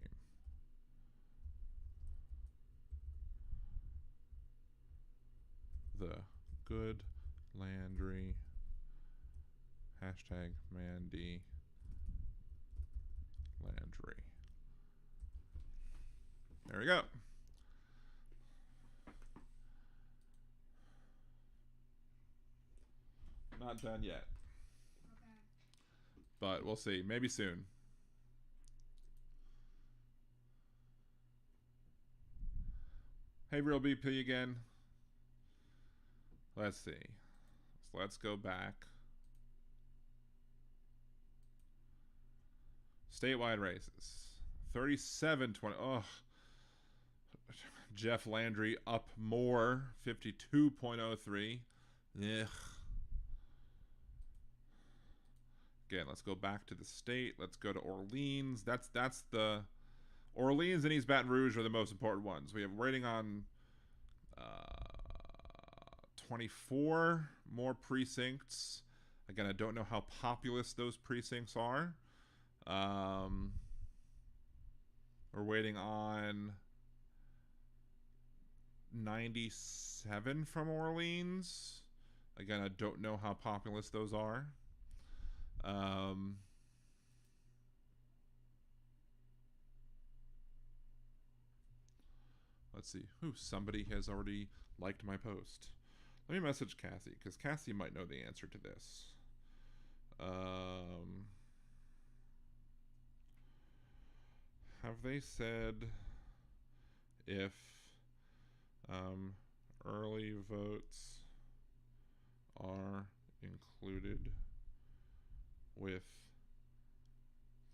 The Good Landry, hashtag Mandy Landry. There we go. Not done yet. Okay. But we'll see. Maybe soon. Hey, Real BP again. Let's see. So let's go back. Statewide races. 37-20. Oh. Jeff Landry up more. 52.03. Ugh. Again, let's go back to the state. Let's go to Orleans. That's the Orleans and East Baton Rouge are the most important ones. We have rating on 24 more precincts. Again, I don't know how populous those precincts are. We're waiting on 97 from Orleans. Again, I don't know how populous those are. Let's see. Ooh, somebody has already liked my post. Let me message Cassie, because Cassie might know the answer to this. Have they said if early votes are included with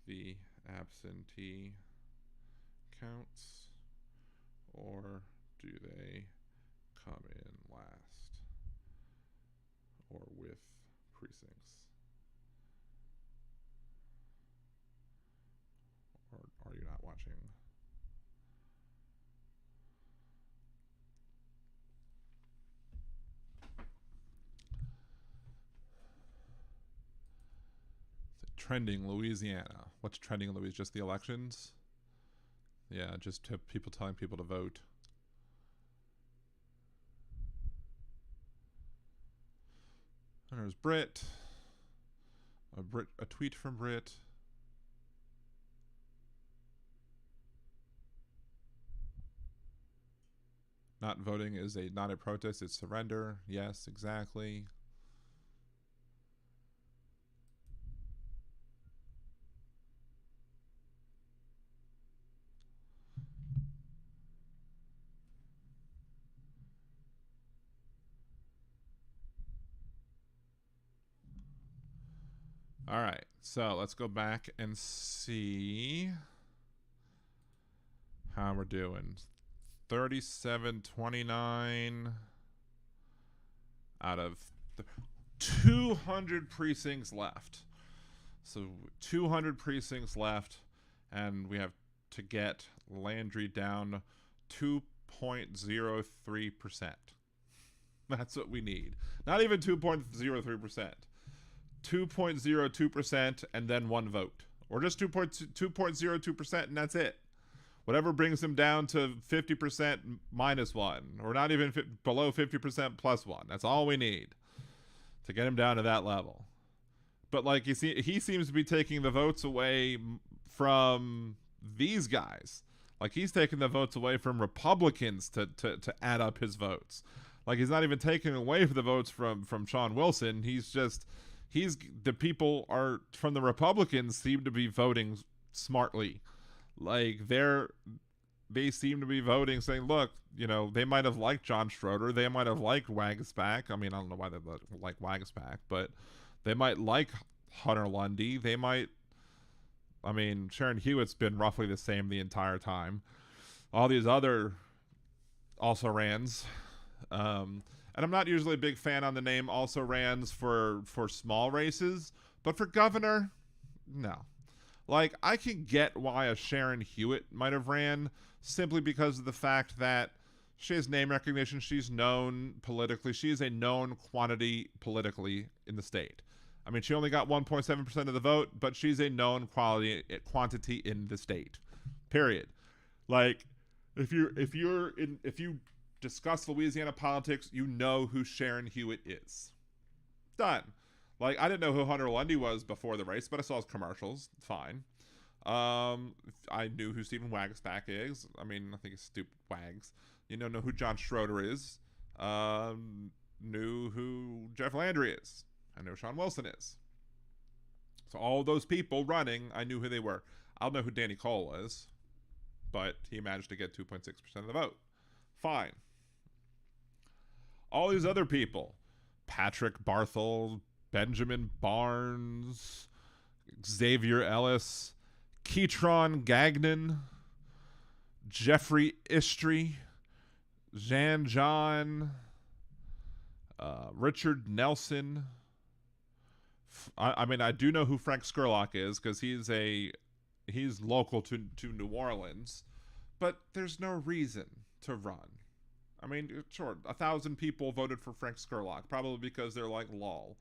the absentee counts, or do they come in last, or with precincts? Or are you not watching? Trending Louisiana. What's trending in Louisiana? Just the elections? Yeah, just people telling people to vote. And there's Britt. A tweet from Britt. Not voting is not a protest, it's surrender. Yes, exactly. All right, so let's go back and see how we're doing. 37-29 out of 200 precincts left. So 200 precincts left, and we have to get Landry down 2.03%. That's what we need. Not even 2.03%. 2.02% and then one vote, or just 2.02%, and that's it. Whatever brings him down to 50% minus one, or not even below 50% plus one. That's all we need to get him down to that level. But like you see, he seems to be taking the votes away from these guys. Like he's taking the votes away from Republicans to add up his votes. Like he's not even taking away the votes from Sean Wilson. The people are from the Republicans seem to be voting smartly. Like, they seem to be voting saying, look, they might have liked John Schroeder. They might have liked Wags back. I mean, I don't know why they like Wags back, but they might like Hunter Lundy. They might, I mean, Sharon Hewitt's been roughly the same the entire time. All these other also-rans. And I'm not usually a big fan on the name also-rans for small races, but for governor, no. Like, I can get why a Sharon Hewitt might have ran simply because of the fact that she has name recognition. She's known politically. She is a known quantity politically in the state. I mean, she only got 1.7% of the vote, but she's a known quantity in the state. Period. Like, if you discuss Louisiana politics, you know who Sharon Hewitt is. Done. Like, I didn't know who Hunter Lundy was before the race, but I saw his commercials. Fine. I knew who Stephen Wagsback is. I mean, I think it's stupid Wags. Know who John Schroeder is. Knew who Jeff Landry is. I know who Sean Wilson is. So all those people running, I knew who they were. I don't know who Danny Cole was, but he managed to get 2.6% of the vote. Fine. All these other people, Patrick Barthel, Benjamin Barnes, Xavier Ellis, Ketron Gagnon, Jeffrey Istry, Jan John, Richard Nelson. I mean, I do know who Frank Skurlock is because he's local to New Orleans, but there's no reason to run. I mean, sure, 1,000 people voted for Frank Skurlock, probably because they're like, lol,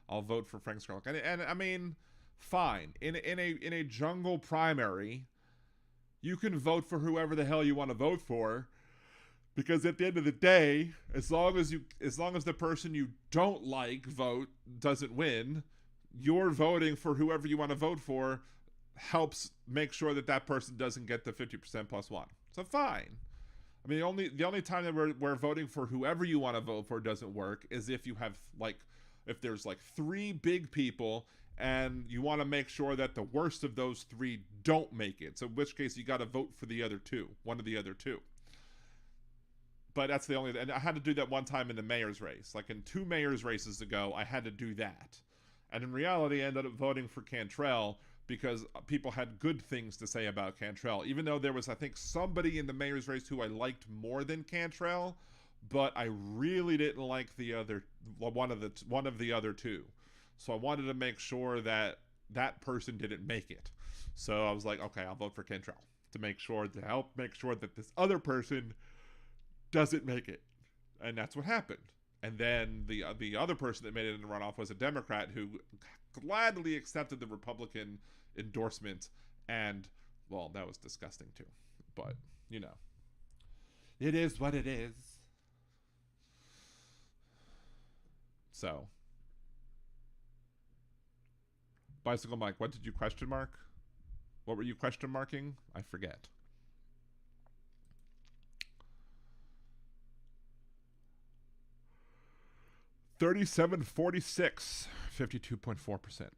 I'll vote for Frank Skurlock. And I mean, fine. In a jungle primary, you can vote for whoever the hell you want to vote for, because at the end of the day, as long as the person you don't like doesn't win, you're voting for whoever you want to vote for helps make sure that person doesn't get the 50% plus one. So fine. I mean, the only time that we're voting for whoever you want to vote for doesn't work is if you have if there's 3 big people and you want to make sure that the worst of those 3 don't make it. So in which case you got to vote for the other 2, one of the other 2. But that's the only, and I had to do that one time in the mayor's race. Like in 2 mayor's races ago, I had to do that. And in reality, I ended up voting for Cantrell because people had good things to say about Cantrell. Even though there was, I think, somebody in the mayor's race who I liked more than Cantrell, but I really didn't like one of the other 2. So I wanted to make sure that person didn't make it. So I was like, okay, I'll vote for Cantrell to help make sure that this other person doesn't make it. And that's what happened. And then the other person that made it in the runoff was a Democrat who gladly accepted the Republican endorsement, and, well, that was disgusting too. But, it is what it is. So, Bicycle Mike, what did you question mark? What were you question marking? I forget. $37.46, 52.4%.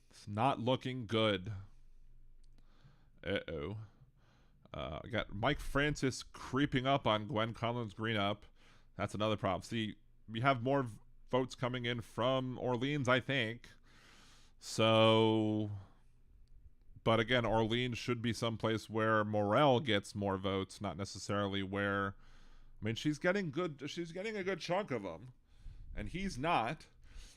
It's not looking good. Uh-oh. I got Mike Francis creeping up on Gwen Collins Greenup. That's another problem. See, we have more votes coming in from Orleans, I think. So, but again, Orleans should be someplace where Morell gets more votes, not necessarily where, I mean, she's getting a good chunk of them, and he's not.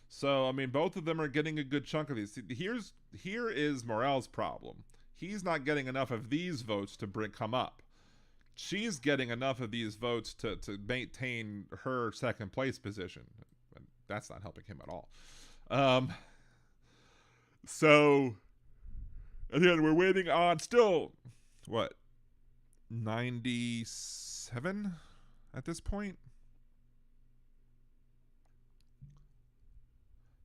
So, I mean, both of them are getting a good chunk of these. Here is Morell's problem. He's not getting enough of these votes to come up. She's getting enough of these votes to maintain her second place position. That's not helping him at all. So, again, we're waiting on still, 97 at this point?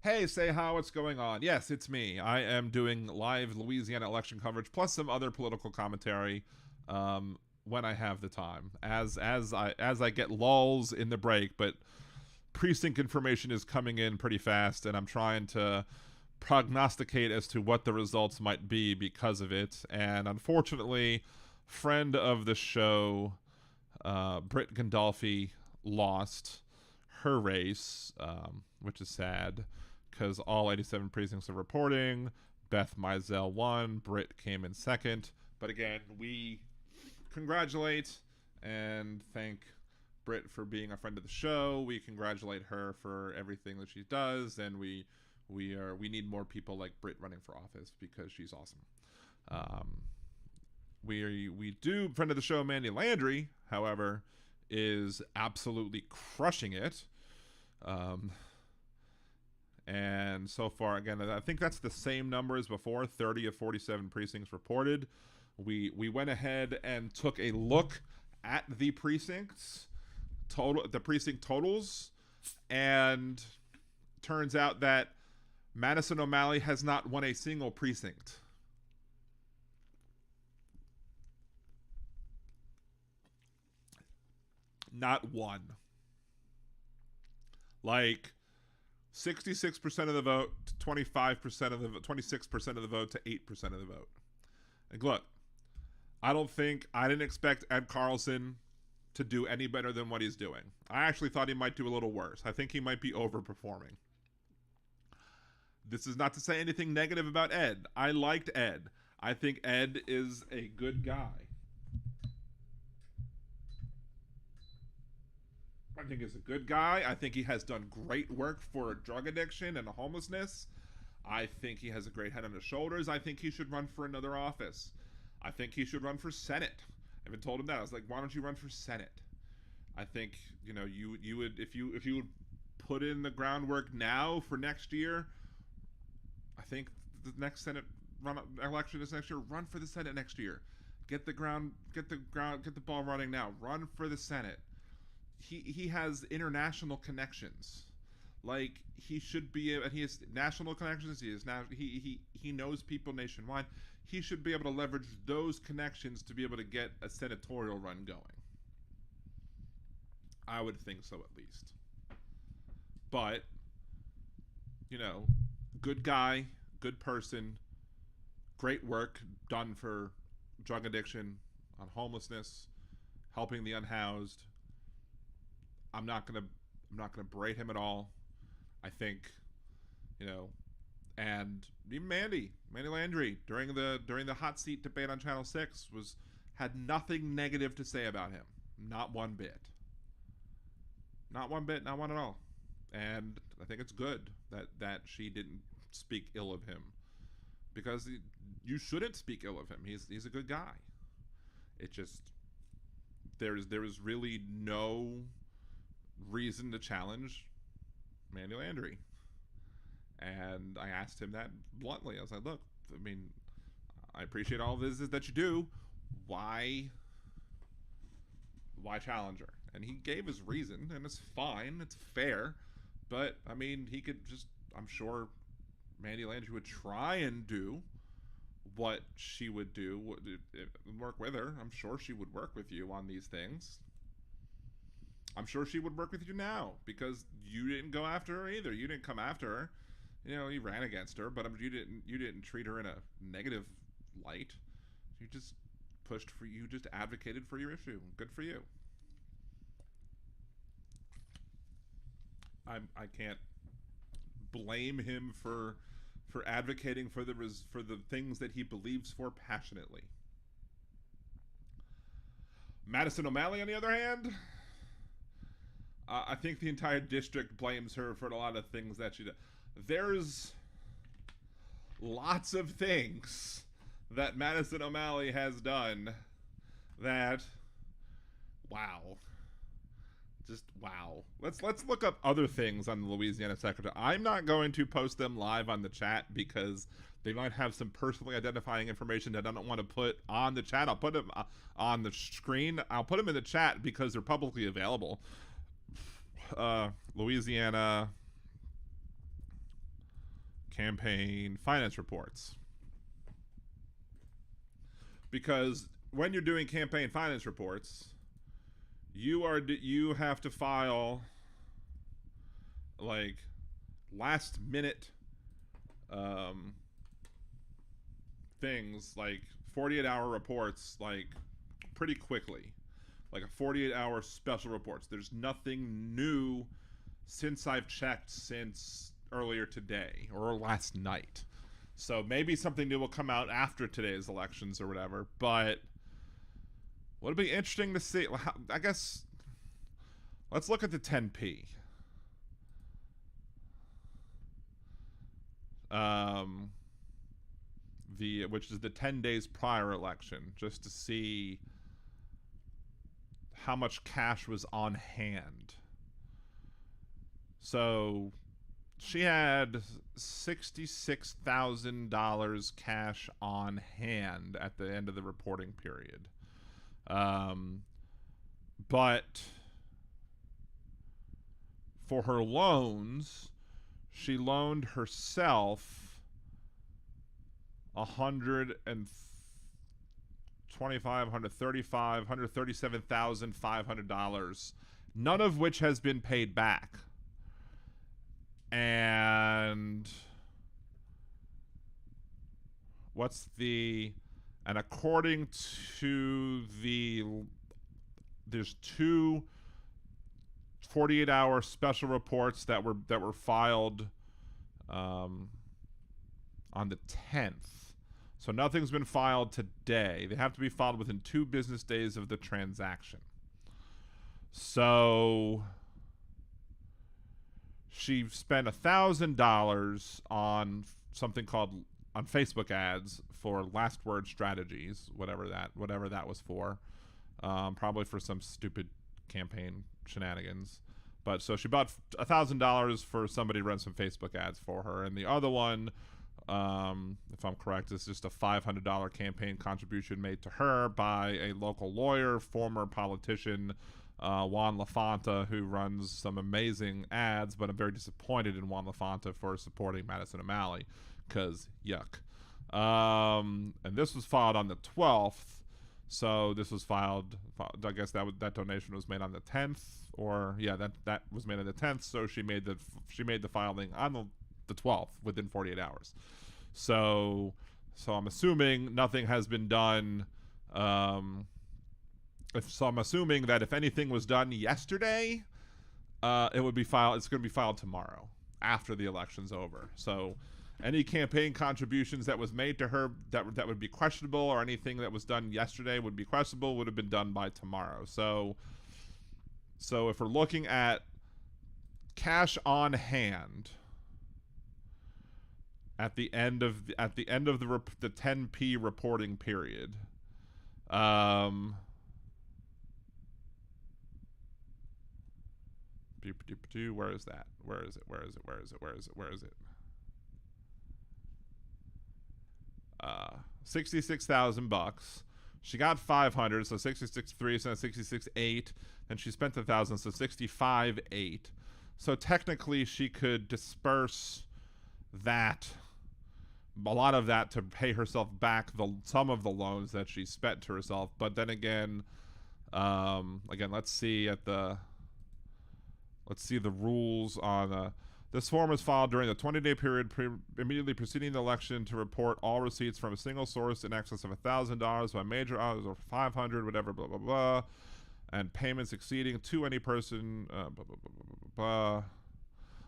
Hey, say how, what's going on? Yes, it's me. I am doing live Louisiana election coverage plus some other political commentary when I have the time. As I get lulls in the break, but precinct information is coming in pretty fast, and I'm trying to prognosticate as to what the results might be because of it. And unfortunately, friend of the show, Britt Gandolfi, lost her race, which is sad because all 87 precincts are reporting. Beth Mizell won. Britt came in second. But again, we congratulate and thank Britt for being a friend of the show. We congratulate her for everything that she does, and we need more people like Britt running for office because she's awesome. We do, friend of the show Mandy Landry, however, is absolutely crushing it. And so far, again, I think that's the same number as before, 30 of 47 precincts reported. We went ahead and took a look at the precincts, the precinct totals, and turns out that Madison O'Malley has not won a single precinct. Not one. Like 66% of the vote to 25% of the 26% of the vote to 8% of the vote. Like, look, I didn't expect Ed Carlson to do any better than what he's doing. I actually thought he might do a little worse. I think he might be overperforming. This is not to say anything negative about Ed. I liked Ed. I think Ed is a good guy. I think he's a good guy. I think he has done great work for drug addiction and homelessness. I think he has a great head on his shoulders. I think he should run for another office. I think he should run for Senate. I even told him that. I was like, why don't you run for Senate? I think, you would, if you would put in the groundwork now for next year, I think the next Senate election is next year. Run for the Senate next year. Get the ball running now. Run for the Senate. He has international connections. Like, he should be, and he has national connections. He knows people nationwide. He should be able to leverage those connections to be able to get a senatorial run going. I would think so, at least. But, good guy, good person, great work done for drug addiction, on homelessness, helping the unhoused. I'm not gonna berate him at all. I think, and even Mandy Landry during the hot seat debate on Channel 6 had nothing negative to say about him. Not one bit. Not one bit, not one at all. And I think it's good that she didn't speak ill of him, because you shouldn't speak ill of him. He's a good guy. It just there is really no reason to challenge Mandy Landry. And I asked him that bluntly. I was like, look, I appreciate all this that you do. Why challenge her? And he gave his reason, and it's fine. It's fair. But, he could just, I'm sure Mandy Landry would try and do what she would do, work with her. I'm sure she would work with you on these things. I'm sure she would work with you now, because you didn't go after her either. You didn't come after her. You ran against her, but you didn't treat her in a negative light. You just just advocated for your issue. Good for you. I can't blame him for advocating for the things that he believes for passionately. Madison O'Malley, on the other hand, I think the entire district blames her for a lot of things that she does. There's lots of things that Madison O'Malley has done that, wow. Just wow. Let's look up other things on the Louisiana Secretary. I'm not going to post them live on the chat because they might have some personally identifying information that I don't want to put on the chat. I'll put them on the screen. I'll put them in the chat because they're publicly available. Louisiana campaign finance reports. Because when you're doing campaign finance reports, you have to file like last minute things like 48-hour reports, like pretty quickly, like a 48-hour special reports. There's nothing new since I've checked since earlier today or last night. So maybe something new will come out after today's elections or whatever. But would be interesting to see. I guess let's look at the 10p. Which is the 10 days prior election, just to see how much cash was on hand. So she had $66,000 cash on hand at the end of the reporting period. But for her loans, she loaned herself $137,500, none of which has been paid back. And according to there's two 48-hour special reports that were filed on the 10th. So nothing's been filed today. They have to be filed within 2 business days of the transaction. So she spent $1,000 on something called on Facebook ads for last word strategies, whatever that was for. Probably for some stupid campaign shenanigans. But so she bought $1,000 for somebody to run some Facebook ads for her, and the other one, if I'm correct, is just a $500 campaign contribution made to her by a local lawyer, former politician, Juan LaFonta, who runs some amazing ads, but I'm very disappointed in Juan LaFonta for supporting Madison O'Malley, because yuck. And this was filed on the 12th, so this was filed, I guess that donation was made on the 10th, or yeah, that was made on the 10th, so she made the filing on the 12th within 48 hours. So I'm assuming nothing has been done. I'm assuming that if anything was done yesterday, it would be filed. It's going to be filed tomorrow after the election's over. So any campaign contributions that was made to her that would be questionable, or anything that was done yesterday would be questionable, would have been done by tomorrow. So if we're looking at cash on hand at the end of the 10p reporting period, where is that? Where is it? $66,000. She got 500, so 66.3, so 66.8, and she spent 1,000, so 65.8. So technically, she could disperse a lot of that to pay herself back some of the loans that she spent to herself. But then again, let's see the rules on. This form is filed during the 20-day period immediately preceding the election to report all receipts from a single source in excess of $1,000 by major authors, or 500, whatever, blah, blah, blah, and payments exceeding to any person, blah, blah, blah, blah, blah.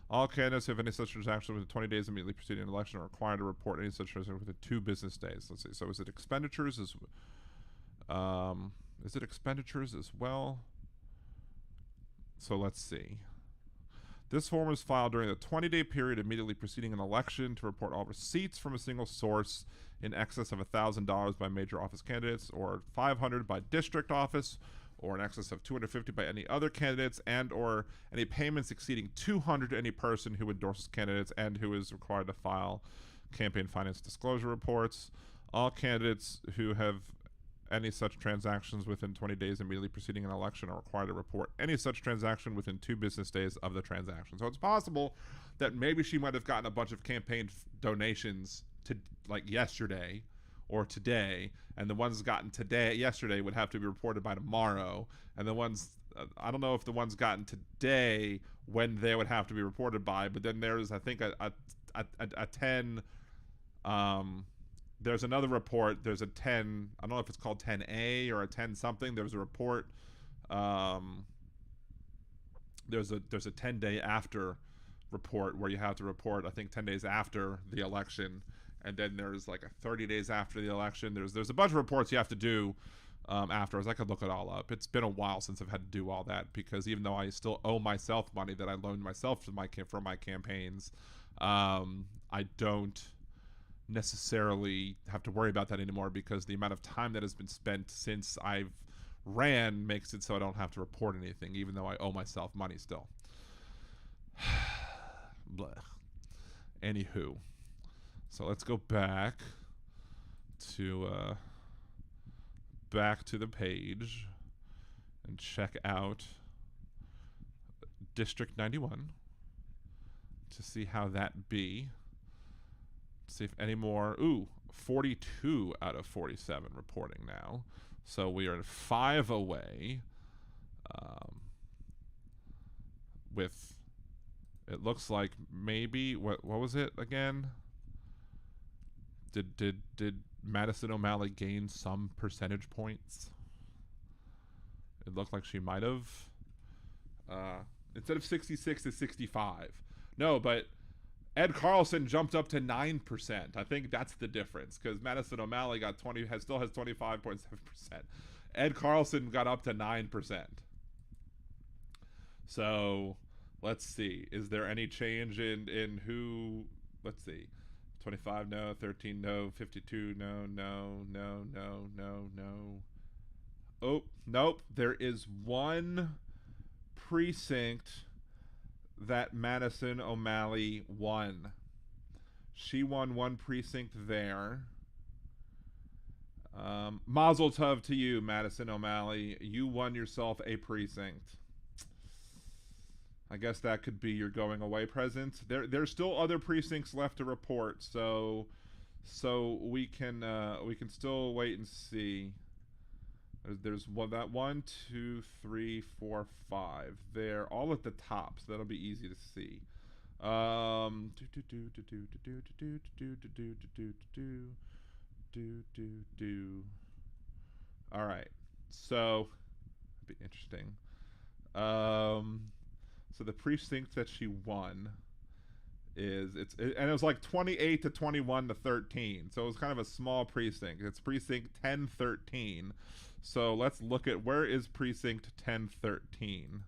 All candidates who have any such transaction within 20 days immediately preceding an election are required to report any such transaction within 2 business days. Let's see. So is it expenditures as well? So let's see. This form is filed during the 20-day period immediately preceding an election to report all receipts from a single source in excess of $1,000 by major office candidates, or 500 by district office, or in excess of 250 by any other candidates, and or any payments exceeding 200 to any person who endorses candidates and who is required to file campaign finance disclosure reports. All candidates who have any such transactions within 20 days immediately preceding an election are required to report any such transaction within 2 business days of the transaction. So it's possible that maybe she might have gotten a bunch of campaign donations to like yesterday or today, and the ones gotten yesterday would have to be reported by tomorrow, and the ones I don't know if the ones gotten today when they would have to be reported by, but then there's I think a a 10. There's another report. There's a 10. I don't know if it's called 10A or a 10 something. There's a report. There's a 10-day after report where you have to report, I think, 10 days after the election, and then there's like a 30 days after the election. There's a bunch of reports you have to do afterwards. I could look it all up. It's been a while since I've had to do all that, because even though I still owe myself money that I loaned myself for my campaigns, I don't necessarily have to worry about that anymore, because the amount of time that has been spent since I've ran makes it so I don't have to report anything, even though I owe myself money still. Blah. Anywho, so let's go back to the page and check out District 91 to see how that be. See if any more. 42 out of 47 reporting now. So we are 5 away. With, it looks like maybe, what was it again? Did Madison O'Malley gain some percentage points? It looked like she might have. Instead of 66 to 65. No, but Ed Carlson jumped up to 9%. I think that's the difference, because Madison O'Malley still has 25.7%. Ed Carlson got up to 9%. So let's see. Is there any change in who? Let's see. 25 no, 13 no, 52 no. Oh, nope. There is one precinct that Madison O'Malley won. She won one precinct there. Mazel tov to you, Madison O'Malley. You won yourself a precinct. I guess that could be your going away present. There's still other precincts left to report, so we can still wait and see. There's 1, 2, 3, 4, 5. They're all at the top, so that'll be easy to see. All right, so that'd be interesting. So the precinct that she won and it was like 28 to 21 to 13, so it was kind of a small precinct. It's precinct 1013. So let's look at, where is precinct 1013?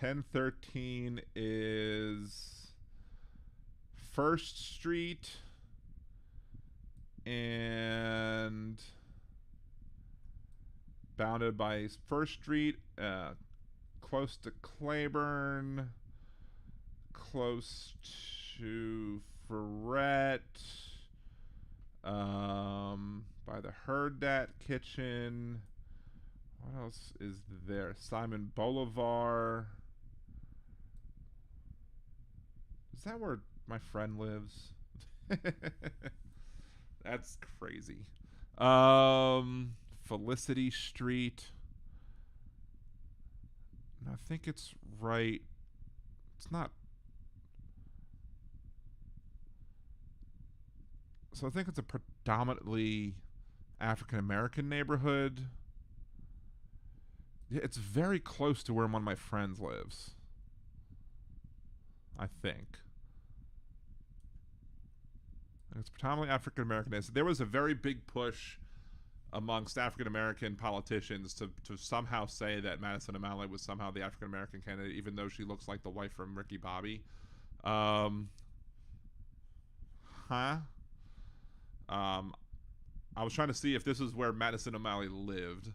.1013 is First Street and bounded by First Street, close to Claiborne, close to Ferret, by the Hurdat Kitchen. What else is there? Simon Bolivar. Is that where my friend lives? That's crazy. Felicity Street. I think it's right. It's not. So I think it's a predominantly African American neighborhood. Yeah, it's very close to where one of my friends lives, I think. It's predominantly African American. There was a very big push amongst African American politicians to somehow say that Madison O'Malley was somehow the African American candidate, even though she looks like the wife from Ricky Bobby. I was trying to see if this is where Madison O'Malley lived.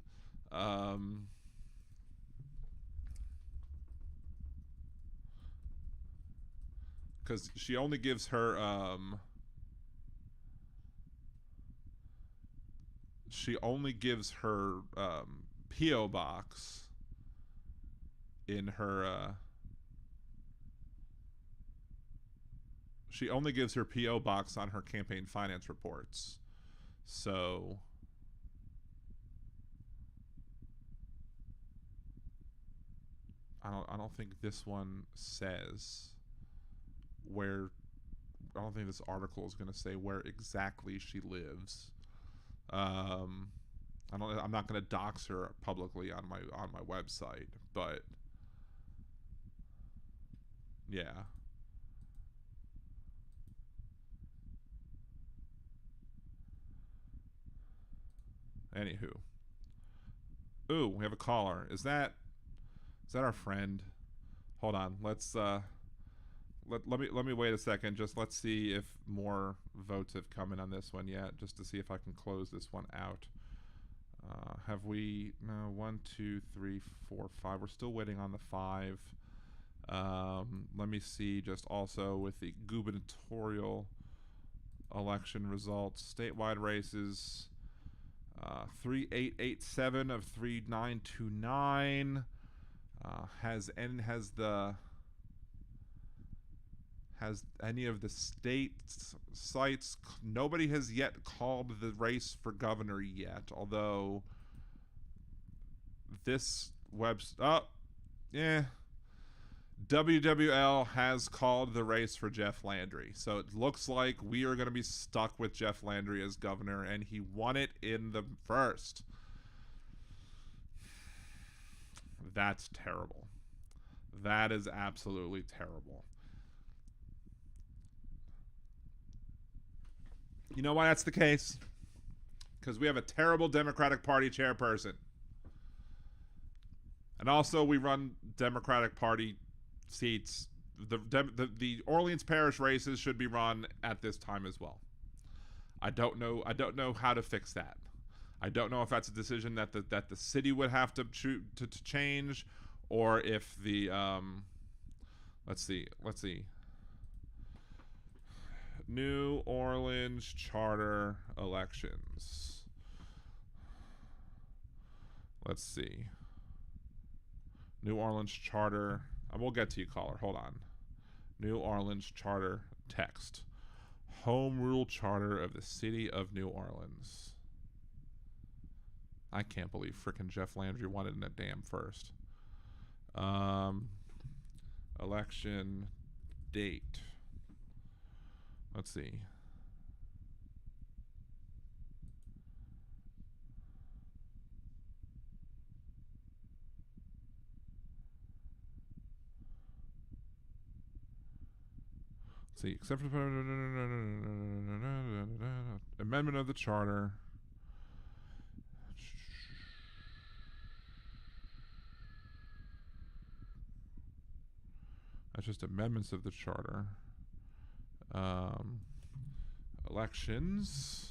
Because she only gives her P.O. box in her she only gives her P.O. box on her campaign finance reports. So don't think this one says where. I don't think this article is going to say where exactly she lives. I'm not going to dox her publicly on my website, but yeah. Anywho. Ooh, we have a caller. Is that our friend? Hold on. Let's let me wait a second. Just let's see if more votes have come in on this one yet, just to see if I can close this one out. Have we? No. 1, 2, 3, 4, 5. We're still waiting on the 5. Let me see. Just also with the gubernatorial election results, statewide races. 3887 of 3929. Has any of the state sites? Nobody has yet called the race for governor yet. Although this WWL has called the race for Jeff Landry. So it looks like we are going to be stuck with Jeff Landry as governor, and he won it in the first. That's terrible. That is absolutely terrible. You know why that's the case? Because we have a terrible Democratic Party chairperson. And also we run Democratic Party seats. The Orleans Parish races should be run at this time as well. I don't know how to fix that. I don't know if that's a decision that the city would have to change, or if the let's see. New Orleans charter elections. Let's see. New Orleans charter. We'll get to you, caller. Hold on. New Orleans charter text. Home rule charter of the city of New Orleans. I can't believe frickin' Jeff Landry won it in a damn first. Election date. Let's see. Except for amendment of the charter. That's just amendments of the charter. Elections.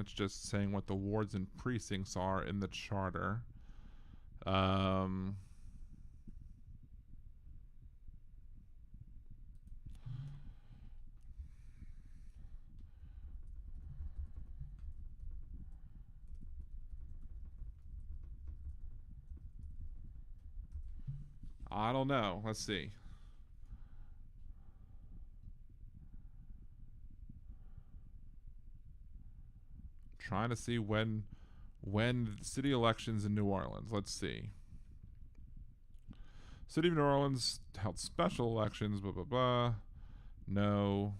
It's just saying what the wards and precincts are in the charter. I don't know. Let's see. Trying to see when city elections in New Orleans. Let's see. City of New Orleans held special elections. Blah blah blah. No.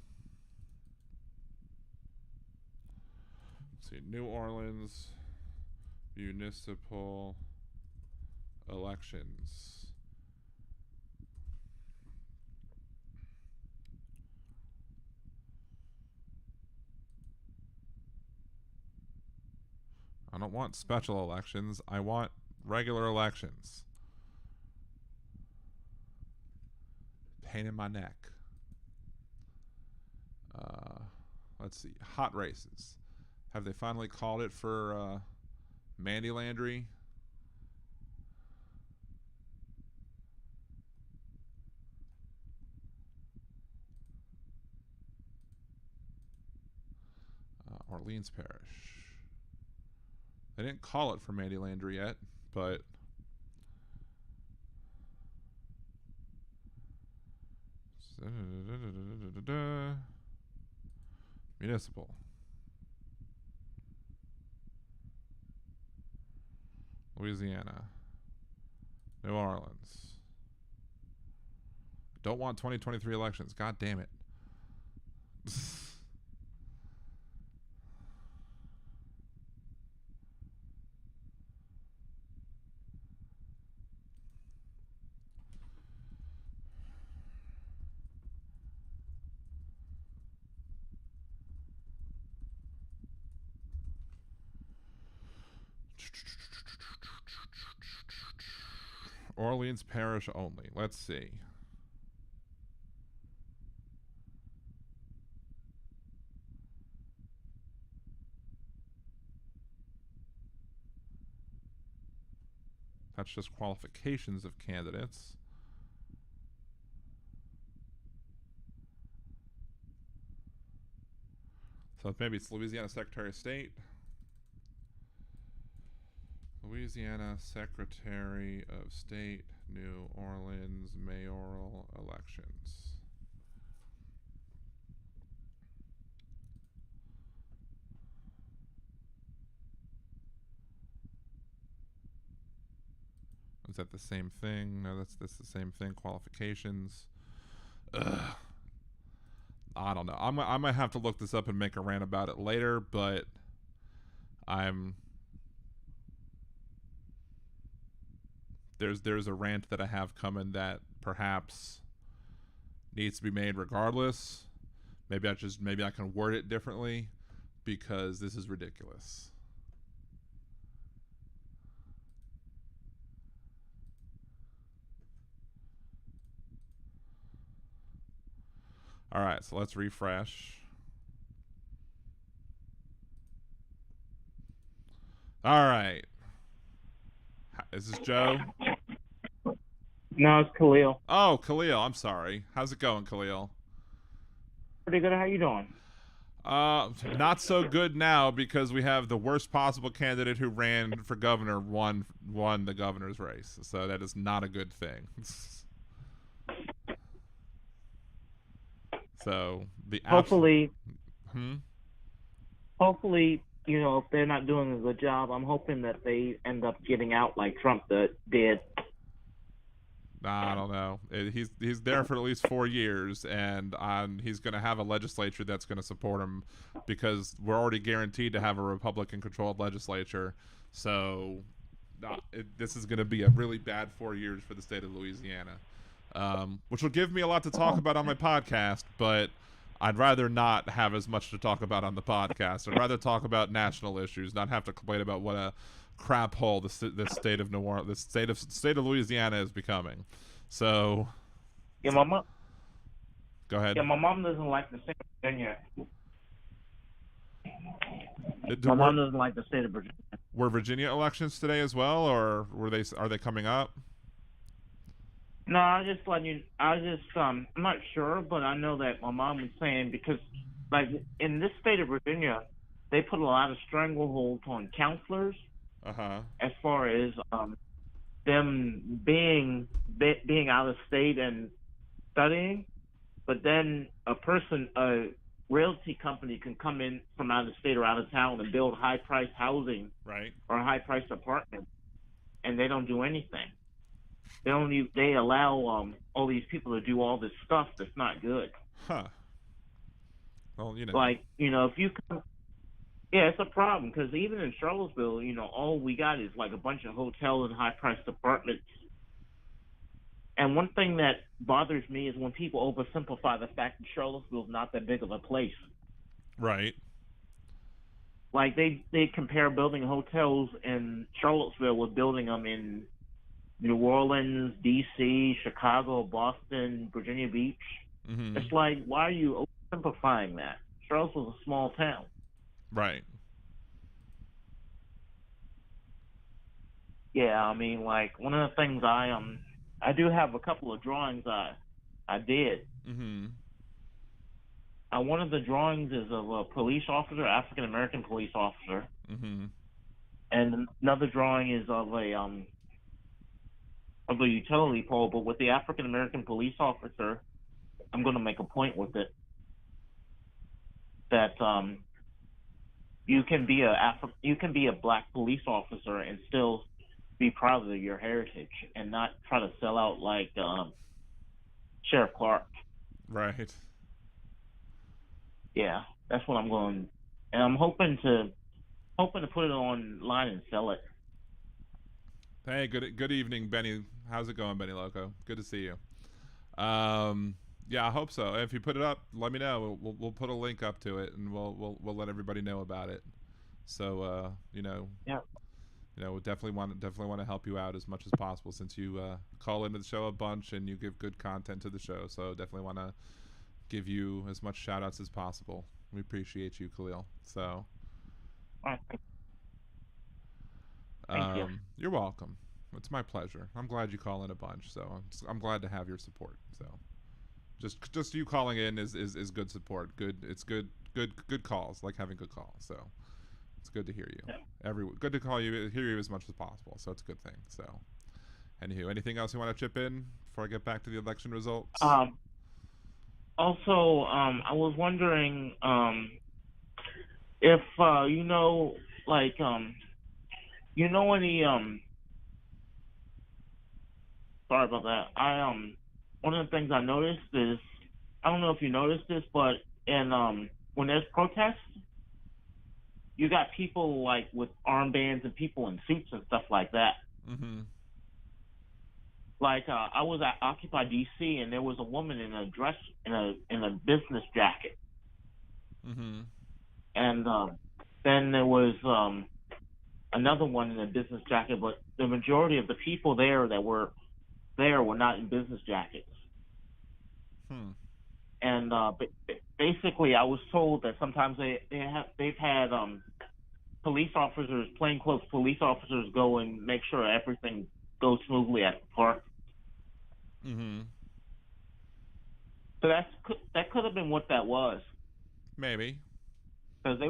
Let's see. New Orleans municipal elections. I don't want special elections. I want regular elections. Pain in my neck. Let's see. Hot races. Have they finally called it for Mandy Landry? Orleans Parish. They didn't call it for Mandy Landry yet, but municipal. Louisiana. New Orleans. Don't want 2023 elections. God damn it. Orleans Parish only. Let's see. That's just qualifications of candidates. So maybe it's Louisiana Secretary of State. Louisiana Secretary of State, New Orleans mayoral elections. Is that the same thing? No, that's the same thing. Qualifications. Ugh. I don't know. I might have to look this up and make a rant about it later, but there's a rant that I have coming that perhaps needs to be made regardless. Maybe I can word it differently because this is ridiculous. All right, so let's refresh. All right. Is this Joe? No, it's Khalil. Oh, Khalil. I'm sorry. How's it going, Khalil? Pretty good. How you doing? Not so good now because we have the worst possible candidate who ran for governor won the governor's race. So that is not a good thing. So hopefully, hopefully, you know, if they're not doing a good job, I'm hoping that they end up getting out like Trump did. I don't know. He's there for at least 4 years, and he's going to have a legislature that's going to support him because we're already guaranteed to have a Republican-controlled legislature. So this is going to be a really bad 4 years for the state of Louisiana, which will give me a lot to talk about on my podcast, but I'd rather not have as much to talk about on the podcast. I'd rather talk about national issues, not have to complain about what a crap hole the state of New Orleans, the state of Louisiana is becoming. So, yeah, my mom. Go ahead. Yeah, my mom doesn't like the state of Virginia. My mom doesn't like the state of Virginia. Were Virginia elections today as well, or are they coming up? No, I'm not sure, but I know that my mom was saying because, like, in this state of Virginia, they put a lot of stranglehold on counselors. As far as them being out of state and studying, but then a realty company can come in from out of state or out of town and build high-priced housing, right, or high-priced apartments, and they don't do anything. They allow all these people to do all this stuff that's not good. Well, you know, like, you know, if you come. Yeah, it's a problem because even in Charlottesville, you know, all we got is like a bunch of hotels and high-priced apartments. And one thing that bothers me is when people oversimplify the fact that Charlottesville is not that big of a place. Right. Like they compare building hotels in Charlottesville with building them in New Orleans, D.C., Chicago, Boston, Virginia Beach. Mm-hmm. It's like, why are you oversimplifying that? Charlottesville's a small town. Right. Yeah, I mean, like, one of the things I do have a couple of drawings I did. Mm-hmm. one of the drawings is of a police officer, African American police officer, Mm-hmm. and another drawing is of a utility pole. But with the African American police officer, I'm going to make a point with it that you can be a black police officer and still be proud of your heritage and not try to sell out like Sheriff Clark. Right. Yeah, that's what I'm going, and I'm hoping to put it online and sell it. Hey, good evening, Benny. How's it going, Benny Loco? Good to see you. Yeah, I hope so. If you put it up, let me know. We'll put a link up to it, and we'll let everybody know about it. So Yeah. we definitely want to help you out as much as possible, since you call into the show a bunch and you give good content to the show. So definitely want to give you as much shout outs as possible. We appreciate you, Khalil. So All right. Thank you. You're welcome. It's my pleasure. I'm glad you call in a bunch, so I'm glad to have your support. So just you calling in is good support. It's good calls, like having good calls. So it's good to hear you. Yeah. Good to hear you as much as possible. So it's a good thing. So anywho, anything else you want to chip in before I get back to the election results? Also, I was wondering if any sorry about that. One of the things I noticed is, I don't know if you noticed this, but when there's protests, you got people like with armbands and people in suits and stuff like that. Mm-hmm. Like I was at Occupy DC, and there was a woman in a dress in a business jacket. Mm-hmm. And then there was another one in a business jacket, but the majority of the people there that were there were not in business jackets. And basically, I was told that sometimes they've had plainclothes police officers go and make sure everything goes smoothly at the park. Mm-hmm. So that could have been what that was. Maybe. Because they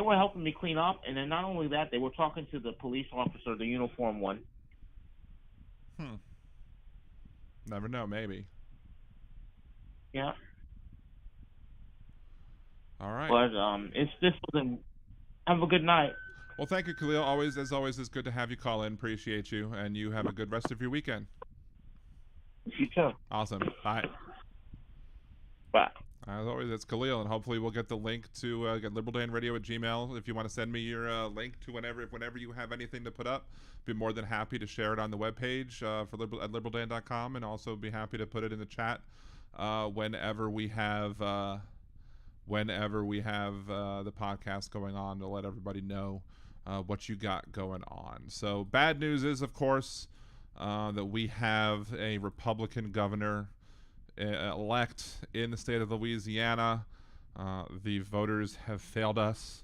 were helping me clean up, and then not only that, they were talking to the police officer, the uniform one. Never know. Maybe. Yeah. All right. But have a good night. Well, thank you, Khalil. As always, it's good to have you call in. Appreciate you, and you have a good rest of your weekend. You too. Awesome. Bye. Bye. As always, it's Khalil, and hopefully we'll get the link to get liberaldanradio@gmail. If you want to send me your link to whenever you have anything to put up, be more than happy to share it on the webpage at liberaldan.com, and also be happy to put it in the chat whenever we have the podcast going on, to let everybody know what you got going on. So bad news is, of course, that we have a Republican governor elect in the state of Louisiana. The voters have failed us.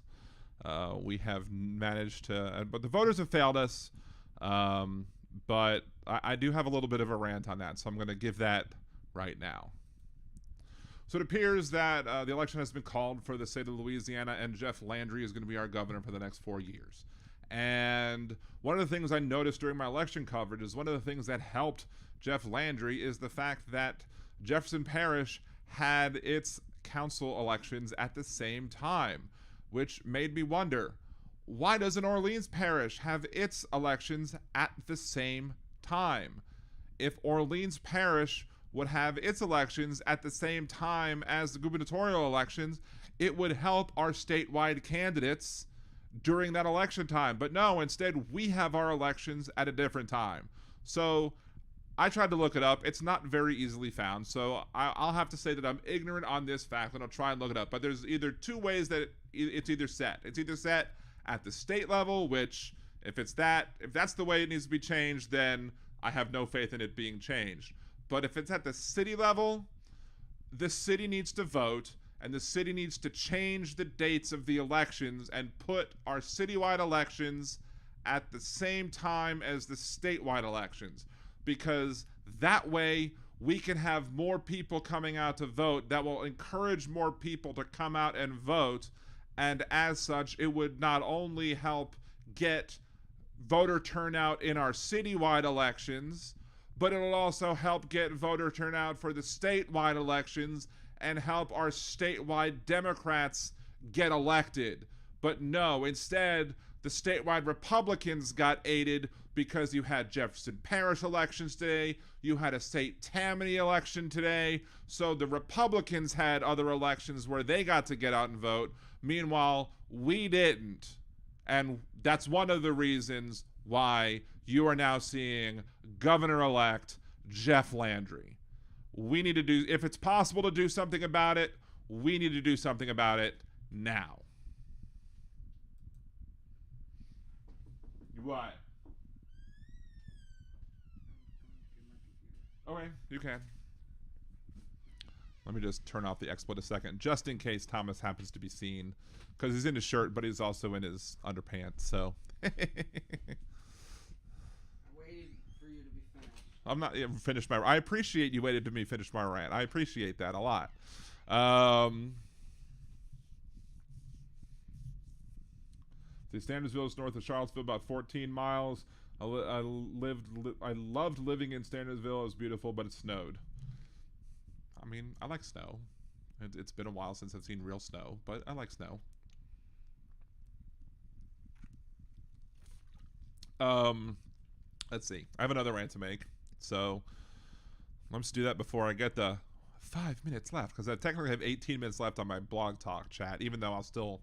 We have managed to, but the voters have failed us. But I do have a little bit of a rant on that, so I'm going to give that right now. So it appears that the election has been called for the state of Louisiana, and Jeff Landry is going to be our governor for the next 4 years. And one of the things I noticed during my election coverage is one of the things that helped Jeff Landry is the fact that Jefferson Parish had its council elections at the same time, which made me wonder, why doesn't Orleans Parish have its elections at the same time? If Orleans Parish would have its elections at the same time as the gubernatorial elections, it would help our statewide candidates during that election time. But no, instead we have our elections at a different time. So I tried to look it up. It's not very easily found, so I'll have to say that I'm ignorant on this fact, and I'll try and look it up. But there's either two ways that it's either set. It's either set at the state level, which if that's the way it needs to be changed, then I have no faith in it being changed. But if it's at the city level, the city needs to vote, and the city needs to change the dates of the elections and put our citywide elections at the same time as the statewide elections. Because that way we can have more people coming out to vote that will encourage more people to come out and vote. And as such, it would not only help get voter turnout in our citywide elections, but it'll also help get voter turnout for the statewide elections and help our statewide Democrats get elected. But no, instead, the statewide Republicans got aided because you had Jefferson Parish elections today, you had a St. Tammany election today, so the Republicans had other elections where they got to get out and vote. Meanwhile, we didn't. And that's one of the reasons why you are now seeing Governor-elect Jeff Landry. We need to do, if it's possible to do something about it, we need to do something about it now. What? Okay, you can. Let me just turn off the XSplit a second, just in case Thomas happens to be seen, because he's in his shirt, but he's also in his underpants, so. I waited for you to be finished. I'm not even finished my. I appreciate you waited to me finish my rant. I appreciate that a lot. The Standardsville is north of Charlottesville, about 14 miles. I loved living in Standardsville. It was beautiful, but it snowed. I mean, I like snow. It's been a while since I've seen real snow, but I like snow. Let's see. I have another rant to make, so let's do that before I get the 5 minutes left, because I technically have 18 minutes left on my blog talk chat, even though I'll still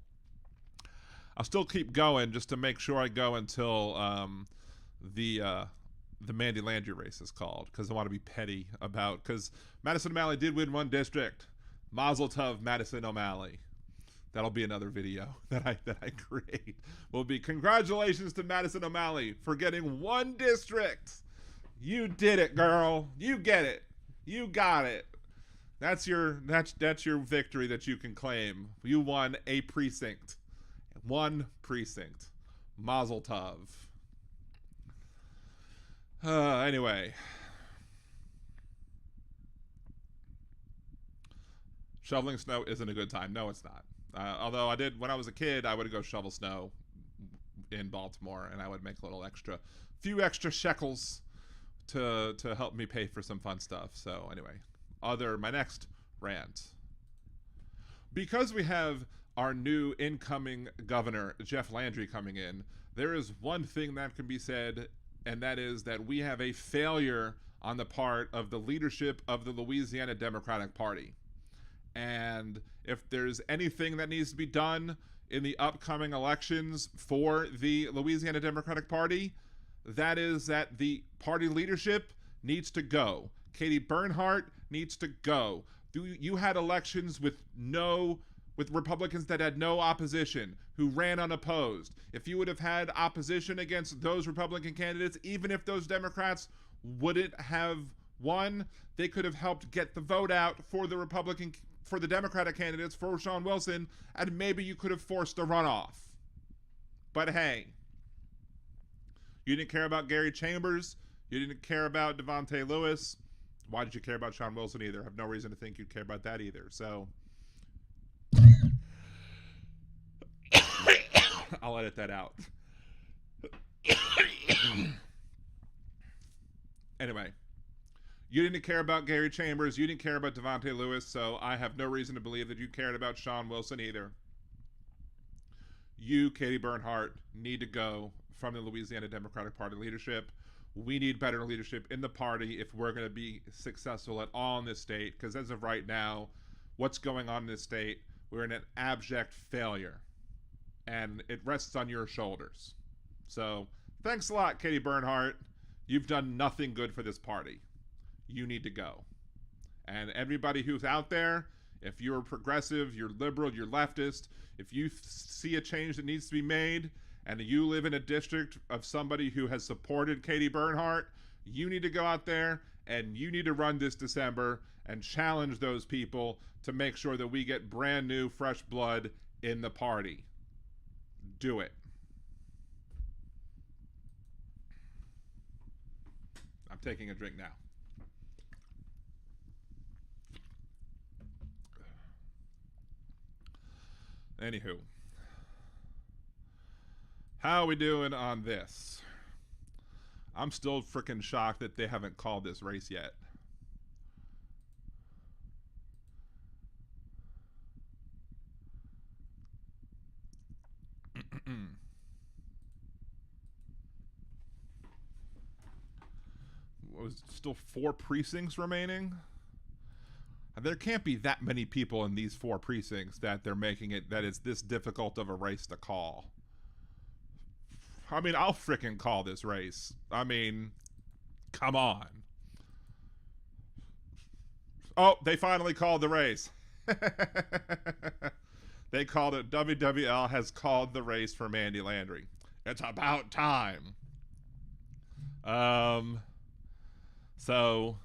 keep going just to make sure I go until the Mandy Landry race is called, because I want to be petty about, because Madison O'Malley did win one district. Mazel tov, Madison O'Malley. That'll be another video that I create. Will be congratulations to Madison O'Malley for getting one district. You did it, girl. You get it. You got it. That's your victory that you can claim. You won a precinct. One precinct. Mazel tov. Anyway. Shoveling snow isn't a good time. No, it's not. Although I did, when I was a kid, I would go shovel snow in Baltimore, and I would make a little few extra shekels to help me pay for some fun stuff. So anyway, my next rant. Because we have our new incoming governor, Jeff Landry, coming in, there is one thing that can be said, and that is that we have a failure on the part of the leadership of the Louisiana Democratic Party. And if there's anything that needs to be done in the upcoming elections for the Louisiana Democratic Party, that is that the party leadership needs to go. Katie Bernhardt needs to go. You had elections with Republicans that had no opposition, who ran unopposed. If you would have had opposition against those Republican candidates, even if those Democrats wouldn't have won, they could have helped get the vote out for the Democratic candidates, for Sean Wilson, and maybe you could have forced a runoff. But hey, you didn't care about Gary Chambers. You didn't care about Devontae Lewis. Why did you care about Sean Wilson either? I have no reason to think you'd care about that either. So I'll edit that out. Anyway, you didn't care about Gary Chambers. You didn't care about Devontae Lewis, so I have no reason to believe that you cared about Sean Wilson either. You, Katie Bernhardt, need to go from the Louisiana Democratic Party leadership. We need better leadership in the party if we're going to be successful at all in this state, because as of right now, what's going on in this state, we're in an abject failure, and it rests on your shoulders. So thanks a lot, Katie Bernhardt. You've done nothing good for this party. You need to go. And everybody who's out there, if you're progressive, you're liberal, you're leftist, if you see a change that needs to be made, and you live in a district of somebody who has supported Katie Bernhardt, you need to go out there and you need to run this December and challenge those people to make sure that we get brand new, fresh blood in the party. Do it. I'm taking a drink now. Anywho. How are we doing on this? I'm still freaking shocked that they haven't called this race yet. Was still 4 precincts remaining? There can't be that many people in these 4 precincts that they're making it that it's this difficult of a race to call. I mean, I'll frickin' call this race. I mean, come on. Oh, they finally called the race. They called it. WWL has called the race for Mandy Landry. It's about time. So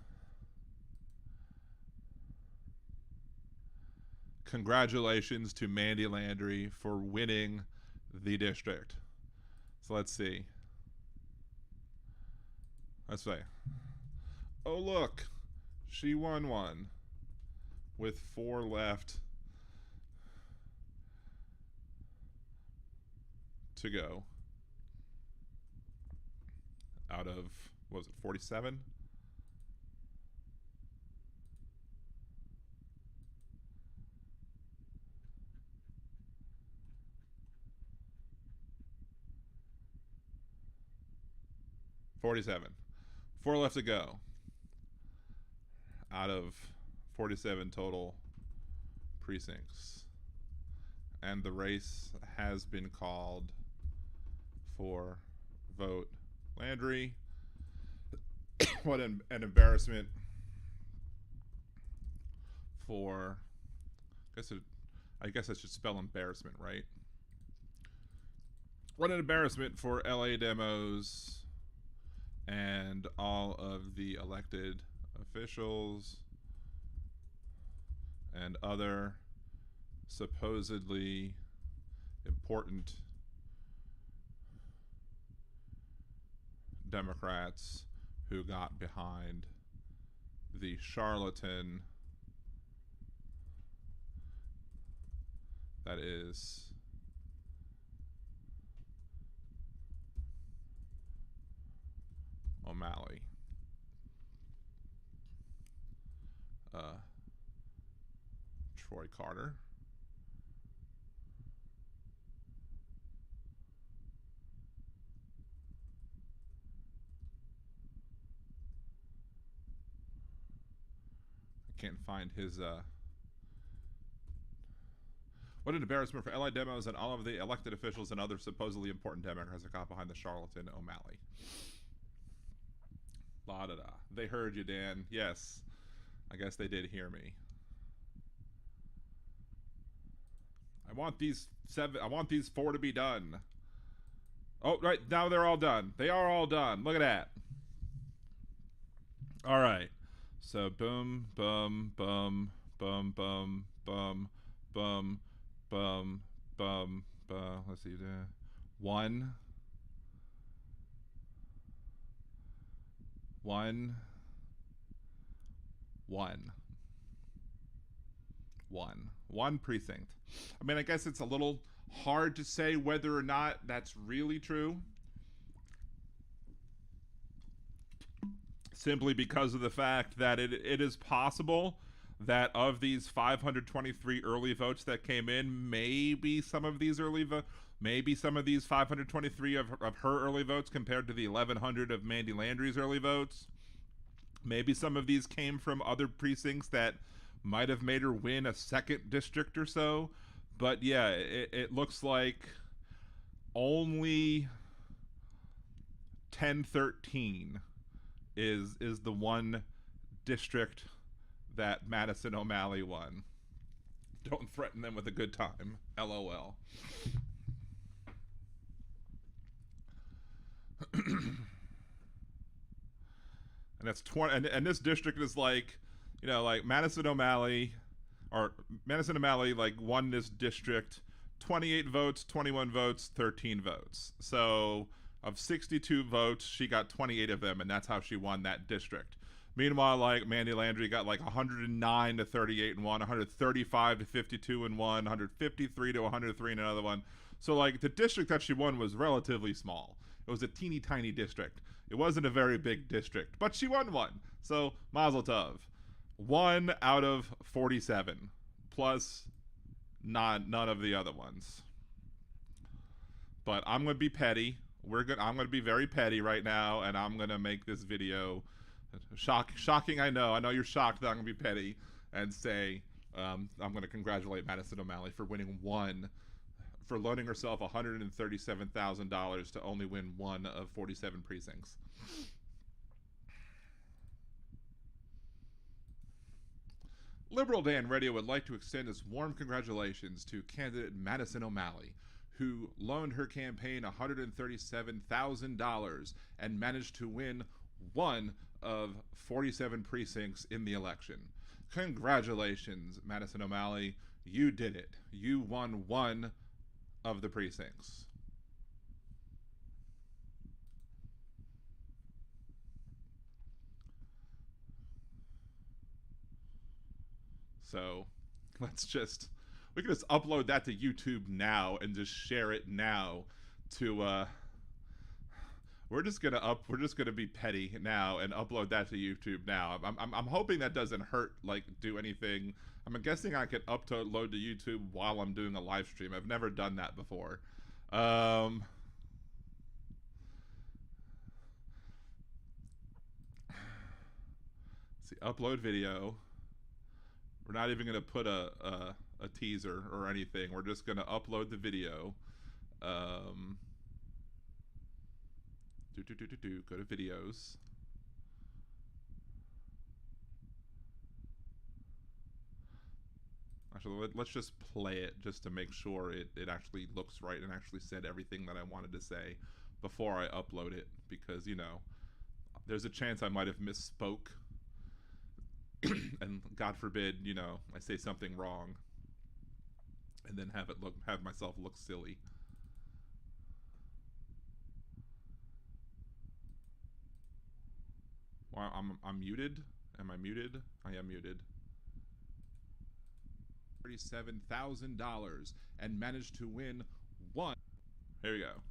congratulations to Mandy Landry for winning the district. So let's see. Let's say. Oh, look. She won one with 4 left to go. Out of, what was it, 47? $47. 4 left to go. Out of 47 total precincts. And the race has been called for vote Landry. What an embarrassment for, I guess I should spell embarrassment, right? What an embarrassment for LA demos and all of the elected officials and other supposedly important Democrats who got behind the charlatan that is O'Malley. Troy Carter. I can't find his what an embarrassment for LA demos and all of the elected officials and other supposedly important Democrats that got behind the charlatan O'Malley. La da da. They heard you, Dan. Yes. I guess they did hear me. I want these 4 to be done. Oh, right. Now they're all done. They are all done. Look at that. All right. So boom, bum, bum, bum, bum, bum, bum, bum, bum, bum. Let's see. 1. 1. 1. 1. 1 precinct. I mean, I guess it's a little hard to say whether or not that's really true. Simply because of the fact that it is possible that of these 523 early votes that came in, maybe some of these 523 of her early votes compared to the 1,100 of Mandy Landry's early votes, maybe some of these came from other precincts that might have made her win a second district or so. But yeah, it looks like only 1013 is the one district that Madison O'Malley won. Don't threaten them with a good time. LOL. And that's 20, and this district is like, you know, like Madison O'Malley like won this district 28 votes, 21 votes, 13 votes. So of 62 votes, she got 28 of them, and that's how she won that district. Meanwhile, like Mandy Landry got like 109 to 38 in one, 135 to 52 in one, 153 to 103 in another one. So like the district that she won was relatively small. It was a teeny tiny district. It wasn't a very big district, but she won one. So Mazel Tov. 1 out of 47, plus none of the other ones. But I'm gonna be petty. I'm gonna be very petty right now, and I'm gonna make this video shocking. I know you're shocked that I'm gonna be petty and say I'm gonna congratulate Madison O'Malley for winning one, for loaning herself $137,000 to only win one of 47 precincts. Liberal Dan Radio would like to extend its warm congratulations to candidate Madison O'Malley, who loaned her campaign $137,000 and managed to win one of 47 precincts in the election. Congratulations, Madison O'Malley. You did it. You won one of the precincts. So we can just upload that to YouTube now and just share it now to we're just gonna be petty now and upload that to YouTube now. I'm hoping that doesn't hurt, like do anything. I'm guessing I can upload to YouTube while I'm doing a live stream. I've never done that before. See, upload video. We're not even going to put a teaser or anything. We're just going to upload the video. Go to videos. Actually, let's just play it just to make sure it actually looks right and actually said everything that I wanted to say before I upload it. Because, you know, there's a chance I might have misspoke. And God forbid, you know, I say something wrong and then have myself look silly. Well, I'm muted. Am I muted? I am muted. $37,000 and managed to win one. Here we go.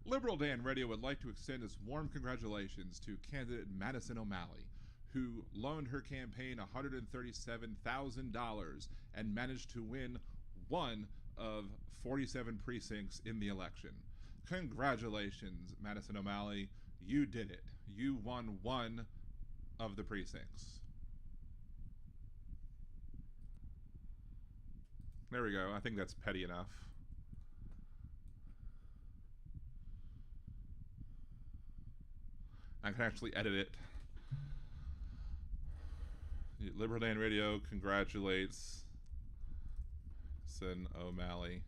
Liberal Dan Radio would like to extend its warm congratulations to candidate Madison O'Malley, who loaned her campaign $137,000 and managed to win one of 47 precincts in the election. Congratulations, Madison O'Malley. You did it. You won one of the precincts. There we go. I think that's petty enough. I can actually edit it. Liberal Dan Radio congratulates Madison O'Malley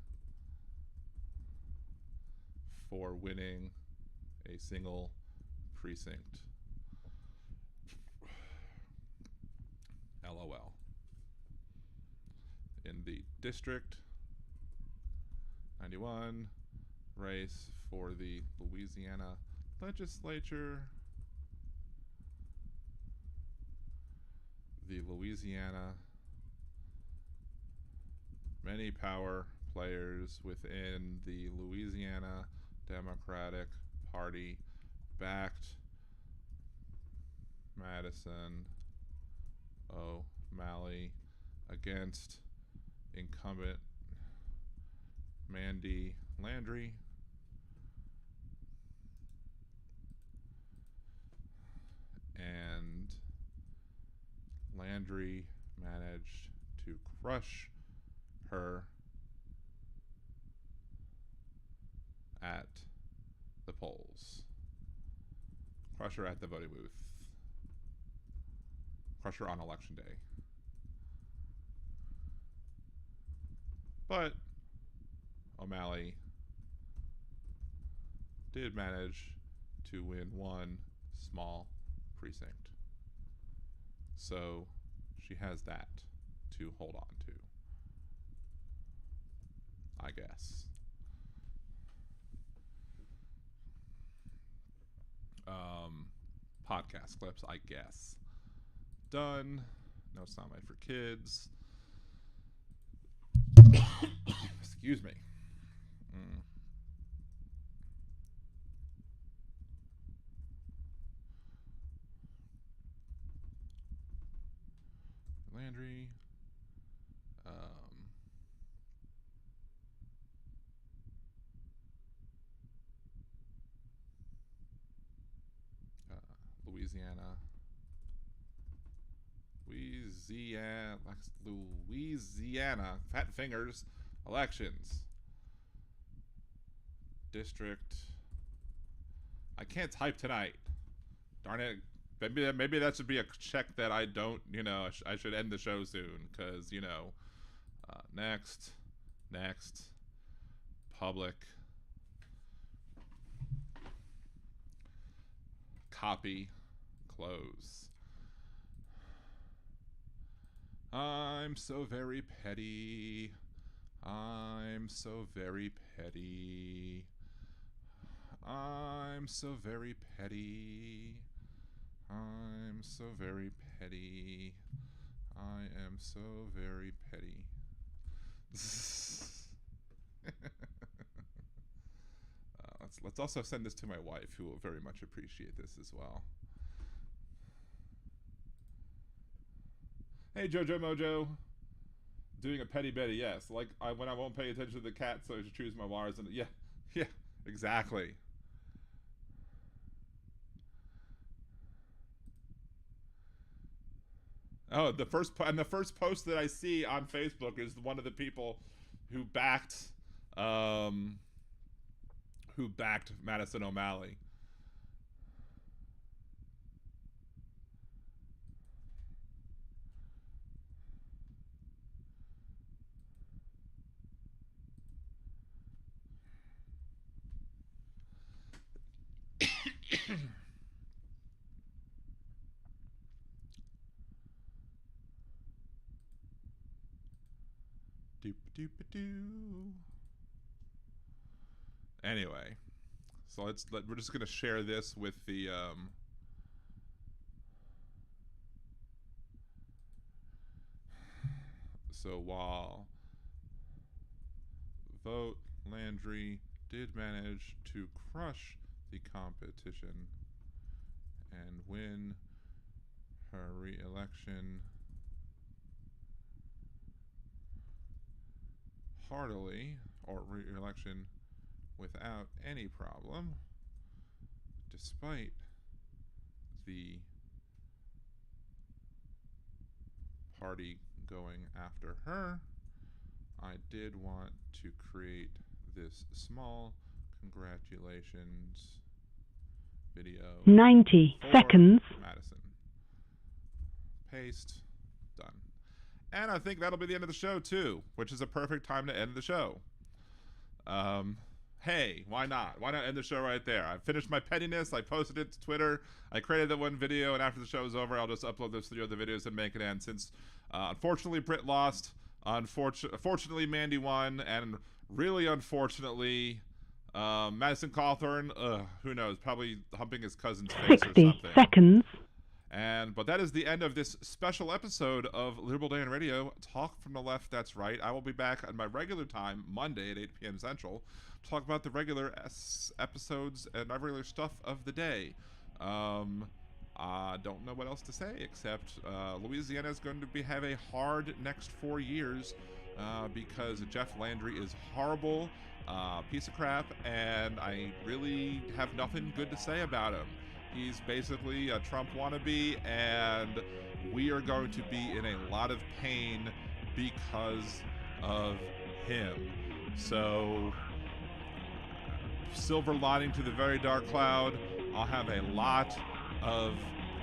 for winning a single precinct. LOL. In the District 91 race for the Louisiana legislature, the Louisiana many power players within the Louisiana Democratic Party backed Madison O'Malley against incumbent Mandy Landry and Landry managed to crush her at the polls. Crush her at the voting booth. Crush her on election day. But O'Malley did manage to win one small precinct. So she has that to hold on to, I guess. Podcast. podcast clips, I guess. Done. No soundbite for kids. Excuse me. Landry. Louisiana, Fat Fingers, elections. District. I can't type tonight. Darn it. Maybe that should be a check that I don't, I should end the show soon. Because, next. Public. Copy. Close. I'm so very petty. I'm so very petty. I'm so very petty. I'm so very petty. I am so very petty. Let's also send this to my wife, who will very much appreciate this as well. Hey, Jojo Mojo. Doing a petty Betty, yes. Like when I won't pay attention to the cat, so I should choose my wires. And yeah, exactly. Oh, the first post that I see on Facebook is one of the people who backed Madison O'Malley. Doop-a-doop-a-doo. Anyway, so we're just gonna share this with the so while Vote Landry did manage to crush the competition and win her re-election heartily, or re-election without any problem, despite the party going after her. I did want to create this small congratulations video. 90 seconds. Madison. Paste. Done. And I think that'll be the end of the show too, which is a perfect time to end the show. Hey, why not? Why not end the show right there? I finished my pettiness. I posted it to Twitter. I created that one video, and after the show is over, I'll just upload those 3 other videos and make it end. Since, unfortunately, Britt lost. Fortunately, Mandy won. And really unfortunately, Madison Cawthorn, who knows, probably humping his cousin's face or 60 something. seconds. But that is the end of this special episode of Liberal Dan Radio, Talk from the Left, That's Right. I will be back at my regular time, Monday at 8 p.m. Central, to talk about the regular episodes and regular stuff of the day. I don't know what else to say, except Louisiana is going to have a hard next 4 years because Jeff Landry is horrible, piece of crap, and I really have nothing good to say about him. He's basically a Trump wannabe, and we are going to be in a lot of pain because of him. So, silver lining to the very dark cloud, I'll have a lot of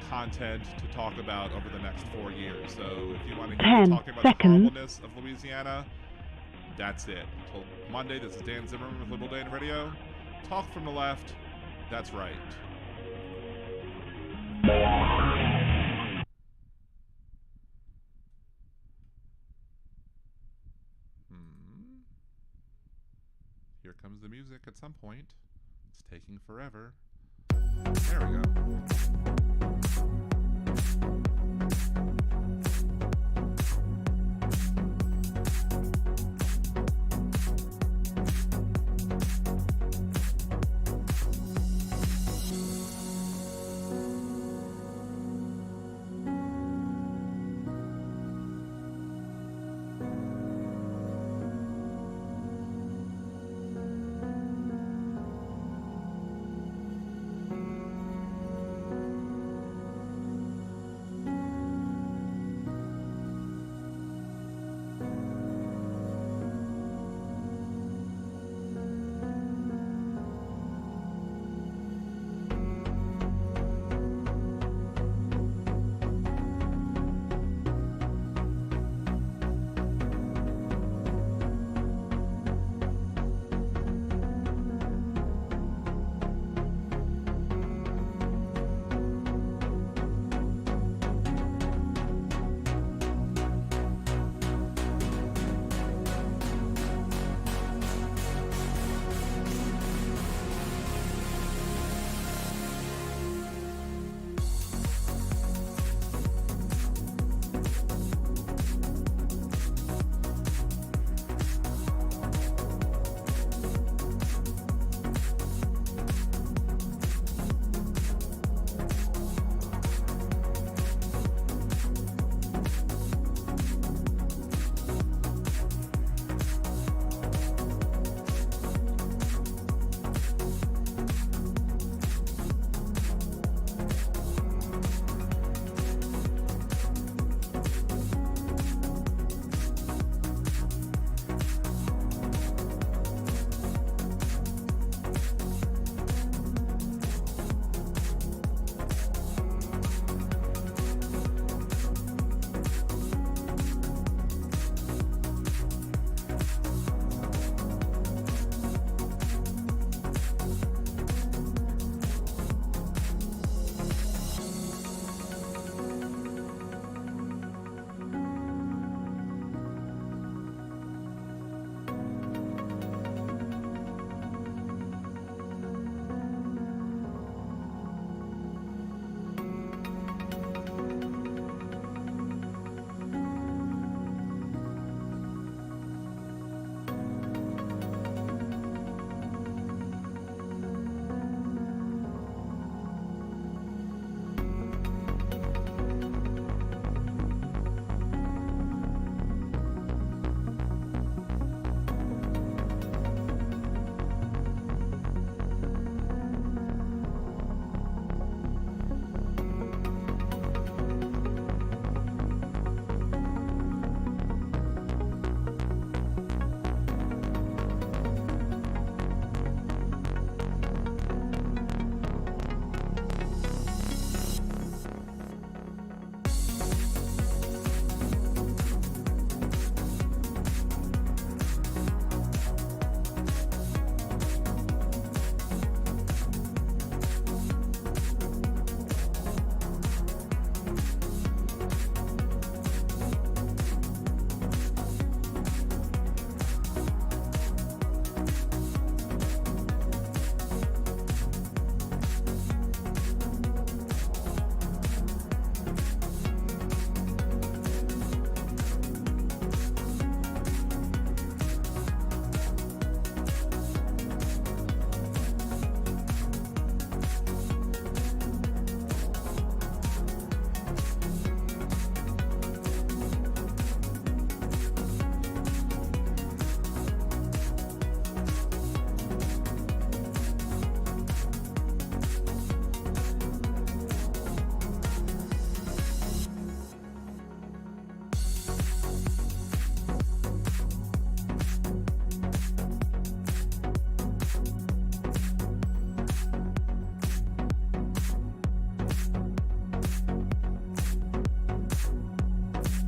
content to talk about over the next 4 years. So if you want to hear me talking about the horribleness of Louisiana, that's it. Until Monday, this is Dan Zimmerman with Liberal Dan Radio. Talk from the left, that's right. Here comes the music at some point. It's taking forever. There we go.